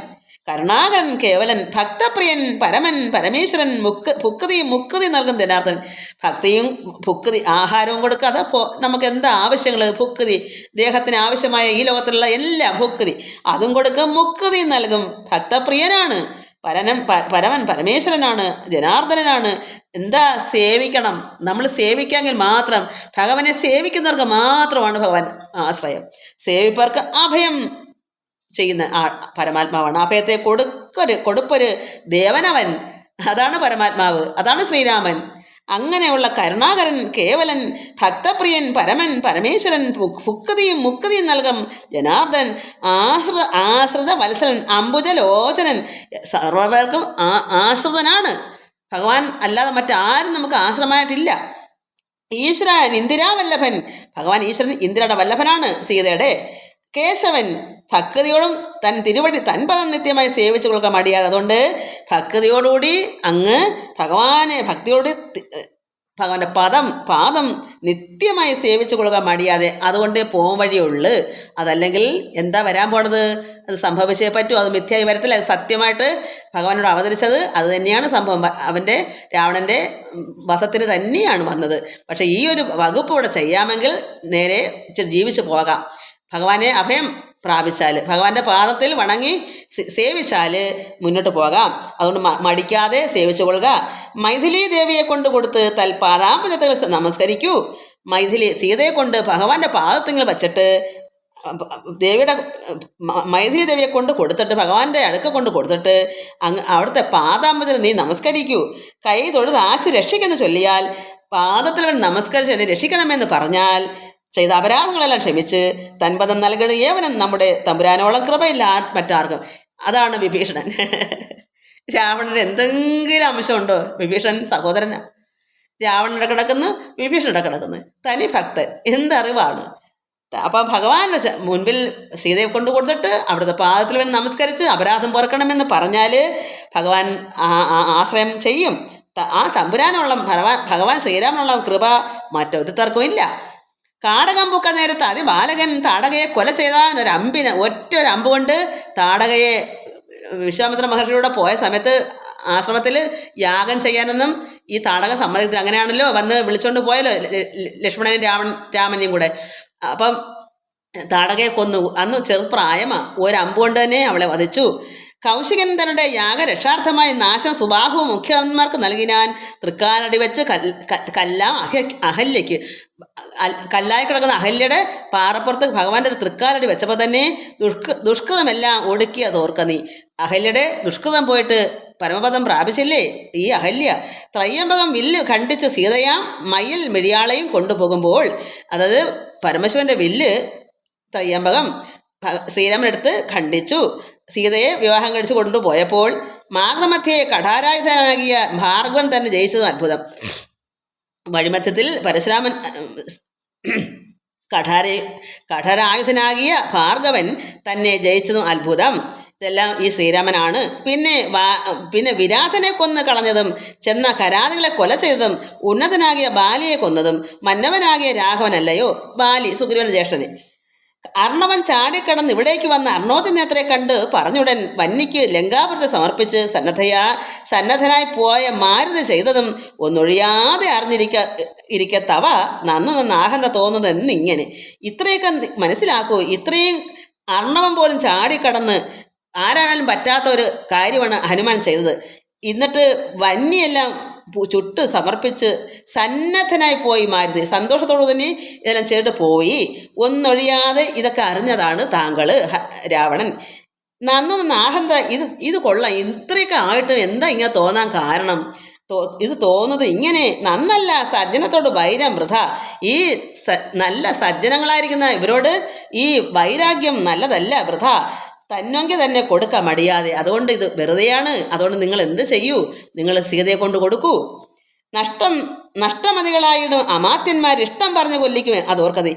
കരുണാകരൻ കേവലൻ, ഭക്തപ്രിയൻ, പരമൻ, പരമേശ്വരൻ, മുക്തി നൽകും ജനാർദ്ദൻ. ഭക്തിയും ഭുക്തി, ആഹാരവും കൊടുക്കാതെ നമുക്ക് എന്താ ആവശ്യങ്ങൾ, ഭുക്തി, ദേഹത്തിന് ആവശ്യമായ ഈ ലോകത്തിലുള്ള എല്ലാം ഭുക്തി, അതും കൊടുക്കും, മുക്തി നൽകും. ഭക്തപ്രിയനാണ്, പരമൻ, പരമേശ്വരനാണ്, ജനാർദ്ദനാണ്. എന്താ? സേവിക്കണം. നമ്മൾ സേവിക്കാമെങ്കിൽ മാത്രം, ഭഗവാനെ സേവിക്കുന്നവർക്ക് മാത്രമാണ് ഭഗവാൻ ആശ്രയം. സേവിപ്പവർക്ക് അഭയം ചെയ്യുന്ന പരമാത്മാവാണ്. അഭയത്തെ കൊടുപ്പൊരു ദേവനവൻ, അതാണ് പരമാത്മാവ്, അതാണ് ശ്രീരാമൻ. അങ്ങനെയുള്ള കരുണാകരൻ കേവലൻ, ഭക്തപ്രിയൻ, പരമൻ, പരമേശ്വരൻ, മുക്തിയും നൽകും ജനാർദ്ദൻ, ആശ്രിത വത്സലൻ, അംബുജലോചനൻ, സർവ്വർക്കും ആശ്രിതനാണ് ഭഗവാൻ. അല്ലാതെ മറ്റാരും നമുക്ക് ആശ്രമമായിട്ടില്ല. ഈശ്വരൻ ഇന്ദിരാവല്ലഭൻ, ഭഗവാൻ ഈശ്വരൻ ഇന്ദിരയുടെ വല്ലഭനാണ്, സീതയുടെ. കേശവൻ, ഭക്തിയോടും തൻ തിരുവടി തൻ പദം നിത്യമായി സേവിച്ചു കൊടുക്കാൻ മടിയാതെ. അതുകൊണ്ട് ഭക്തിയോടുകൂടി അങ്ങ് ഭക്തിയോട് ഭഗവാന്റെ പാദം നിത്യമായി സേവിച്ചു കൊടുക്കാൻ മടിയാതെ, അതുകൊണ്ടേ പോകാൻ വഴിയുള്ളു. അതല്ലെങ്കിൽ എന്താ വരാൻ പോണത്? അത് സംഭവിച്ചേ പറ്റൂ. അത് മിഥ്യയായി വരത്തില്ല. അത് സത്യമായിട്ട് ഭഗവാനോട് അവതരിച്ചത് അത് തന്നെയാണ് സംഭവം. രാവണൻ്റെ വധത്തിന് തന്നെയാണ് വന്നത്. പക്ഷേ ഈ ഒരു വകുപ്പ് ഇവിടെ ചെയ്യാമെങ്കിൽ നേരെ ഇച്ചിരി ജീവിച്ചു പോകാം. ഭഗവാനെ അഭയം പ്രാപിച്ചാൽ, ഭഗവാന്റെ പാദത്തിൽ വണങ്ങി സേവിച്ചാൽ മുന്നോട്ട് പോകാം. അതുകൊണ്ട് മടിക്കാതെ സേവിച്ചു കൊള്ളുക. മൈഥിലി ദേവിയെ കൊണ്ട് കൊടുത്ത് തൽപാദാംബുജത്തിൽ നമസ്കരിക്കൂ. മൈഥിലി സീതയെ കൊണ്ട് ഭഗവാന്റെ പാദത്തിങ്ങൾ വച്ചിട്ട് ദേവിയുടെ മൈഥിലി ദേവിയെ കൊണ്ട് കൊടുത്തിട്ട് ഭഗവാന്റെ അടുക്ക കൊണ്ട് കൊടുത്തിട്ട് അവിടുത്തെ പാദാംബുജത്തിൽ നീ നമസ്കരിക്കൂ. കൈ തൊഴുത് ആശു രക്ഷിക്കെന്ന് ചൊല്ലിയാൽ, പാദത്തിൽ വേണ്ടി നമസ്കരിച്ച് എന്നെ രക്ഷിക്കണമെന്ന് പറഞ്ഞാൽ ചെയ്ത അപരാധങ്ങളെല്ലാം ക്ഷമിച്ച് തൻപദം നൽകണ ഏവനും നമ്മുടെ തമ്പുരാനോളം കൃപയില്ല മറ്റാർക്കും. അതാണ് വിഭീഷണൻ. രാവണന് എന്തെങ്കിലും അംശമുണ്ടോ? വിഭീഷണൻ സഹോദരനാ. രാവണയുടെ കിടക്കുന്നു, വിഭീഷണയുടെ കിടക്കുന്നു. തനി ഭക്തൻ. എന്തറിവാണ്! അപ്പം ഭഗവാന്റെ മുൻപിൽ സീതയെ കൊണ്ട് കൊടുത്തിട്ട് അവിടുത്തെ പാദത്തിൽ വേണ്ടി നമസ്കരിച്ച് അപരാധം പൊറുക്കണമെന്ന് പറഞ്ഞാൽ ഭഗവാൻ ആശ്രയം ചെയ്യും. ആ തമ്പുരാനുള്ള ഭഗവാൻ ശ്രീരാമനുള്ള കൃപ മറ്റൊരുത്തർക്കും ഇല്ല. കാടകം പൊക്ക നേരത്ത് ബാലകൻ താടകയെ കൊല ചെയ്താൽ ഒറ്റ ഒരു അമ്പ് കൊണ്ട് താടകയെ വിശ്വാമിത്ര മഹർഷിയുടെ പോയ സമയത്ത് ആശ്രമത്തിൽ യാഗം ചെയ്യാനൊന്നും ഈ താടക സമ്മതിക്കത്തില്ല. അങ്ങനെയാണല്ലോ വന്ന് വിളിച്ചോണ്ട് പോയല്ലോ ലക്ഷ്മണനും രാമനെയും കൂടെ. അപ്പം താടകയെ കൊന്നു. അന്ന് ചെറുപ്രായമാ. ഒരമ്പ് കൊണ്ട് തന്നെ അവളെ വധിച്ചു. കൗശികൻ തന്റെ യാഗരക്ഷാർത്ഥമായി നാശം സുബാഹു മുഖ്യന്മാർക്ക് നൽകിനാൻ തൃക്കാലടി വെച്ച് അഹല്യയ്ക്ക് കല്ലായി കിടക്കുന്ന അഹല്യയുടെ പാറപ്പുറത്ത് ഭഗവാന്റെ ഒരു തൃക്കാലടി വെച്ചപ്പോൾ തന്നെ ദുഷ്കൃതമെല്ലാം ഒടുക്കിയ തോർക്ക നീ. അഹല്യയുടെ ദുഷ്കൃതം പോയിട്ട് പരമപദം പ്രാപിച്ചില്ലേ ഈ അഹല്യ. ത്രയ്യംബകം വില്ല് ഖണ്ഡിച്ച് സീതയാം മയിൽ മിഴിയാളെയും കൊണ്ടുപോകുമ്പോൾ, അതായത് പരമശിവന്റെ വില്ല് ത്രയ്യംബകം ശ്രീരാമനെടുത്ത് ഖണ്ഡിച്ചു സീതയെ വിവാഹം കഴിച്ച് കൊണ്ടുപോയപ്പോൾ മാർഗമധ്യയെ കഠാരായുധനാകിയ ഭാർഗവൻ തന്നെ ജയിച്ചതും അത്ഭുതം. വഴിമധ്യത്തിൽ പരശുരാമൻ കഠാരായുധനാകിയ ഭാർഗവൻ തന്നെ ജയിച്ചതും അത്ഭുതം. ഇതെല്ലാം ഈ ശ്രീരാമനാണ്. പിന്നെ വിരാതനെ കൊന്ന് കളഞ്ഞതും ചെന്ന കരാതികളെ കൊല ചെയ്തതും ഉന്നതനാകിയ ബാലിയെ കൊന്നതും മന്നവനാകിയ രാഘവനല്ലയോ ബാലി, സുഗ്രീവന്റെ ജ്യേഷ്ഠന്. അർണവൻ ചാടിക്കടന്ന് ഇവിടേക്ക് വന്ന അർണോതി നേത്രയെ കണ്ട് പറഞ്ഞുടൻ വന്നിക്ക് ലങ്കാപുരത്തെ സമർപ്പിച്ച് സന്നദ്ധനായി പോയ മാരുതി ചെയ്തതും ഒന്നൊഴിയാതെ ഇരിക്കത്തവ നന്ന് ആഹന്ത തോന്നുന്നത് എന്നിങ്ങനെ. ഇത്രയൊക്കെ മനസ്സിലാക്കൂ. ഇത്രയും അർണവൻ പോലും ചാടിക്കടന്ന് ആരാണാലും പറ്റാത്ത ഒരു കാര്യമാണ് ഹനുമാൻ ചെയ്തത്. എന്നിട്ട് വന്യെല്ലാം ചുട്ട് സമർപ്പിച്ച് സന്നദ്ധനായി പോയി മാരുതി. സന്തോഷത്തോടു തന്നെ ഇതെല്ലാം ചെയ്തിട്ട് പോയി. ഒന്നൊഴിയാതെ ഇതൊക്കെ അറിഞ്ഞതാണ് താങ്കൾ രാവണൻ. നന്നൊന്ന് ആഹന്ത ഇത് കൊള്ളാം. ഇത്രയൊക്കെ ആയിട്ട് എന്താ ഇങ്ങനെ തോന്നാൻ കാരണം? ഇത് തോന്നുന്നത് ഇങ്ങനെ നന്നല്ല. സജ്ജനത്തോട് വൈരം വൃഥ. ഈ നല്ല സജ്ജനങ്ങളായിരിക്കുന്ന ഇവരോട് ഈ വൈരാഗ്യം നല്ലതല്ല, വൃഥ. തന്നെങ്കിൽ തന്നെ കൊടുക്കാം മടിയാതെ. അതുകൊണ്ട് ഇത് വെറുതെയാണ്. അതുകൊണ്ട് നിങ്ങൾ എന്ത് ചെയ്യൂ? നിങ്ങൾ സീതയെ കൊണ്ട് കൊടുക്കൂ. നഷ്ടമതികളായിടും അമാത്യന്മാർ ഇഷ്ടം പറഞ്ഞു കൊല്ലിക്കുമേ. അത് ഓർക്കതി.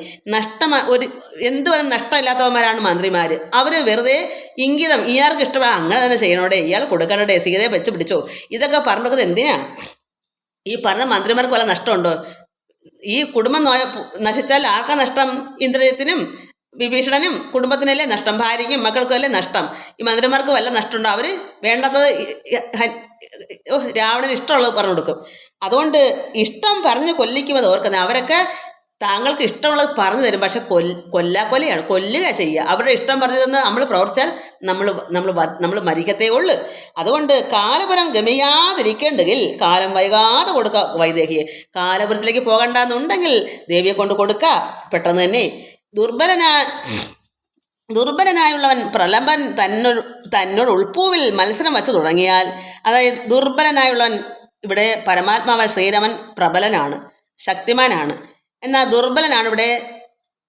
എന്തുവരെ നഷ്ടമില്ലാത്തവന്മാരാണ് മന്ത്രിമാർ. അവർ വെറുതെ ഇംഗിതം ഇയാൾക്ക് ഇഷ്ടമാണ് അങ്ങനെ തന്നെ ചെയ്യണോടെ, ഇയാൾ കൊടുക്കണോടെ, സീതയെ വെച്ച് പിടിച്ചോ, ഇതൊക്കെ പറഞ്ഞത് എന്തിനാ? ഈ പറഞ്ഞ മന്ത്രിമാർക്ക് വല്ല നഷ്ടമുണ്ടോ? ഈ കുടുംബം നശിച്ചാൽ ആർക്കാ നഷ്ടം? ഇന്ദ്രജിത്തിനും വിഭീഷണനും കുടുംബത്തിനല്ലേ നഷ്ടം, ഭാര്യയ്ക്കും മക്കൾക്കും അല്ലേ നഷ്ടം. ഈ മന്ത്രിമാർക്ക് വല്ല നഷ്ടമുണ്ടോ? അവർ വേണ്ടത് രാവണന് ഇഷ്ടമുള്ളത് പറഞ്ഞു കൊടുക്കും. അതുകൊണ്ട് ഇഷ്ടം പറഞ്ഞ് കൊല്ലിക്കുമെന്ന് ഓർക്കുന്നത്. അവരൊക്കെ താങ്കൾക്ക് ഇഷ്ടമുള്ളത് പറഞ്ഞു തരും, പക്ഷെ കൊല്ലാണ്, കൊല്ലുക ചെയ്യുക. അവരുടെ ഇഷ്ടം പറഞ്ഞു തന്ന് നമ്മൾ പ്രവർത്തിച്ചാൽ നമ്മൾ മരിക്കത്തേ ഉള്ളു. അതുകൊണ്ട് കാലപുരം ഗമിയാതിരിക്കേണ്ടെങ്കിൽ കാലം വൈകാതെ കൊടുക്കുക വൈദേഹിയെ. കാലപുരത്തിലേക്ക് പോകണ്ടെന്നുണ്ടെങ്കിൽ ദേവിയെ കൊണ്ട് കൊടുക്കുക പെട്ടെന്ന് തന്നെ. ദുർബലനായുള്ളവൻ പ്രലംബൻ തന്നോട് ഉൾപ്പൂവിൽ മത്സരം വച്ചു തുടങ്ങിയാൽ, അതായത് ദുർബലനായുള്ളവൻ, ഇവിടെ പരമാത്മാവായ ശ്രീരാമൻ പ്രബലനാണ്, ശക്തിമാനാണ്. എന്നാൽ ദുർബലനാണ് ഇവിടെ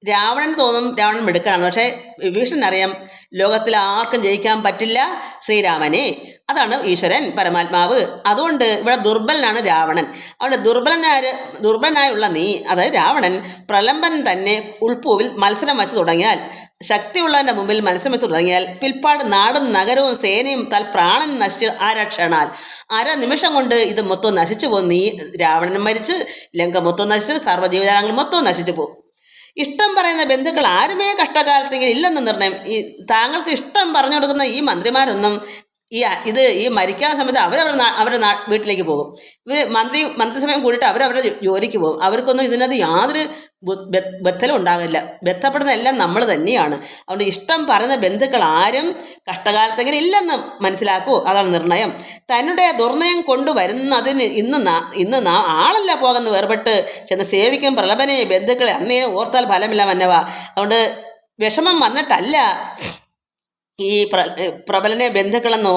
രാവണൻ. തോന്നും രാവണൻ മിടുക്കനാണ്, പക്ഷേ വിഭീഷണനറിയാം ലോകത്തിൽ ആർക്കും ജയിക്കാൻ പറ്റില്ല ശ്രീരാമനെ. അതാണ് ഈശ്വരൻ പരമാത്മാവ്. അതുകൊണ്ട് ഇവിടെ ദുർബലനാണ് രാവണൻ. അവിടെ ദുർബലനായുള്ള നീ, അതായത് രാവണൻ, പ്രലംബൻ തന്നെ ഉൾപ്പൂവിൽ മത്സരം വച്ചു തുടങ്ങിയാൽ, ശക്തിയുള്ളവൻ്റെ മുമ്പിൽ മത്സരം വെച്ച് തുടങ്ങിയാൽ പിൽപ്പാട് നാടും നഗരവും സേനയും പ്രാണൻ നശിച്ച് ആരക്ഷണാൽ നിമിഷം കൊണ്ട് ഇത് മൊത്തം നശിച്ചു പോകും. നീ രാവണനും മരിച്ച് ലങ്ക മൊത്തം നശിച്ച് സർവ്വജീവജാലങ്ങൾ മൊത്തം നശിച്ചു പോകും. ഇഷ്ടം പറയുന്ന ബന്ധുക്കൾ ആരുമേ കഷ്ടകാലത്തെങ്കിലും ഇല്ലെന്ന് നിർണയം. താങ്കൾക്ക് ഇഷ്ടം പറഞ്ഞു കൊടുക്കുന്ന ഈ മന്ത്രിമാരൊന്നും ഈ മരിക്കാൻ സമയത്ത് അവരുടെ വീട്ടിലേക്ക് പോകും. ഇവർ മന്ത്രിസമയം കൂടിയിട്ട് അവരവരുടെ ജോലിക്ക് പോകും. അവർക്കൊന്നും ഇതിനകത്ത് യാതൊരു ബന്ധലും ഉണ്ടാകില്ല. ബന്ധപ്പെടുന്ന എല്ലാം നമ്മൾ തന്നെയാണ്. അതുകൊണ്ട് ഇഷ്ടം പറയുന്ന ബന്ധുക്കൾ ആരും കഷ്ടകാലത്തെങ്കിലും ഇല്ലെന്ന് മനസ്സിലാക്കൂ. അതാണ് നിർണയം. തന്നുടെ ദുർനയം കൊണ്ടുവരുന്നതിന് ഇന്ന് ആളല്ല പോകുന്ന വേർപെട്ട് ചെന്ന് സേവിക്കും പ്രലപനെ ബന്ധുക്കളെ അന്നേരം ഓർത്താൽ ഫലമില്ല മന്നവ. അതുകൊണ്ട് വിഷമം വന്നിട്ടല്ല ഈ പ്രബലനെ ബന്ധുക്കളെന്ന്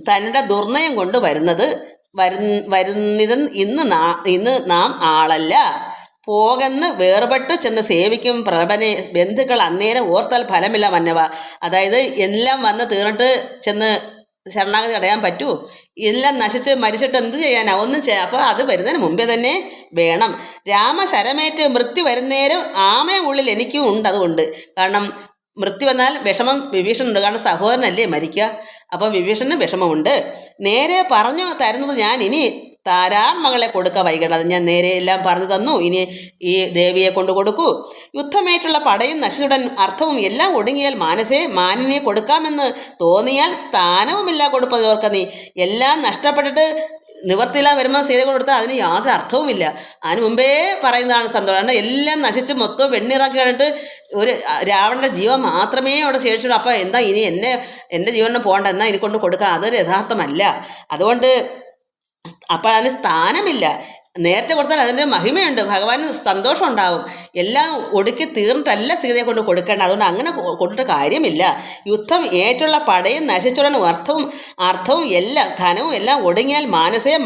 തൻ്റെ ദുർനയം കൊണ്ട് വരുന്നത് ഇന്ന് നാം ആളല്ല പോകെന്ന് വേർപെട്ട് ചെന്ന് സേവിക്കും പ്രഭനെ ബന്ധുക്കൾ അന്നേരം ഓർത്താൽ ഫലമില്ല മന്നവ. അതായത് എല്ലാം വന്ന് തീർന്നിട്ട് ചെന്ന് ശരണാഗതി അടയാൻ പറ്റൂ? എല്ലാം നശിച്ച് മരിച്ചിട്ട് എന്ത് ചെയ്യാനാ? ഒന്നും അപ്പോൾ അത് വരുന്നതിന് മുമ്പേ തന്നെ വേണം. രാമശരമേറ്റ് മൃത്യു വരുന്നേരം ആമയും ഉള്ളിൽ എനിക്കും ഉണ്ട്. അതുകൊണ്ട് കാരണം മൃത്യു വന്നാൽ വിഷമം വിഭീഷണനുണ്ട്. കാരണം സഹോദരനല്ലേ മരിക്കുക. അപ്പോൾ വിഭീഷണന് വിഷമമുണ്ട്. നേരെ പറഞ്ഞു തരുന്നത് ഞാൻ ഇനി താരാർ മകളെ കൊടുക്കുക വൈകണം. അത് ഞാൻ നേരെ എല്ലാം പറഞ്ഞു തന്നു. ഇനി ഈ ദേവിയെ കൊണ്ട് കൊടുക്കൂ. യുദ്ധമേറ്റുള്ള പടയും നശിച്ചുടൻ അർത്ഥവും എല്ലാം ഒടുങ്ങിയാൽ മാനിനെ കൊടുക്കാമെന്ന് തോന്നിയാൽ സ്ഥാനവുമില്ല കൊടുപ്പതോർക്ക നീ. എല്ലാം നഷ്ടപ്പെട്ടിട്ട് നിവർത്തിയില്ല വരുമ്പോൾ സീത കൊടുത്താൽ അതിന് യാതൊരു അർത്ഥവുമില്ല. അതിന് മുമ്പേ പറയുന്നതാണ് സന്തോഷം. കാരണം എല്ലാം നശിച്ച് മൊത്തം വെണ്ണിറാക്കി കഴിഞ്ഞിട്ട് ഒരു രാവണൻ്റെ ജീവൻ മാത്രമേ അവിടെ ശേഷിച്ചുള്ളൂ. അപ്പോൾ എന്താ ഇനി എൻ്റെ ജീവനെ പോകണ്ട, എന്നാൽ ഇനി കൊണ്ട് കൊടുക്കുക? അതൊരു യഥാർത്ഥമല്ല. അതുകൊണ്ട് അപ്പോൾ അതിന് സ്ഥാനമില്ല. നേരത്തെ കൊടുത്താൽ അതിൻ്റെ മഹിമയുണ്ട്, ഭഗവാന് സന്തോഷം ഉണ്ടാവും. എല്ലാം ഒടുക്കി തീർന്നിട്ടല്ല സീതയെ കൊണ്ട് കൊടുക്കേണ്ട. അതുകൊണ്ട് അങ്ങനെ കൊണ്ടിട്ട് കാര്യമില്ല. യുദ്ധം ഏറ്റുള്ള പടയും നശിച്ചുടൻ അർത്ഥവും എല്ലാം ധനവും എല്ലാം ഒടുങ്ങിയാൽ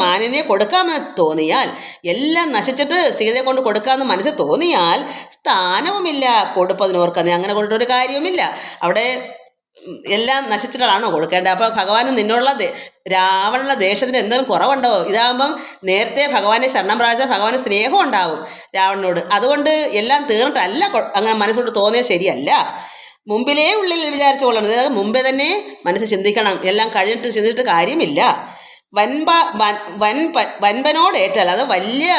മാനിനെ കൊടുക്കാമെന്ന് തോന്നിയാൽ, എല്ലാം നശിച്ചിട്ട് സീതയെ കൊണ്ട് കൊടുക്കാമെന്ന് മനസ്സിൽ തോന്നിയാൽ സ്ഥാനവുമില്ല കൊടുപ്പതിനോർക്കാൻ. അങ്ങനെ കൊണ്ടിട്ടൊരു കാര്യവുമില്ല. അവിടെ എല്ലാം നശിച്ചിട്ടാണോ കൊടുക്കേണ്ടത്? അപ്പോൾ ഭഗവാന് നിന്നുള്ള രാവണന്റെ ദേഷ്യത്തിന് എന്തെങ്കിലും കുറവുണ്ടോ? ഇതാകുമ്പം നേരത്തെ ഭഗവാനെ ശരണം പ്രാപിച്ചാൽ ഭഗവാന് സ്നേഹം ഉണ്ടാവും രാവണനോട്. അതുകൊണ്ട് എല്ലാം തീർന്നിട്ടല്ല അങ്ങനെ മനസ്സോട് തോന്നിയാൽ ശരിയല്ല. മുമ്പിലേ ഉള്ളിൽ വിചാരിച്ചു കൊള്ളണം. അതായത് മുമ്പേ തന്നെ മനസ്സ് ചിന്തിക്കണം. എല്ലാം കഴിഞ്ഞിട്ട് ചിന്തിച്ചിട്ട് കാര്യമില്ല. വൻപനോട് ഏറ്റാൽ, അത് വലിയ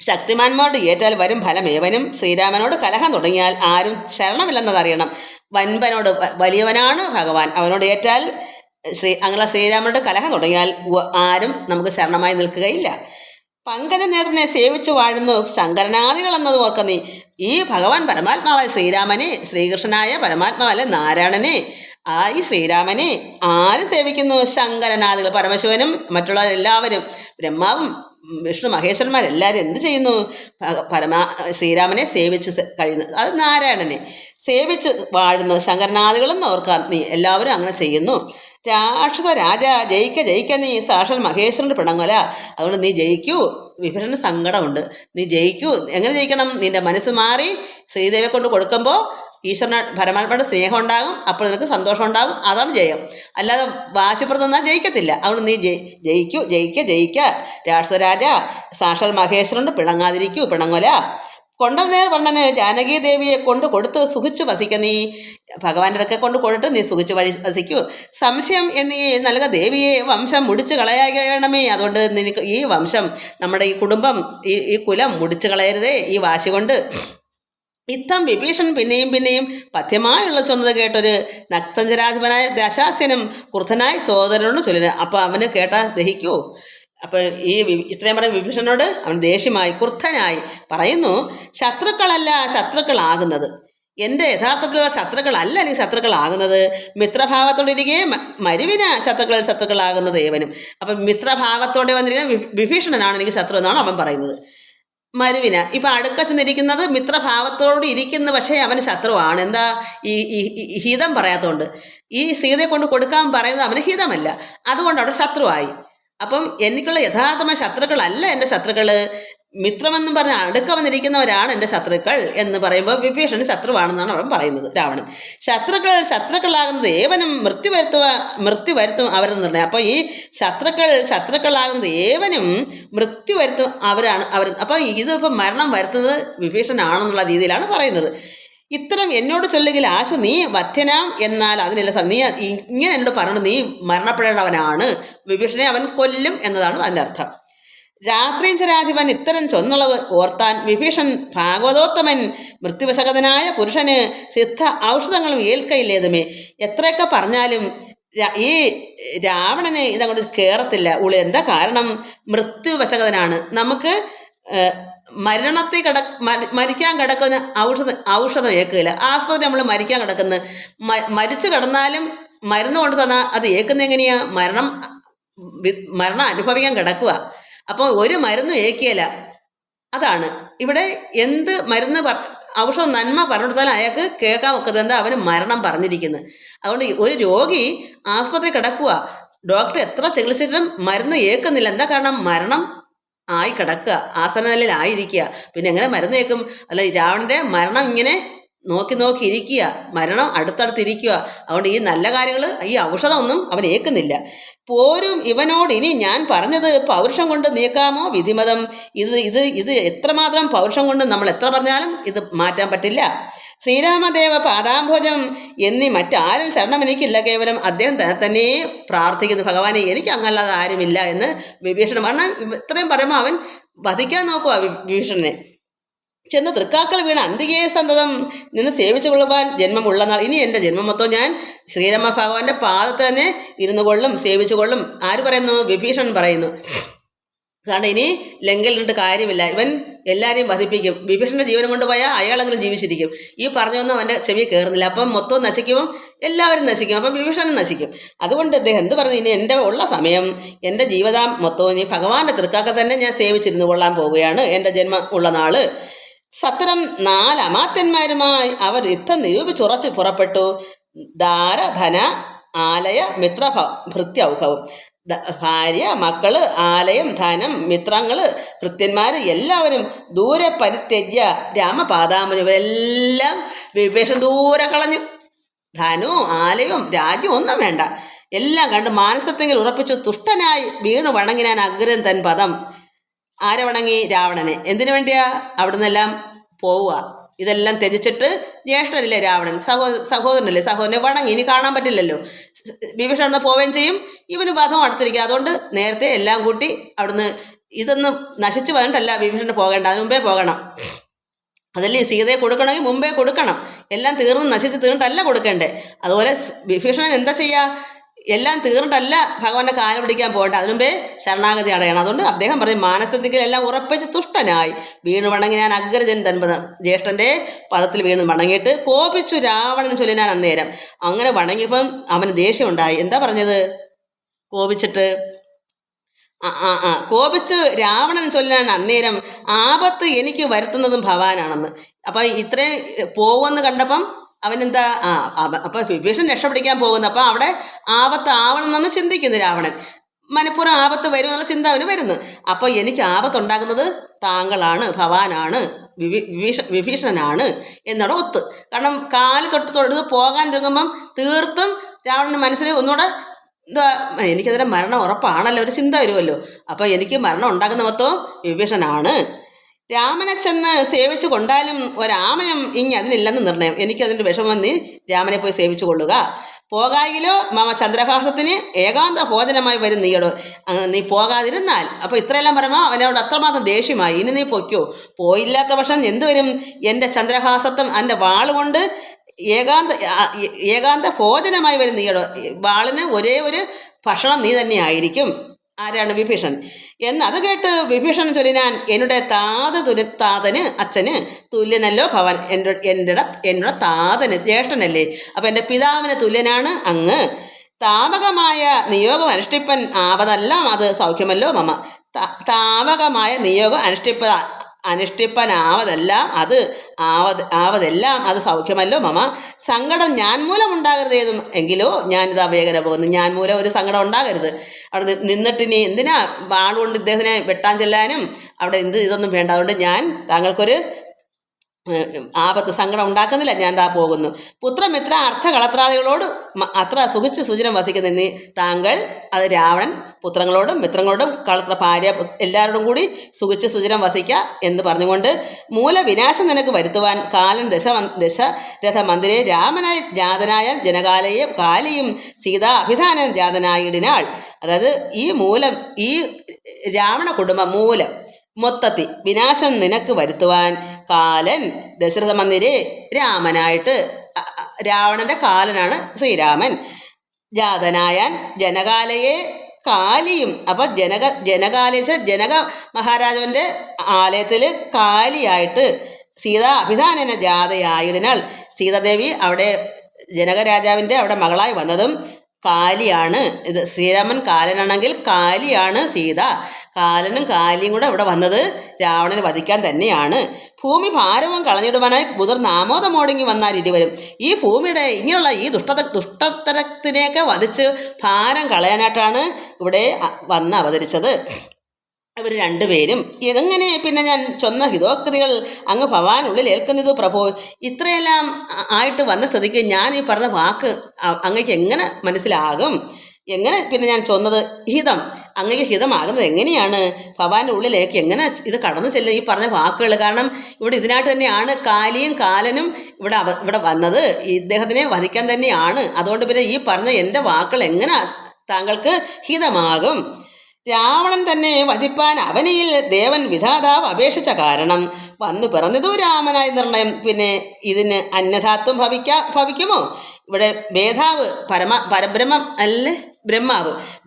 ശക്തിമാന്മാരോട് ഏറ്റാൽ വരും ഫലം ഏവനും. ശ്രീരാമനോട് കലഹം തുടങ്ങിയാൽ ആരും ശരണമില്ലെന്നതറിയണം. വൻപനോട്, വലിയവനാണ് ഭഗവാൻ, അവനോട് ഏറ്റാൽ അങ്ങനെ ശ്രീരാമനോട് കലഹം തുടങ്ങിയാൽ ആരും നമുക്ക് ശരണമായി നിൽക്കുകയില്ല. പങ്കജ നേത്രനെ സേവിച്ചു വാഴുന്നു ശങ്കരനാദികൾ എന്നത് ഓർക്ക നീ. ഈ ഭഗവാൻ പരമാത്മാവായ ശ്രീരാമനെ, ശ്രീകൃഷ്ണനായ പരമാത്മാവല്ല നാരായണനെ, ഈ ശ്രീരാമനെ ആര് സേവിക്കുന്നു? ശങ്കരനാദികൾ, പരമശിവനും മറ്റുള്ളവരെല്ലാവരും, ബ്രഹ്മാവും വിഷ്ണു മഹേശ്വരന്മാരെല്ലാവരും എന്ത് ചെയ്യുന്നു? ശ്രീരാമനെ സേവിച്ച് കഴിയുന്നു. അത് നാരായണനെ സേവിച്ച് വാഴുന്നു ശങ്കരനാദികളെന്ന് ഓർക്കാം നീ. എല്ലാവരും അങ്ങനെ ചെയ്യുന്നു. രാക്ഷസ രാജ ജയിക്ക നീ സാക്ഷാൽ മഹേശ്വരൻ്റെ പിണങ്ങല. അതുകൊണ്ട് നീ ജയിക്കൂ. വിഭീഷണന് സങ്കടമുണ്ട്. നീ ജയിക്കൂ. എങ്ങനെ ജയിക്കണം? നിന്റെ മനസ്സ് മാറി ശ്രീദേവിയെ കൊണ്ട് കൊടുക്കുമ്പോൾ പരമാത്മയുടെ സ്നേഹം ഉണ്ടാകും. അപ്പോൾ നിനക്ക് സന്തോഷം ഉണ്ടാകും. അതാണ് ജയം. അല്ലാതെ വാശിപ്പുറത്ത് നിന്നാൽ ജയിക്കത്തില്ല. അതുകൊണ്ട് നീ ജയിക്ക രാക്ഷസരാജ സാക്ഷാൽ മഹേശ്വരനോട് പിണങ്ങല. കൊണ്ടൽ നേർ വർണ്ണന് ജാനകി ദേവിയെ കൊണ്ട് കൊടുത്ത് സുഖിച്ചു വസിക്ക നീ. ഭഗവാന്റെ അടുക്കെ കൊണ്ട് കൊടുത്ത് നീ സുഖിച്ചു വസിക്കൂ. സംശയം എന്നീ നൽക ദേവിയെ വംശം മുടിച്ചു കളയണമേ. അതുകൊണ്ട് നിനക്ക് ഈ വംശം, നമ്മുടെ ഈ കുടുംബം, ഈ കുലം മുടിച്ചു കളയരുതേ ഈ വാശി കൊണ്ട്. ഇത്തം വിഭീഷൺ പിന്നെയും പഥ്യമായുള്ള സ്വന്തത കേട്ടൊരു നക്തഞ്ചരാധിപനായ ദശാസ്യനും ക്രുദ്ധനായ സോദരനോട് ചൊല്ലിന്. അപ്പോൾ അവന് കേട്ടാൽ ദഹിക്കൂ. അപ്പം ഇത്രയും പറഞ്ഞ വിഭീഷണനോട് അവൻ ദേഷ്യമായി ക്രുദ്ധനായി പറയുന്നു, ശത്രുക്കളല്ല ശത്രുക്കളാകുന്നത്. എൻ്റെ യഥാർത്ഥത്തിലുള്ള ശത്രുക്കളല്ല എനിക്ക് ശത്രുക്കളാകുന്നത്. മിത്രഭാവത്തോടിരിക്കെ മരുവിന ശത്രുക്കളാകുന്നത് ഏവനും. അപ്പം മിത്രഭാവത്തോടെ വന്നിരിക്കുന്ന വിഭീഷണനാണ് എനിക്ക് ശത്രു എന്നാണ് അവൻ പറയുന്നത്. മരുവിന ഇപ്പം അടുക്ക ചെന്നിരിക്കുന്നത് മിത്രഭാവത്തോട് ഇരിക്കുന്നു, പക്ഷേ അവന് ശത്രുവാണ്. എന്താ? ഈ ഹിതം പറയാത്തതുകൊണ്ട്. ഈ സീതയെ കൊണ്ട് കൊടുക്കാൻ പറയുന്നത് അവന് ഹിതമല്ല, അതുകൊണ്ട് അവിടെ ശത്രുവായി. അപ്പം എനിക്കുള്ള യഥാർത്ഥമായ ശത്രുക്കളല്ല എൻ്റെ ശത്രുക്കൾ. മിത്രമെന്നും പറഞ്ഞ് അടുക്ക വന്നിരിക്കുന്നവരാണ് എൻ്റെ ശത്രുക്കൾ എന്ന് പറയുമ്പോൾ വിഭീഷണൻ ശത്രുവാണെന്നാണ് അവൻ പറയുന്നത്. രാവണൻ ശത്രുക്കളാകുന്നത് ഏവനും മൃത്യു വരുത്തും അവരെന്ന് നിർണയം. അപ്പോൾ ഈ ശത്രുക്കളാകുന്നത് ഏവനും മൃത്യു വരുത്തും അവരാണ് അവർ. അപ്പോൾ ഇതിപ്പോൾ മരണം വരുത്തുന്നത് വിഭീഷണനാണെന്നുള്ള രീതിയിലാണ് പറയുന്നത്. ഇത്തരം എന്നോട് ചൊല്ലുകിൽ ആശു നീ വധ്യനാം എന്നാൽ അതിനില്ല. നീ ഇങ്ങനെ എന്നോട് പറഞ്ഞു നീ മരണപ്പെടേണ്ടവനാണ്. വിഭീഷണനെ അവൻ കൊല്ലും എന്നതാണ് അതിൻ്റെ അർത്ഥം. രാത്രീഞ്ചരാധിപൻ ഇത്തരം ചൊന്നളവ് ഓർത്താൻ വിഭീഷൺ ഭാഗവതോത്തമൻ മൃത്യുവശകതനായ പുരുഷന് സിദ്ധ ഔഷധങ്ങളും ഏൽക്കയില്ലേതുമേ. എത്രയൊക്കെ പറഞ്ഞാലും ഈ രാവണന് ഇതങ്ങോട്ട് കയറത്തില്ല ഉള്ളി. എന്താ കാരണം? മൃത്യുവശകതനാണ്. നമുക്ക് മരണത്തിൽ മരിക്കാൻ കിടക്കുന്ന ഔഷധം ഏക്കില്ല. ആസ്പത്രി നമ്മൾ മരിക്കാൻ കിടക്കുന്ന മരിച്ചു കിടന്നാലും മരുന്ന് കൊണ്ട് തന്നാൽ അത് ഏക്കുന്ന എങ്ങനെയാ? മരണം അനുഭവിക്കാൻ കിടക്കുക. അപ്പോൾ ഒരു മരുന്നും ഏക്കിയല്ല. അതാണ് ഇവിടെ എന്ത് മരുന്ന് ഔഷധം നന്മ പറഞ്ഞു കൊടുത്താലും അയാൾക്ക് കേൾക്കാൻ വെക്കുന്നത് എന്താ? അവന് മരണം പറഞ്ഞിരിക്കുന്നത്. അതുകൊണ്ട് ഒരു രോഗി ആസ്പത്രി കിടക്കുക, ഡോക്ടർ എത്ര ചികിത്സിച്ചിട്ടും മരുന്ന് ഏക്കുന്നില്ല. എന്താ കാരണം? മരണം ആയി കിടക്കുക, ആസന നിലയിലായിരിക്കുക. പിന്നെ എങ്ങനെ മരുന്ന് ഏക്കും? അല്ല, രാവണന്റെ മരണം ഇങ്ങനെ നോക്കി നോക്കി ഇരിക്കുക, മരണം അടുത്തടുത്തിരിക്കുക. അതുകൊണ്ട് ഈ നല്ല കാര്യങ്ങൾ, ഈ ഔഷധമൊന്നും അവൻ ഏക്കുന്നില്ല. പോരും ഇവനോട് ഇനി ഞാൻ പറഞ്ഞത് പൗരുഷം കൊണ്ട് നീക്കാമോ വിധിമതം? ഇത് എത്രമാത്രം പൗരുഷം കൊണ്ട് നമ്മൾ എത്ര പറഞ്ഞാലും ഇത് മാറ്റാൻ പറ്റില്ല. ശ്രീരാമദേവ പാദാംഭോജം എന്നീ മറ്റാരും ശരണം എനിക്കില്ല, കേവലം അദ്ദേഹം തന്നെ പ്രാർത്ഥിക്കുന്നു. ഭഗവാനെ, എനിക്ക് അങ്ങല്ലാതെ ആരുമില്ല എന്ന് വിഭീഷണൻ പറഞ്ഞാൽ ഇത്രയും പറയുമ്പോൾ അവൻ വധിക്കാൻ നോക്കുക വിഭീഷണനെ. ചെന്ന് തൃക്കാക്കൽ വീണ് അന്തികേ സന്തതം നിന്ന് സേവിച്ചു കൊള്ളുവാൻ ജന്മമുള്ള നാൾ. ഇനി എൻ്റെ ജന്മം മൊത്തം ഞാൻ ശ്രീരാമ ഭഗവാന്റെ പാദത്ത് തന്നെ ഇരുന്നു കൊള്ളും, സേവിച്ചു കൊള്ളും. ആര് പറയുന്നു? വിഭീഷണൻ പറയുന്നു. കാരണം ഇനി ലങ്കയിലിട്ട് കാര്യമില്ല, ഇവൻ എല്ലാവരെയും വധിപ്പിക്കും. വിഭീഷണന്റെ ജീവനം കൊണ്ടുപോയാൽ അയാളെങ്കിലും ജീവിച്ചിരിക്കും. ഈ പറഞ്ഞൊന്നും അവൻ്റെ ചെവി കയറുന്നില്ല. അപ്പം മൊത്തവും നശിക്കുമ്പം എല്ലാവരും നശിക്കും, അപ്പം വിഭീഷണൻ നശിക്കും. അതുകൊണ്ട് അദ്ദേഹം എന്ത് പറഞ്ഞു? ഇനി എൻ്റെ ഉള്ള സമയം, എൻ്റെ ജീവിതം മൊത്തവും ഇനി ഭഗവാന്റെ തൃക്കാക്ക തന്നെ ഞാൻ സേവിച്ചിരുന്നു കൊള്ളാൻ പോവുകയാണ് എൻ്റെ ജന്മം ഉള്ള നാള്. സത്രം 4 അമാത്യന്മാരുമായി അവർ യുദ്ധം നിരൂപിച്ചുറച്ച് പുറപ്പെട്ടു. ധാരധന ആലയ മിത്ര ഭൃത്യൗഹവും. ഭാര്യ, മക്കള്, ആലയം, ധനം, മിത്രങ്ങള്, ഭൃത്യന്മാര് എല്ലാവരും ദൂരെ പരിത്യജ്യ രാമപാദാമന്. ഇവരെല്ലാം വിഭീഷണൻ ദൂരെ കളഞ്ഞു. ധനവും ആലയവും രാജ്യവും ഒന്നും വേണ്ട, എല്ലാം കണ്ട് മാനസത്തെങ്കിൽ ഉറപ്പിച്ചു തുഷ്ടനായി വീണു വണങ്ങിനാൻ അഗ്രൻ തൻ പദം. ആരെ വണങ്ങി? രാവണനെ. എന്തിനു വേണ്ടിയാ? അവിടുന്നെല്ലാം പോവുക. ഇതെല്ലാം ത്യജിച്ചിട്ട് ജ്യേഷ്ഠനല്ലേ രാവണൻ, സഹോദരനല്ലേ, സഹോദരനെ വണങ്ങി. ഇനി കാണാൻ പറ്റില്ലല്ലോ. വിഭീഷണൻ പോവുകയും ചെയ്യും, ഇവന് വധം അടുത്തിരിക്കുക. അതുകൊണ്ട് നേരത്തെ എല്ലാം കൂട്ടി അവിടുന്ന് ഇതൊന്നും നശിച്ചു വന്നിട്ടല്ല വിഭീഷണന് പോകേണ്ട, അതിന് മുമ്പേ പോകണം. അതല്ലേ സീതയെ കൊടുക്കണമെങ്കിൽ മുമ്പേ കൊടുക്കണം. എല്ലാം തീർന്ന് നശിച്ച് തീർന്നിട്ടല്ല കൊടുക്കേണ്ടേ. അതുപോലെ വിഭീഷണൻ എന്താ ചെയ്യുക? എല്ലാം തീർന്നിട്ടല്ല ഭഗവാന്റെ കാലം പിടിക്കാൻ പോകട്ടെ, അതിനുമ്പേ ശരണാഗതി അടയണം. അതുകൊണ്ട് അദ്ദേഹം പറയും മാനസത്തിങ്കിൽ എല്ലാം ഉറപ്പിച്ച് തുഷ്ടനായി വീണ് വണങ്ങി ഞാൻ അഗ്രജൻ തൻപദം. ജ്യേഷ്ഠന്റെ പദത്തിൽ വീണ് വണങ്ങിയിട്ട് കോപിച്ചു രാവണൻ ചൊല്ലിനാൻ അന്നേരം. അങ്ങനെ വണങ്ങിയപ്പം അവന് ദേഷ്യം ഉണ്ടായി. എന്താ പറഞ്ഞത്? കോപിച്ചിട്ട് കോപിച്ച് രാവണൻ ചൊല്ലാൻ അന്നേരം ആപത്ത് എനിക്ക് വരുത്തുന്നതും ഭവാനാണെന്ന്. അപ്പം ഇത്രയും പോകുമെന്ന് കണ്ടപ്പം അവനെന്താ അപ്പം വിഭീഷണൻ രക്ഷപ്പെടിക്കാൻ പോകുന്നു. അപ്പം അവിടെ ആപത്താവണമെന്ന് ചിന്തിക്കുന്നു രാവണൻ. മനഃപൂർവ്വം ആപത്ത് വരുമെന്നുള്ള ചിന്ത അവന് വരുന്നു. അപ്പോൾ എനിക്ക് ആപത്തുണ്ടാക്കുന്നത് താങ്കളാണ്, ഭവാനാണ്, വിഭീഷണനാണ് എന്നോട് ഒത്ത്. കാരണം കാല് തൊട്ട് പോകാൻ ഒരുങ്ങുമ്പം തീർത്തും രാവണന് മനസ്സിൽ ഒന്നുകൂടെ എന്താ, എനിക്കതിനെ മരണം ഉറപ്പാണല്ലോ, ഒരു ചിന്ത വരുമല്ലോ. അപ്പോൾ എനിക്ക് മരണം ഉണ്ടാക്കുന്ന മൊത്തം വിഭീഷണനാണ്. രാമനെ ചെന്ന് സേവിച്ചു കൊണ്ടാലും ഒരാമയം അതിനില്ലെന്ന് നിർണയം. എനിക്കതിൻ്റെ വിഷമം നീ രാമനെ പോയി സേവിച്ചു കൊള്ളുക. പോകായിലോ മമ ചന്ദ്രഹാസത്തിന് ഏകാന്ത ഭോജനമായി വരും നീയോട്. നീ പോകാതിരുന്നാൽ. അപ്പോൾ ഇത്രയെല്ലാം പറയുമ്പോൾ അവനോട് അത്രമാത്രം ദേഷ്യമായി. ഇനി നീ പൊയ്ക്കോ, പോയില്ലാത്ത പക്ഷം എന്ത് വരും? എൻ്റെ ചന്ദ്രഹാസത്വം എൻ്റെ വാളുകൊണ്ട് ഏകാന്ത ഭോജനമായി വരും നീയോട്. വാളിന് ഒരേ ഒരു ഭക്ഷണം നീ തന്നെ ആയിരിക്കും. ആരാണ്? വിഭീഷണൻ. അത് കേട്ട് വിഭീഷണൻ ചൊല്ലിനാൻ എന്നുടെ താതന് അച്ഛന് തുല്യനല്ലോ ഭവൻ. എന്നോട് താതന് ജ്യേഷ്ഠനല്ലേ, അപ്പം എൻ്റെ പിതാവിന് തുല്യനാണ് അങ്ങ്. താമകമായ നിയോഗം അനുഷ്ഠിപ്പൻ ആവതെല്ലാം അത് സൗഖ്യമല്ലോ മമ. താമകമായ നിയോഗം അനുഷ്ഠിപ്പനാവതെല്ലാം അത് സൗഖ്യമല്ലോ മമ. സങ്കടം ഞാൻ മൂലം ഉണ്ടാകരുതേതും എങ്കിലോ ഞാനിതാ വേഗന പോകുന്നു. ഞാൻ മൂലം ഒരു സങ്കടം ഉണ്ടാകരുത്. അവിടെ നിന്നിട്ടിനി എന്തിനാ വാളുകൊണ്ട് ഇദ്ദേഹത്തിനെ വെട്ടാൻ ചെല്ലാനും അവിടെ ഇതൊന്നും വേണ്ട. അതുകൊണ്ട് ഞാൻ താങ്കൾക്കൊരു ആപത്ത് സങ്കടം ഉണ്ടാക്കുന്നില്ല, ഞാൻ താ പോകുന്നു. പുത്രമിത്ര അർത്ഥകളത്രാദികളോട് അത്ര സുഖിച്ച് സുചിരം വസിക്കുന്ന താങ്കൾ, അത് രാവണൻ പുത്രങ്ങളോടും മിത്രങ്ങളോടും കളത്ര ഭാര്യ എല്ലാവരോടും കൂടി സുഖിച്ച് സുചിരം വസിക്കുക എന്ന് പറഞ്ഞുകൊണ്ട് മൂലവിനാശം നിനക്ക് വരുത്തുവാൻ കാലൻ ദശരഥ മന്ദിരെ രാമനായി ജാതനായ ജനകാലയെ കാലിയും സീതാ അഭിധാനൻ ജാതനായിടിനാൾ. അതായത് ഈ രാവണ കുടുംബം മൂലം മൊത്തത്തിൽ വിനാശം നിനക്ക് വരുത്തുവാൻ കാലൻ ദശരഥ മന്ദിരെ രാമനായിട്ട് രാവണന്റെ കാലനാണ് ശ്രീരാമൻ ജാതനായാൻ ജനകാലയെ കാലിയും അപ്പൊ ജനകാലിച്ച ജനക മഹാരാജാവിന്റെ ആലയത്തിൽ കാലിയായിട്ട് സീത അഭിധാനന ജാതയായതിനാൽ സീതാദേവി അവിടെ ജനകരാജാവിൻ്റെ അവിടെ മകളായി വന്നതും കാലിയാണ്. ഇത് ശ്രീരാമൻ കാലനാണെങ്കിൽ കാലിയാണ് സീത. കാലനും കാലിയും കൂടെ ഇവിടെ വന്നത് രാവണനെ വധിക്കാൻ തന്നെയാണ്. ഭൂമി ഭാരവും കളഞ്ഞിടുവാനായി മുതിർന്ന ആമോദമോടങ്ങി വന്നാൽ ഇരുവരും ഈ ഭൂമിയുടെ ഇങ്ങനെയുള്ള ഈ ദുഷ്ടതരത്തിനെയൊക്കെ വധിച്ച് ഭാരം കളയാനായിട്ടാണ് ഇവിടെ വന്ന് അവതരിച്ചത്. ഇവർ രണ്ടുപേരും എങ്ങനെ പിന്നെ ഞാൻ ചൊന്ന ഹിതോക്തികൾ അങ്ങ് ഭവാനുള്ളിൽ ഏൽക്കുന്നത് പ്രഭോ, ഇത്രയെല്ലാം ആയിട്ട് വന്ന സ്ഥിതിക്ക് ഞാൻ ഈ പറഞ്ഞ വാക്ക് അങ്ങയ്ക്ക് എങ്ങനെ മനസ്സിലാകും? എങ്ങനെ പിന്നെ ഞാൻ ചൊന്നത് ഹിതം അങ്ങയ്ക്ക് ഹിതമാകുന്നത് എങ്ങനെയാണ്? ഭവാന്റെ ഉള്ളിലേക്ക് എങ്ങനെ ഇത് കടന്നു ചെല്ലും ഈ പറഞ്ഞ വാക്കുകൾ? കാരണം ഇവിടെ ഇതിനായിട്ട് തന്നെയാണ് കാലിയും കാലനും ഇവിടെ വന്നത്, ഇദ്ദേഹത്തിനെ വധിക്കാൻ തന്നെയാണ്. അതുകൊണ്ട് പിന്നെ ഈ പറഞ്ഞ എൻ്റെ വാക്കുകൾ എങ്ങനെ താങ്കൾക്ക് ഹിതമാകും? രാവണൻ തന്നെ വധിപ്പാൻ അവനിയിൽ ദേവൻ വിധാതാവ് അപേക്ഷിച്ച കാരണം വന്നു പിറന്നതു രാമനായ നിർണയം. പിന്നെ ഇതിന് അന്യഥാത്വം ഭവിക്കുമോ? ഇവിടെ ഭേദാവ് പരബ്രഹ്മം അല്ലേ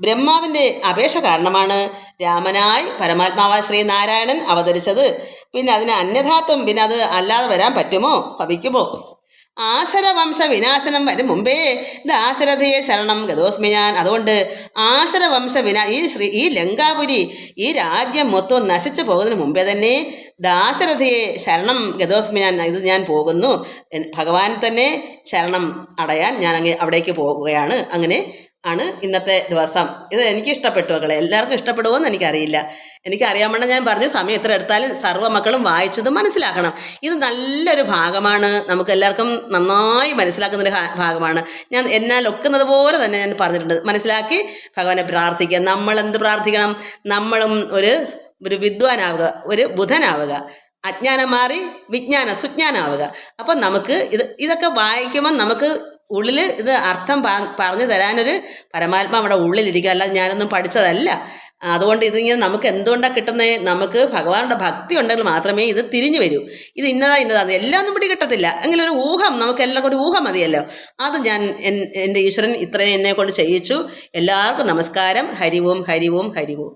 ബ്രഹ്മാവിൻ്റെ അപേക്ഷ കാരണമാണ് രാമനായി പരമാത്മാവായ ശ്രീനാരായണൻ അവതരിച്ചത്. പിന്നെ അതിന് അന്യഥാത്വം പിന്നെ അത് അല്ലാതെ വരാൻ പറ്റുമോ ഭവിക്കുമോ? ആശരവംശ വിനാശനം വരും മുമ്പേ ദാശരഥിയെ ശരണം ഗതോസ്മി ഞാൻ. അതുകൊണ്ട് ആശരവംശ ഈ ലങ്കാപുരി ഈ രാജ്യം മൊത്തം നശിച്ചു പോകുന്നതിന് മുമ്പേ തന്നെ ദാശരഥിയെ ശരണം ഗതോസ്മി ഞാൻ. ഇത് ഞാൻ പോകുന്നു, ഭഗവാൻ തന്നെ ശരണം അടയാൻ ഞാൻ അവിടേക്ക് പോകുകയാണ്. അങ്ങനെ ആണ് ഇന്നത്തെ ദിവസം. ഇത് എനിക്ക് ഇഷ്ടപ്പെട്ടു മക്കളെ. എല്ലാവർക്കും ഇഷ്ടപ്പെടുമോയെന്ന് എനിക്കറിയില്ല. എനിക്കറിയാമെന്ന് ഞാൻ പറഞ്ഞ സമയം എത്ര എടുത്താലും സർവ്വ മക്കളും വായിച്ചത് മനസ്സിലാക്കണം. ഇത് നല്ലൊരു ഭാഗമാണ്, നമുക്ക് എല്ലാവർക്കും നന്നായി മനസ്സിലാക്കുന്നൊരു ഭാഗമാണ്. ഞാൻ എന്നാൽ ഒക്കുന്നത് പോലെ തന്നെ ഞാൻ പറഞ്ഞിട്ടുണ്ട്. മനസ്സിലാക്കി ഭഗവാനെ പ്രാർത്ഥിക്കുക. നമ്മളെന്ത് പ്രാർത്ഥിക്കണം? നമ്മളും ഒരു വിദ്വാനാവുക, ഒരു ബുധനാവുക, അജ്ഞാനം മാറി സുജ്ഞാനാവുക. അപ്പം നമുക്ക് ഇതൊക്കെ വായിക്കുമ്പോൾ നമുക്ക് ഉള്ളിൽ ഇത് അർത്ഥം പറഞ്ഞു തരാനൊരു പരമാത്മാ നമ്മുടെ ഉള്ളിലിരിക്കുക. അല്ലാതെ ഞാനൊന്നും പഠിച്ചതല്ല. അതുകൊണ്ട് ഇതിങ്ങനെ നമുക്ക് എന്തുകൊണ്ടാണ് കിട്ടുന്നത്? നമുക്ക് ഭഗവാനുടെ ഭക്തി ഉണ്ടെങ്കിൽ മാത്രമേ ഇത് തിരിഞ്ഞു വരൂ. ഇത് ഇന്നതാണ് എല്ലാം ഒന്നും പിടി കിട്ടത്തില്ല. എങ്കിലും ഒരു ഊഹം, നമുക്ക് എല്ലാവർക്കും ഒരു ഊഹം മതിയല്ലോ. അത് ഞാൻ എൻ്റെ ഈശ്വരൻ ഇത്രയും എന്നെ കൊണ്ട് ചെയ്യിച്ചു. എല്ലാവർക്കും നമസ്കാരം. ഹരി ഓം ഹരി ഓം ഹരി ഓം.